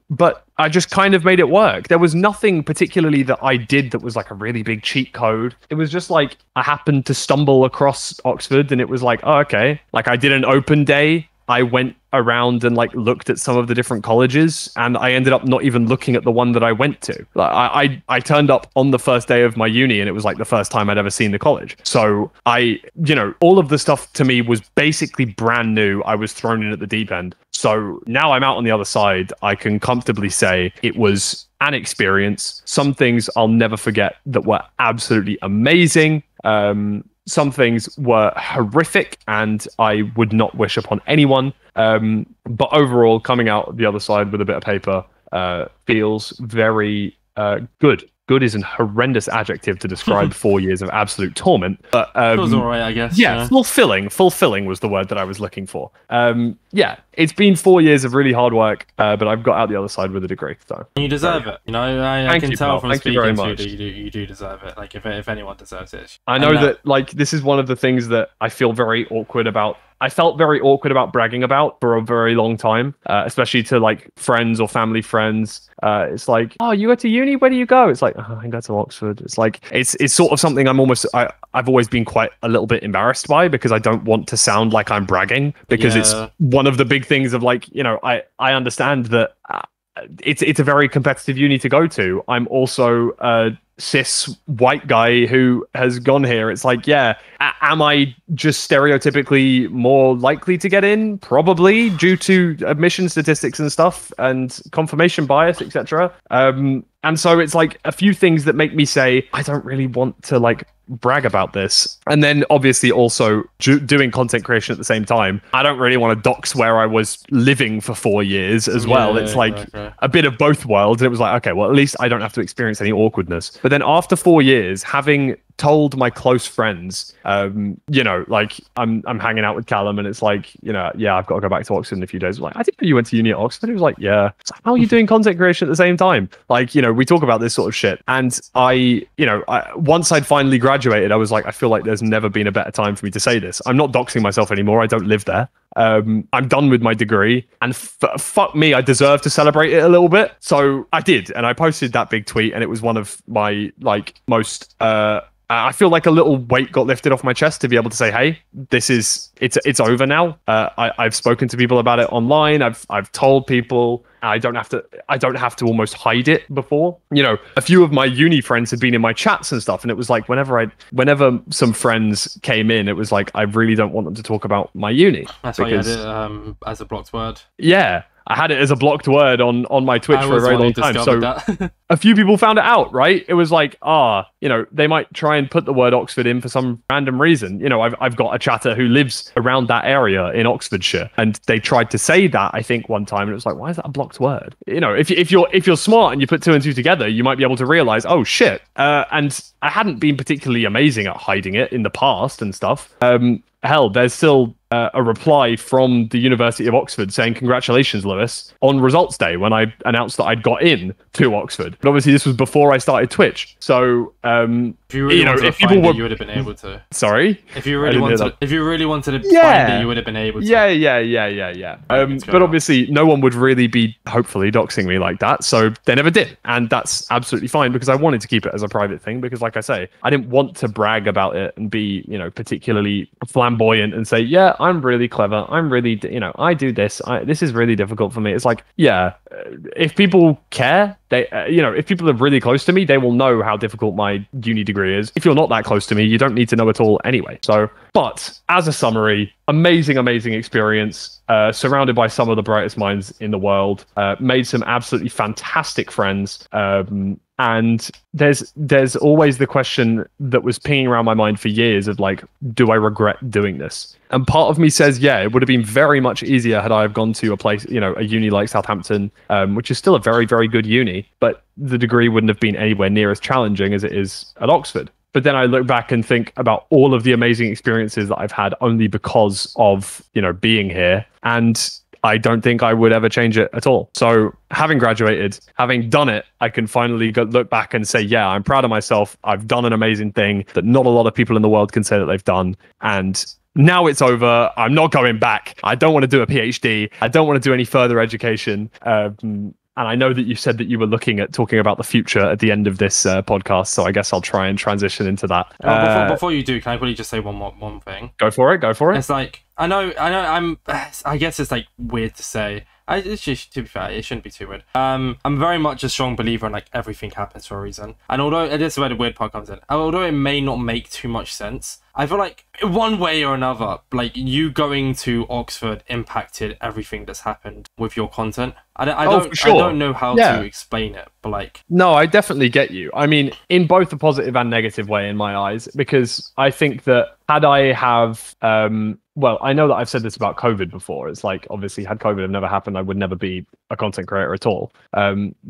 But I just kind of made it work. There was nothing particularly that I did that was like a really big cheat code. It was just like I happened to stumble across Oxford and it was like, oh, okay. Like I did an open day I went around and like looked at some of the different colleges, and I ended up not even looking at the one that I went to. Like I turned up on the first day of my uni, and it was like the first time I'd ever seen the college. So all of the stuff to me was basically brand new. I was thrown in at the deep end. So now I'm out on the other side. I can comfortably say it was an experience. Some things I'll never forget that were absolutely amazing. Some things were horrific and I would not wish upon anyone. But overall, coming out the other side with a bit of paper feels very good. Good is an horrendous adjective to describe 4 years of absolute torment. But feels all right, I guess. Yeah, fulfilling. Fulfilling was the word that I was looking for. Yeah, it's been 4 years of really hard work, but I've got out the other side with a degree. So you deserve it. You know, I can tell from speaking to you that you do deserve it. Like if anyone deserves it, I know that like this is one of the things that I feel very awkward about. I felt very awkward about bragging about for a very long time, especially to like friends or family friends. It's like, oh, you go to uni? Where do you go? It's like, oh, I go to Oxford. It's like, it's sort of something I've always been quite a little bit embarrassed by, because I don't want to sound like I'm bragging, because it's one of the big things of like, you know, I understand that it's a very competitive uni to go to. I'm also a cis white guy who has gone here. It's like, yeah, am I just stereotypically more likely to get in? Probably, due to admission statistics and stuff and confirmation bias, etc. And so it's like a few things that make me say I don't really want to like brag about this. And then obviously also doing content creation at the same time, I don't really want to dox where I was living for 4 years as well. It's like a bit of both worlds. And it was like, okay, well, at least I don't have to experience any awkwardness. But then after 4 years, having told my close friends, you know, like I'm hanging out with Callum, and it's like, you know, yeah, I've got to go back to Oxford in a few days. Like, I didn't know you went to uni at Oxford. He was like, yeah. It's like, how are you doing content creation at the same time? Like, you know, we talk about this sort of shit. And once I'd finally graduated, I was like, I feel like there's never been a better time for me to say this. I'm not doxing myself anymore. I don't live there. I'm done with my degree, and fuck me, I deserve to celebrate it a little bit. So I did, and I posted that big tweet, and it was one of my like most I feel like a little weight got lifted off my chest to be able to say, hey, it's over now. I've spoken to people about it online. I've told people. I don't have to almost hide it before. You know, a few of my uni friends had been in my chats and stuff, and it was like whenever some friends came in, it was like, I really don't want them to talk about my uni. That's why you had it as a blocked word. Yeah. I had it as a blocked word on my Twitch for a very long time. So a few people found it out, right? It was like, you know, they might try and put the word Oxford in for some random reason. You know, I've got a chatter who lives around that area in Oxfordshire, and they tried to say that, I think, one time, and it was like, why is that a blocked word? You know, if you're smart and you put two and two together, you might be able to realize, oh shit. And I hadn't been particularly amazing at hiding it in the past and stuff. Hell, there's still a reply from the University of Oxford saying, congratulations, Lewis, on results day, when I announced that I'd got in to Oxford. But obviously this was before I started Twitch. So, if you really wanted to find it, you would have been able to. Sorry? If you really wanted to find it, you would have been able to. Yeah. But obviously no one would really be, hopefully, doxing me like that. So they never did. And that's absolutely fine, because I wanted to keep it as a private thing, because like I say, I didn't want to brag about it and be, you know, particularly flamboyant and say, yeah, I'm really clever. I'm really, you know, I do this. This is really difficult for me. It's like, yeah, if people care, they, you know, if people are really close to me, they will know how difficult my uni degree is. If you're not that close to me, you don't need to know at all anyway. So, but as a summary, amazing experience, surrounded by some of the brightest minds in the world, made some absolutely fantastic friends. And there's always the question that was pinging around my mind for years of like, do I regret doing this? And part of me says, yeah, it would have been very much easier had I have gone to a place, you know, a uni like Southampton, which is still a very, very good uni, but the degree wouldn't have been anywhere near as challenging as it is at Oxford. But then I look back and think about all of the amazing experiences that I've had only because of, you know, being here. And I don't think I would ever change it at all. So having graduated, having done it, I can finally look back and say, yeah, I'm proud of myself. I've done an amazing thing that not a lot of people in the world can say that they've done. And now it's over. I'm not going back. I don't want to do a PhD. I don't want to do any further education. I know that you said that you were looking at talking about the future at the end of this podcast, so I guess I'll try and transition into that. Before you do, can I quickly just say one thing? Go for it. It's like, I guess it's like weird to say. It's just, to be fair, it shouldn't be too weird. I'm very much a strong believer in like everything happens for a reason. And although it is where the weird part comes in, although it may not make too much sense, I feel like one way or another, like you going to Oxford impacted everything that's happened with your content. I don't know how to explain it, but like... No, I definitely get you. I mean, in both a positive and negative way in my eyes, because I think that had I have... well, I know that I've said this about COVID before. It's like, obviously, had COVID have never happened, I would never be a content creator at all.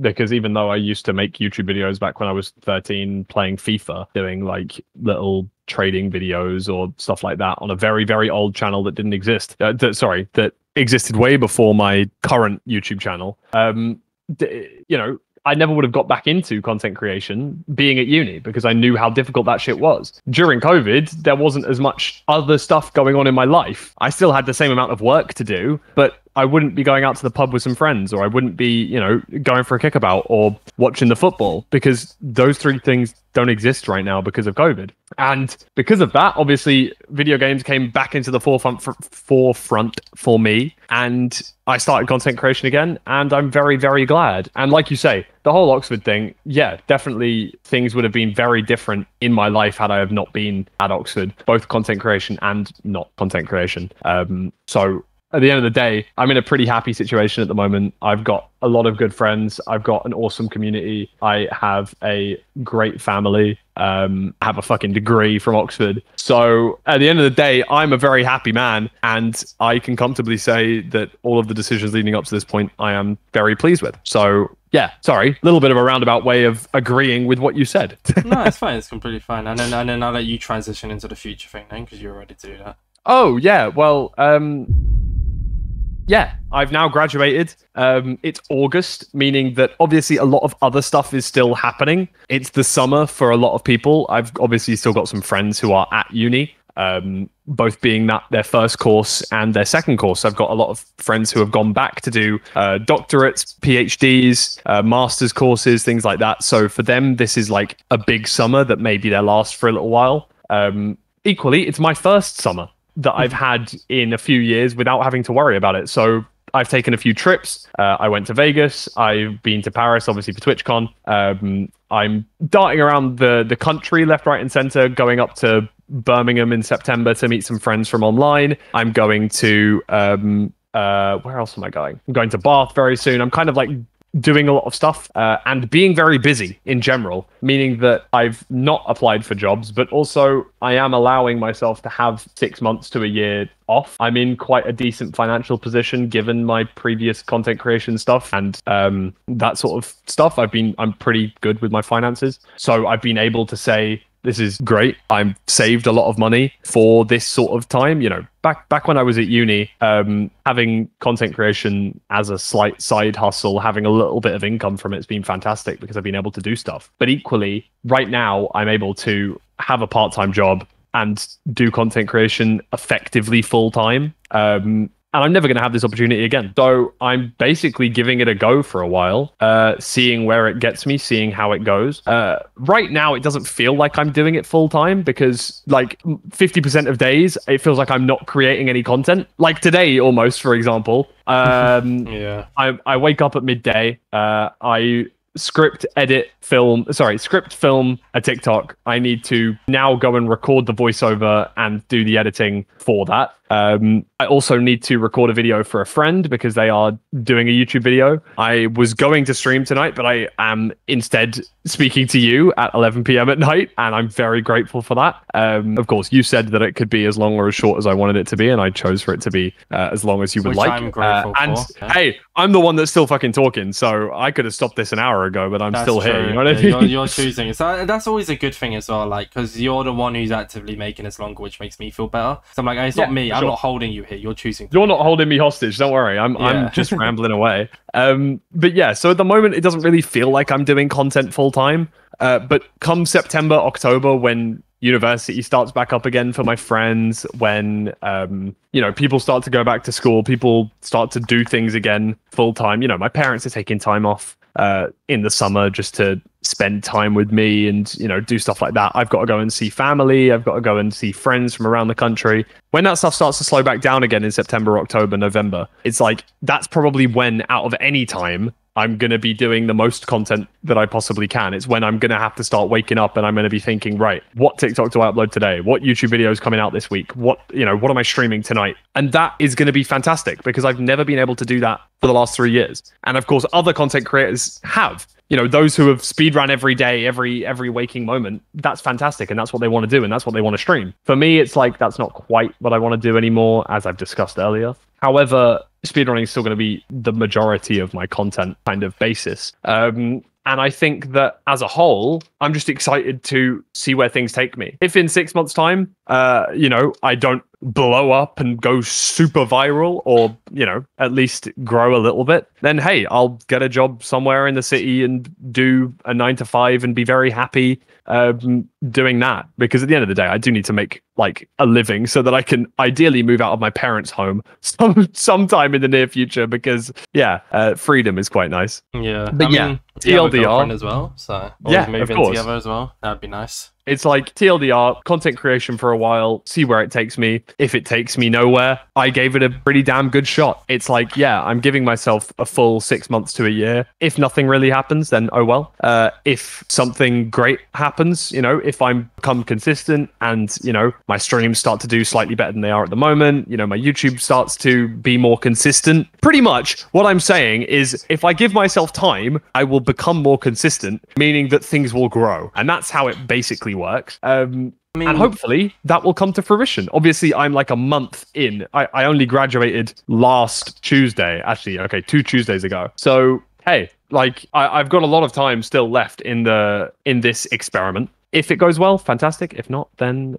Because even though I used to make YouTube videos back when I was 13 playing FIFA, doing like little trading videos or stuff like that on a very, very old channel that didn't exist. That existed way before my current YouTube channel. You know, I never would have got back into content creation being at uni because I knew how difficult that shit was. During COVID, there wasn't as much other stuff going on in my life. I still had the same amount of work to do, but I wouldn't be going out to the pub with some friends, or I wouldn't be, you know, going for a kickabout or watching the football, because those three things don't exist right now because of COVID. And because of that, obviously, video games came back into the forefront for me, and I started content creation again, and I'm very, very glad. And like you say, the whole Oxford thing, yeah, definitely things would have been very different in my life had I have not been at Oxford, both content creation and not content creation. So at the end of the day, I'm in a pretty happy situation at the moment. I've got a lot of good friends. I've got an awesome community. I have a great family. I have a fucking degree from Oxford. So at the end of the day, I'm a very happy man. And I can comfortably say that all of the decisions leading up to this point, I am very pleased with. So yeah, sorry, a little bit of a roundabout way of agreeing with what you said. No, it's fine. It's completely fine. And then I'll let you transition into the future thing then, because you're ready to do that. Oh, yeah. Well, yeah, I've now graduated. It's August, meaning that obviously a lot of other stuff is still happening. It's the summer for a lot of people. I've obviously still got some friends who are at uni, both being that their first course and their second course. I've got a lot of friends who have gone back to do doctorates, PhDs, master's courses, things like that. So for them, this is like a big summer that maybe they'll last for a little while. Equally, it's my first summer that I've had in a few years without having to worry about it. So I've taken a few trips. I went to Vegas. I've been to Paris, obviously, for TwitchCon. I'm darting around the country, left, right, and center, going up to Birmingham in September to meet some friends from online. I'm going to... where else am I going? I'm going to Bath very soon. I'm kind of like doing a lot of stuff and being very busy in general, meaning that I've not applied for jobs, but also I am allowing myself to have 6 months to a year off. I'm in quite a decent financial position given my previous content creation stuff and that sort of stuff. I'm pretty good with my finances. So I've been able to say, this is great. I've saved a lot of money for this sort of time. You know, back when I was at uni, having content creation as a slight side hustle, having a little bit of income from it's been fantastic because I've been able to do stuff. But equally, right now, I'm able to have a part-time job and do content creation effectively full-time. And I'm never going to have this opportunity again. So I'm basically giving it a go for a while, seeing where it gets me, seeing how it goes. Right now, it doesn't feel like I'm doing it full time because like 50% of days, it feels like I'm not creating any content. Like today, almost, for example. Yeah. I wake up at midday. I script, film a TikTok. I need to now go and record the voiceover and do the editing for that. I also need to record a video for a friend because they are doing a YouTube video. I was going to stream tonight, but I am instead speaking to you at 11 p.m. at night, and I'm very grateful for that. Of course, you said that it could be as long or as short as I wanted it to be, and I chose for it to be as long as you would like. I'm grateful for. Hey, I'm the one that's still fucking talking, so I could have stopped this an hour ago, but I'm still here. You know what I mean? You're choosing. So that's always a good thing as well, like, because you're the one who's actively making this longer, which makes me feel better. So I'm like, it's not me. I'm not holding you here. You're choosing. You're not holding me hostage. Don't worry. I'm just rambling away. But yeah, so at the moment, it doesn't really feel like I'm doing content full time. But come September, October, when university starts back up again for my friends, when people start to go back to school, people start to do things again full time. My parents are taking time off in the summer just to spend time with me and do stuff like that. I've got to go and see family, I've got to go and see friends from around the country. When that stuff starts to slow back down again in September, October, November, it's like that's probably when, out of any time, I'm going to be doing the most content that I possibly can. It's when I'm going to have to start waking up and I'm going to be thinking, right, what TikTok do I upload today? What YouTube video is coming out this week? What am I streaming tonight? And that is going to be fantastic because I've never been able to do that for the last 3 years. And of course, other content creators have. Those who have speedrun every day, every waking moment, that's fantastic. And that's what they want to do. And that's what they want to stream. For me, it's like, that's not quite what I want to do anymore, as I've discussed earlier. However, speedrunning is still going to be the majority of my content kind of basis. And I think that as a whole, I'm just excited to see where things take me. If in 6 months' time, I don't blow up and go super viral, or, at least grow a little bit, then hey, I'll get a job somewhere in the city and do a 9 to 5 and be very happy doing that. Because at the end of the day, I do need to make like a living so that I can ideally move out of my parents' home sometime in the near future, because freedom is quite nice. Yeah. But TLDR as well, so yeah, move in together as well. That'd be nice. It's like TLDR, content creation for a while, see where it takes me. If it takes me nowhere, I gave it a pretty damn good shot. It's like, I'm giving myself a full 6 months to a year. If nothing really happens, then oh well. If something great happens, if I become consistent and, my streams start to do slightly better than they are at the moment, my YouTube starts to be more consistent. Pretty much what I'm saying is, if I give myself time, I will become more consistent, meaning that things will grow. And that's how it basically works. And hopefully that will come to fruition. Obviously, I'm like a month in. I only graduated last Tuesday, actually. Okay, 2 Tuesdays ago. So hey, like I've got a lot of time still left in this experiment. If it goes well, fantastic. If not, then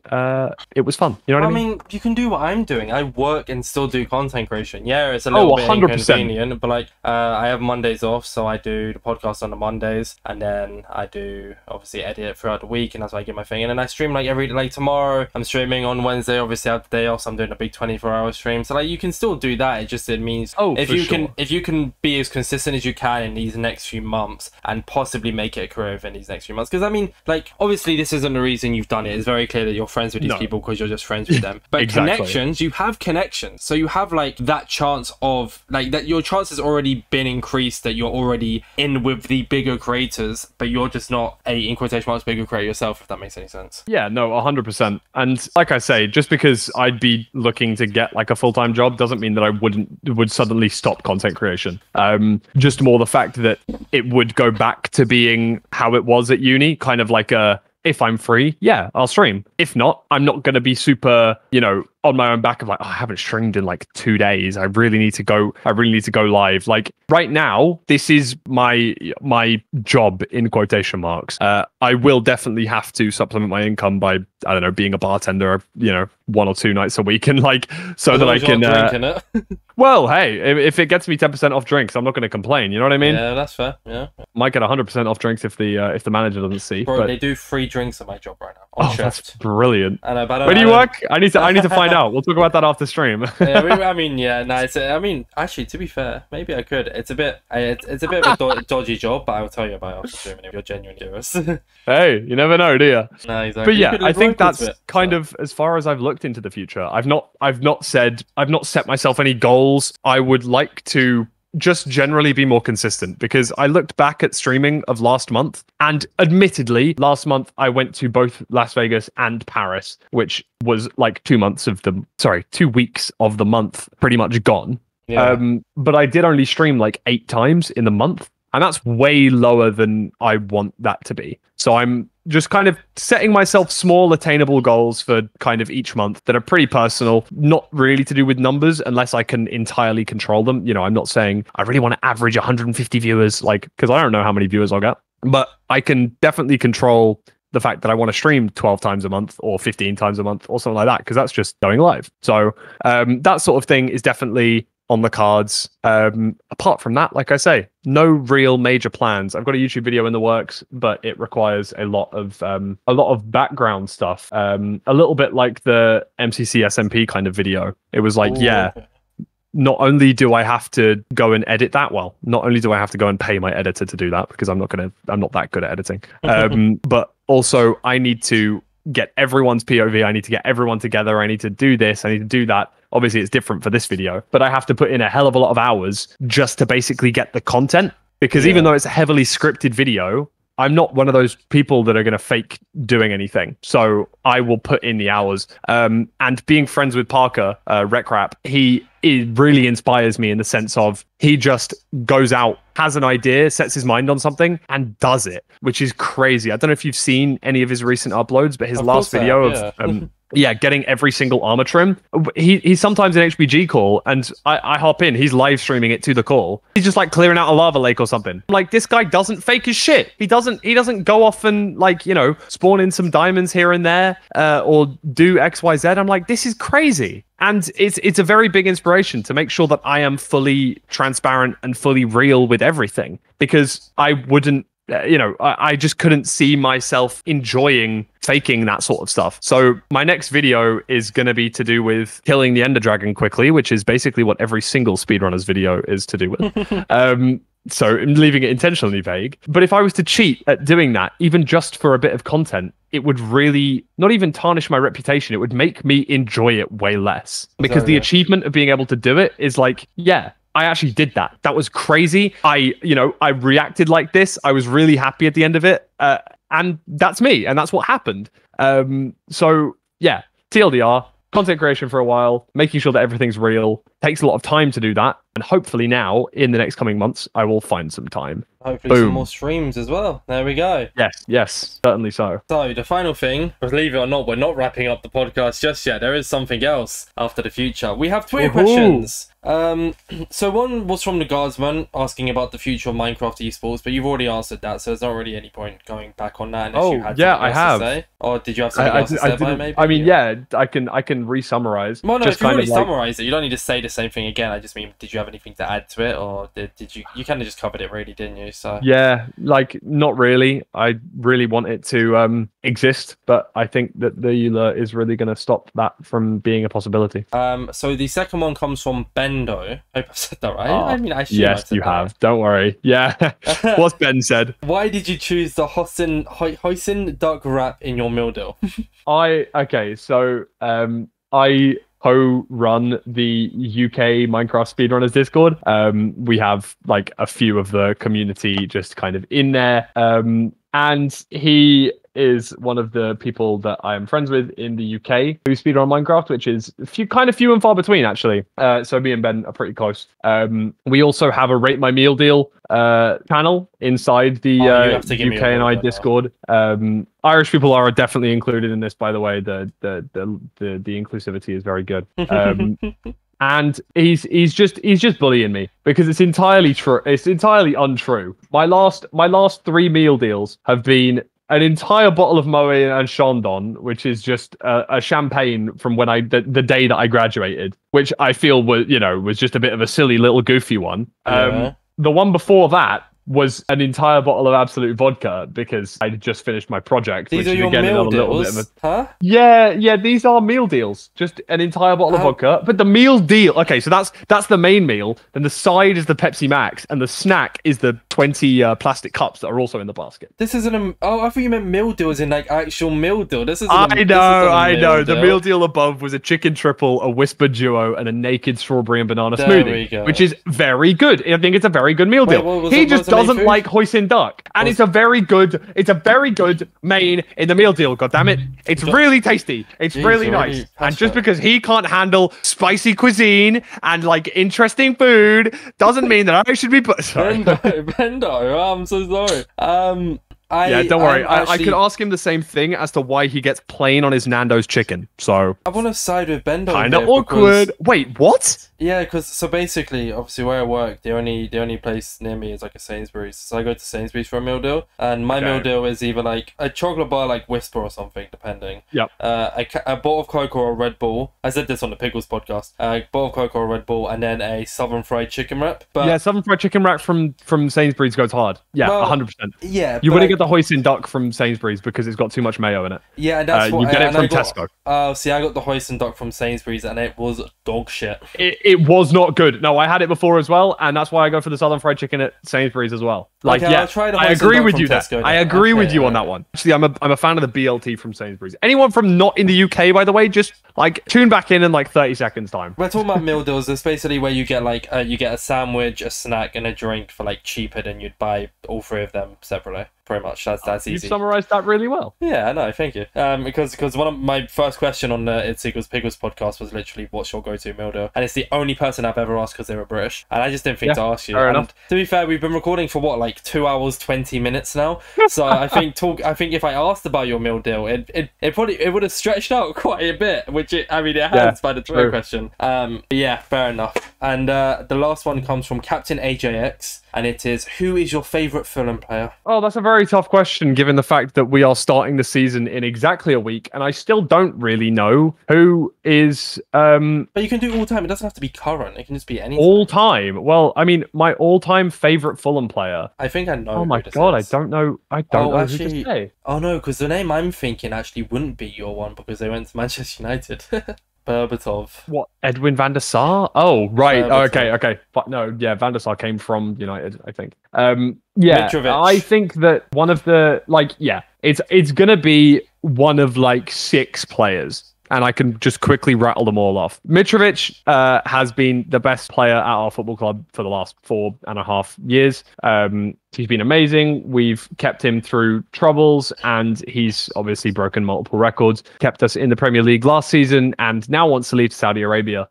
it was fun. You know what I mean? You can do what I'm doing. I work and still do content creation. Yeah, it's a little bit 100%. Inconvenient, but like I have Mondays off, so I do the podcast on the Mondays, and then I do obviously edit it throughout the week, and that's why I get my thing. And then I stream like every day. Like tomorrow, I'm streaming on Wednesday. Obviously, I have the day off, so I'm doing a big 24-hour stream. So like you can still do that. It means if you can be as consistent as you can in these next few months, and possibly make it a career within these next few months. Because I mean, like obviously, this isn't the reason you've done it. It's very clear that you're friends with these people because you're just friends with them. But exactly. Connections, you have connections. So you have like that chance of like that your chance has already been increased, that you're already in with the bigger creators, but you're just not in quotation marks, bigger creator yourself, if that makes any sense. Yeah, no, 100%. And like I say, just because I'd be looking to get like a full-time job doesn't mean that I would suddenly stop content creation. Just more the fact that it would go back to being how it was at uni, kind of like if I'm free, I'll stream. If not, I'm not going to be super, on my own back of like, I haven't streamed in like 2 days. I really need to go live. Like right now, this is my job in quotation marks. I will definitely have to supplement my income by, I don't know, being a bartender, 1 or 2 nights a week, and like so that I can well, hey, if it gets me 10% off drinks, I'm not going to complain. You know what I mean? Yeah, that's fair. Yeah. Might get 100% off drinks if the manager doesn't see. Bro, but they do free drinks at my job right now. On shift. That's brilliant. I know, but where do you work? I need to find out. We'll talk about that after stream. Actually, to be fair, maybe I could. It's a bit of a dodgy job, but I will tell you about it after stream if you're genuinely curious. Hey, you never know, do you? No, exactly. But yeah, I think that's kind of as far as I've looked into the future. I've not set myself any goals. I would like to just generally be more consistent, because I looked back at streaming of last month, and admittedly last month I went to both Las Vegas and Paris, which was like 2 weeks of the month pretty much gone. But I did only stream like 8 times in the month, and that's way lower than I want that to be. So I'm just kind of setting myself small attainable goals for kind of each month that are pretty personal, not really to do with numbers unless I can entirely control them. I'm not saying I really want to average 150 viewers, like, because I don't know how many viewers I'll get, but I can definitely control the fact that I want to stream 12 times a month or 15 times a month or something like that, because that's just going live. So that sort of thing is definitely on the cards. Apart from that, like I say, no real major plans. I've got a YouTube video in the works, but it requires a lot of background stuff. A little bit like the MCC SMP kind of video. It was like, not only do I have to go and edit that, well, not only do I have to go and pay my editor to do that, because I'm not that good at editing, but also I need to get everyone's POV. I need to get everyone together. I need to do this. I need to do that. Obviously, it's different for this video, but I have to put in a hell of a lot of hours just to basically get the content, because even though it's a heavily scripted video, I'm not one of those people that are going to fake doing anything. So I will put in the hours. And being friends with Parker, Recrap, it really inspires me in the sense of he just goes out, has an idea, sets his mind on something, and does it, which is crazy. I don't know if you've seen any of his recent uploads, but his last video of getting every single armor trim. He's sometimes in HBG call, and I hop in. He's live streaming it to the call. He's just like clearing out a lava lake or something. I'm like, this guy doesn't fake his shit. He doesn't go off and like, you know, spawn in some diamonds here and there, or do XYZ. I'm like, this is crazy. And it's a very big inspiration to make sure that I am fully transparent and fully real with everything, because I wouldn't, I just couldn't see myself enjoying faking that sort of stuff. So my next video is going to be to do with killing the Ender Dragon quickly, which is basically what every single speedrunner's video is to do with. So I'm leaving it intentionally vague. But if I was to cheat at doing that, even just for a bit of content, it would really not even tarnish my reputation. It would make me enjoy it way less, because the achievement of being able to do it is like, yeah, I actually did that. That was crazy. I reacted like this. I was really happy at the end of it. And that's me. And that's what happened. So yeah, TLDR, content creation for a while, making sure that everything's real. Takes a lot of time to do that. And hopefully now, in the next coming months, I will find some time. Hopefully some more streams as well. There we go. Yes, certainly so. So the final thing, believe it or not, we're not wrapping up the podcast just yet. There is something else after the future. We have Twitter questions. So one was from the Guardsman asking about the future of Minecraft esports, but you've already answered that, so there's not really any point going back on that unless you had something else to say. Or did you have something else to say about it, maybe? I mean, yeah, I can re-summarize. Well, no, if you already summarized it, you don't need to say the same thing again. I just mean, did you have anything to add to it, or did you kind of just covered it, really, didn't you? So yeah, like not really. I really want it to exist, but I think that the EULA is really going to stop that from being a possibility. So the second one comes from Bendo. I hope I said that right. I mean, yes, you have. Right. Don't worry. Yeah. What's Ben said? Why did you choose the Hoisin duck wrap in your meal deal? I co-run the UK Minecraft Speedrunners Discord. We have like a few of the community just kind of in there. And he is one of the people that I am friends with in the UK who speedrun Minecraft, which is few and far between, actually. So me and Ben are pretty close. We also have a Rate My Meal Deal channel inside the UK and I Discord. Irish people are definitely included in this, by the way. The inclusivity is very good. And he's just bullying me because it's entirely true. It's entirely untrue. My last 3 meal deals have been an entire bottle of Moe and Chandon, which is just a champagne from when the day that I graduated, which I feel was just a bit of a silly little goofy one. The one before that was an entire bottle of Absolute vodka because I just finished my project. These are your meal deals, huh? Yeah, these are meal deals. Just an entire bottle of vodka. But the meal deal, okay, so that's the main meal. Then the side is the Pepsi Max, and the snack is the 20 plastic cups that are also in the basket. This isn't a... Oh, I thought you meant meal deal as in like actual meal deal. This is. I know. The meal deal above was a chicken triple, a whispered duo, and a naked strawberry and banana smoothie, which is very good. I think it's a very good meal deal. He just doesn't like hoisin duck, and it's a very good main in the meal deal. God damn it, it's really tasty. It's really nice. And just because he can't handle spicy cuisine and like interesting food doesn't mean that I should be. Bendo, I'm so sorry. Don't worry. I could ask him the same thing as to why he gets plain on his Nando's chicken. So I want to side with Bendo. Kinda awkward. Wait, what? Yeah, because so basically, obviously where I work, the only place near me is like a Sainsbury's. So I go to Sainsbury's for a meal deal, and my meal deal is either like a chocolate bar, like Whisper or something, depending. Yep. A bottle of Coke or a Red Bull. I said this on the Pickles podcast. A bottle of Coke or a Red Bull, and then a Southern Fried Chicken wrap. But yeah, Southern Fried Chicken wrap from Sainsbury's goes hard. Yeah, well, 100%. Yeah, you wouldn't get the hoisin duck from Sainsbury's because it's got too much mayo in it. Yeah, and that's what you get it from Tesco. Oh, see, I got the hoisin duck from Sainsbury's, and it was dog shit. It was not good. No, I had it before as well, and that's why I go for the Southern Fried Chicken at Sainsbury's as well. Like, okay, yeah, I agree with you Tesco, there. I agree with you on that one. Actually, I'm a fan of the BLT from Sainsbury's. Anyone from not in the UK, by the way, just like tune back in 30 seconds time. We're talking about meal deals. It's basically where you get like you get a sandwich, a snack, and a drink for like cheaper than you'd buy all three of them separately. Pretty much. That's easy. You've summarized that really well. Yeah, I know. Thank you. Because one of my first question on the It's Equals Pickles podcast was literally, what's your go-to meal deal? And it's the only person I've ever asked because they were British, and I just didn't think to ask you. And to be fair, we've been recording for what, like 2 hours 20 minutes now. So I think if I asked about your meal deal, it would have stretched out quite a bit, which it has by the third question. Yeah, fair enough. And the last one comes from Captain AJX. And it is, who is your favourite Fulham player? Oh, that's a very tough question, given the fact that we are starting the season in exactly a week, and I still don't really know who is... But you can do all time. It doesn't have to be current. It can just be anything. All time? Well, I mean, my all-time favourite Fulham player... I think I know. Oh my god, I don't know who to say. Oh no, because the name I'm thinking actually wouldn't be your one, because they went to Manchester United. Berbatov. What? Edwin van der Sar? Oh, right. Oh, okay. But no, yeah, van der Sar came from United, I think. Yeah, Mitrovic. I think that one of the, it's going to be one of, 6 players. And I can just quickly rattle them all off. Mitrovic has been the best player at our football club for the last 4.5 years. He's been amazing. We've kept him through troubles, and he's obviously broken multiple records. Kept us in the Premier League last season, and now wants to leave to Saudi Arabia.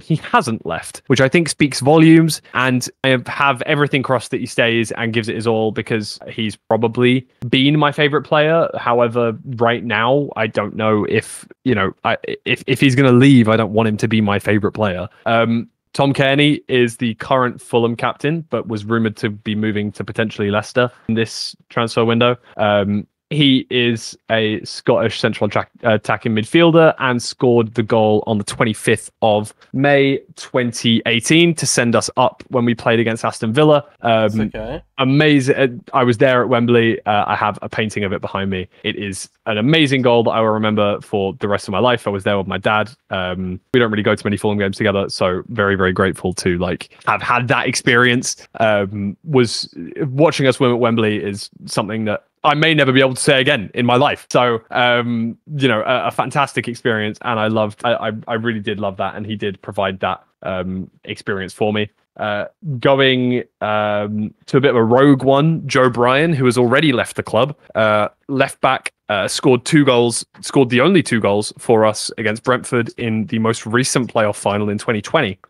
He hasn't left, which I think speaks volumes. And I have everything crossed that he stays and gives it his all, because he's probably been my favorite player. However, right now, I don't know if if he's going to leave. I don't want him to be my favorite player. Tom Kearney is the current Fulham captain, but was rumoured to be moving to potentially Leicester in this transfer window. He is a Scottish central attacking midfielder and scored the goal on the 25th of May 2018 to send us up when we played against Aston Villa. Okay. Amazing. I was there at Wembley. I have a painting of it behind me. It is an amazing goal that I will remember for the rest of my life. I was there with my dad. We don't really go to many Fulham games together, so very, very grateful to have had that experience. Was watching us win at Wembley is something that I may never be able to say again in my life. So, a fantastic experience, and I really did love that, and he did provide that experience for me. Going to a bit of a rogue one, Joe Bryan, who has already left the club, left back, scored the only 2 goals for us against Brentford in the most recent playoff final in 2020.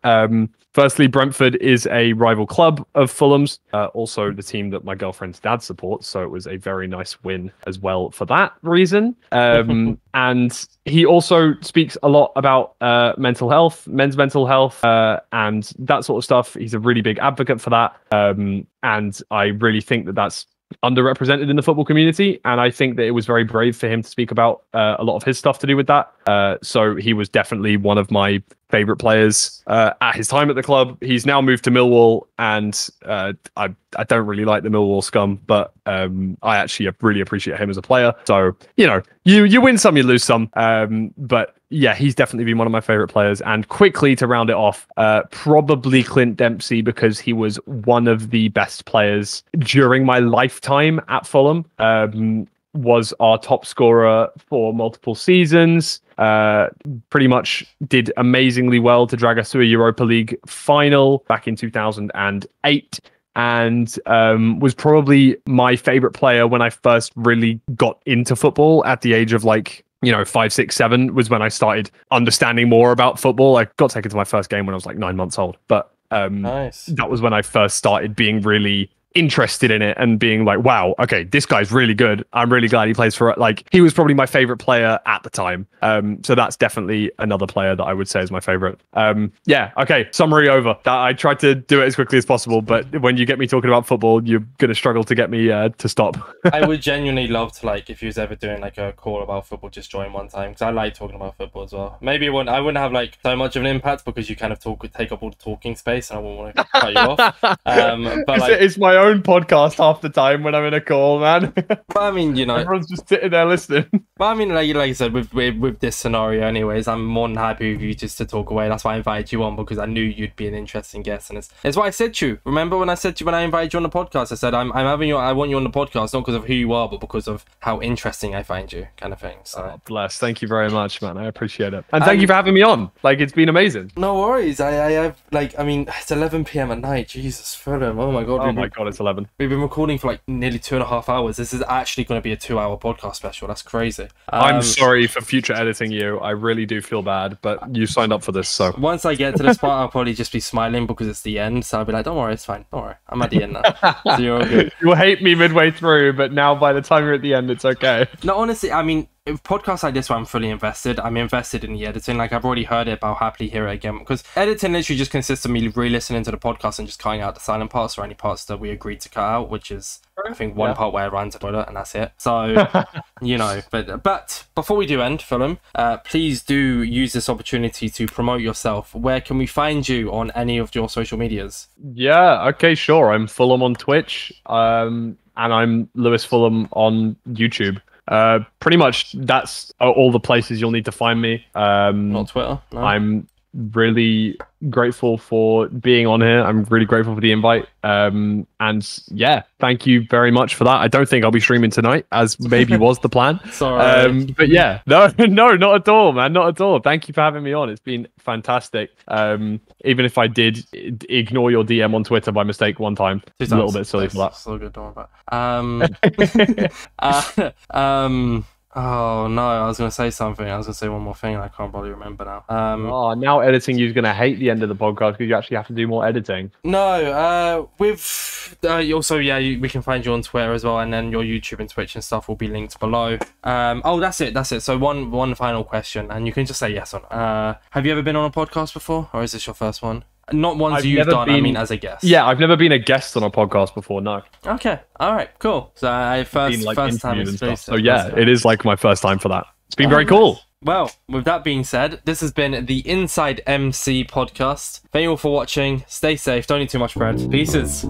Firstly, Brentford is a rival club of Fulham's, also the team that my girlfriend's dad supports, so it was a very nice win as well for that reason. And he also speaks a lot about mental health, men's mental health, and that sort of stuff. He's a really big advocate for that, and I really think that that's underrepresented in the football community, and I think that it was very brave for him to speak about a lot of his stuff to do with that. So he was definitely one of my favorite players at his time at the club. He's now moved to Millwall, and I don't really like the Millwall scum, but I actually really appreciate him as a player. So you win some, you lose some, but yeah, he's definitely been one of my favorite players. And quickly to round it off, probably Clint Dempsey, because he was one of the best players during my lifetime at Fulham. Was our top scorer for multiple seasons. Pretty much did amazingly well to drag us to a Europa League final back in 2008. And was probably my favorite player when I first really got into football at the age of 5, 6, 7 was when I started understanding more about football. I got taken to my first game when I was 9 months old, but nice. That was when I first started being really interested in it and being like, wow, okay, this guy's really good. I'm really glad he plays for it. Like, he was probably my favorite player at the time. So that's definitely another player that I would say is my favorite. Yeah, okay, summary over. I tried to do it as quickly as possible, but when you get me talking about football, you're going to struggle to get me to stop. I would genuinely love to, like, if you was ever doing like a call about football, just join one time, because I like talking about football as well. Maybe I wouldn't have like so much of an impact because you kind of take up all the talking space, and I wouldn't want to cut you off. But like, it's my own podcast half the time when I'm in a call, man. But I mean, you know, everyone's just sitting there listening. But I mean, like I said, with this scenario, anyways, I'm more than happy with you just to talk away. That's why I invited you on, because I knew you'd be an interesting guest, and it's what I said to you. Remember when I said to you when I invited you on the podcast, I said I'm having you. I want you on the podcast not because of who you are, but because of how interesting I find you, kind of thing. So bless. Thank you very much, man. I appreciate it, and thank you for having me on. Like, it's been amazing. No worries. I have, like, I mean, it's 11 p.m. at night. Jesus, Fulham. Oh my god. Oh my god, it's 11. We've been recording for like nearly 2.5 hours. This is actually going to be a 2-hour podcast special. That's crazy. I'm sorry for future editing you. I really do feel bad, but you signed up for this, so once I get to this part, I'll probably just be smiling because it's the end. So I'll be like, don't worry, it's fine. Don't worry, I'm at the end now. So you're all good. You'll hate me midway through, but now by the time you're at the end, it's okay. No, honestly, I mean, podcasts like this where I'm fully invested, I'm invested in the editing. Like, I've already heard it, but I'll happily hear it again, because editing literally just consists of me re-listening to the podcast and just cutting out the silent parts or any parts that we agreed to cut out, which is, I think, one part where I ran to the toilet, and that's it. So, you know, but before we do end, Fulham, please do use this opportunity to promote yourself. Where can we find you on any of your social medias? Yeah, okay, sure. I'm Fulham on Twitch, and I'm Lewis Fulham on YouTube. Pretty much that's all the places you'll need to find me. Not Twitter. No. I'm really grateful for being on here. I'm really grateful for the invite. And yeah, thank you very much for that. I don't think I'll be streaming tonight, as maybe was the plan. Sorry. But yeah, no, not at all, man. Not at all. Thank you for having me on. It's been fantastic. Even if I did ignore your DM on Twitter by mistake one time, it's a little bit silly for that. So good, don't worry about it. Oh no, I was going to say something. I was going to say one more thing, and I can't probably remember now. Oh, now editing you's going to hate the end of the podcast because you actually have to do more editing. No, also, yeah, we can find you on Twitter as well, and then your YouTube and Twitch and stuff will be linked below. Oh, that's it. So one final question, and you can just say yes or no. Have you ever been on a podcast before, or is this your first one? Not ones you've done, I mean as a guest. Yeah, I've never been a guest on a podcast before, no. Okay, all right, cool. So first time exclusive. So yeah, it is like my first time for that. It's been very cool. Well, with that being said, this has been the InsideMC podcast. Thank you all for watching. Stay safe, don't eat too much bread. Pieces.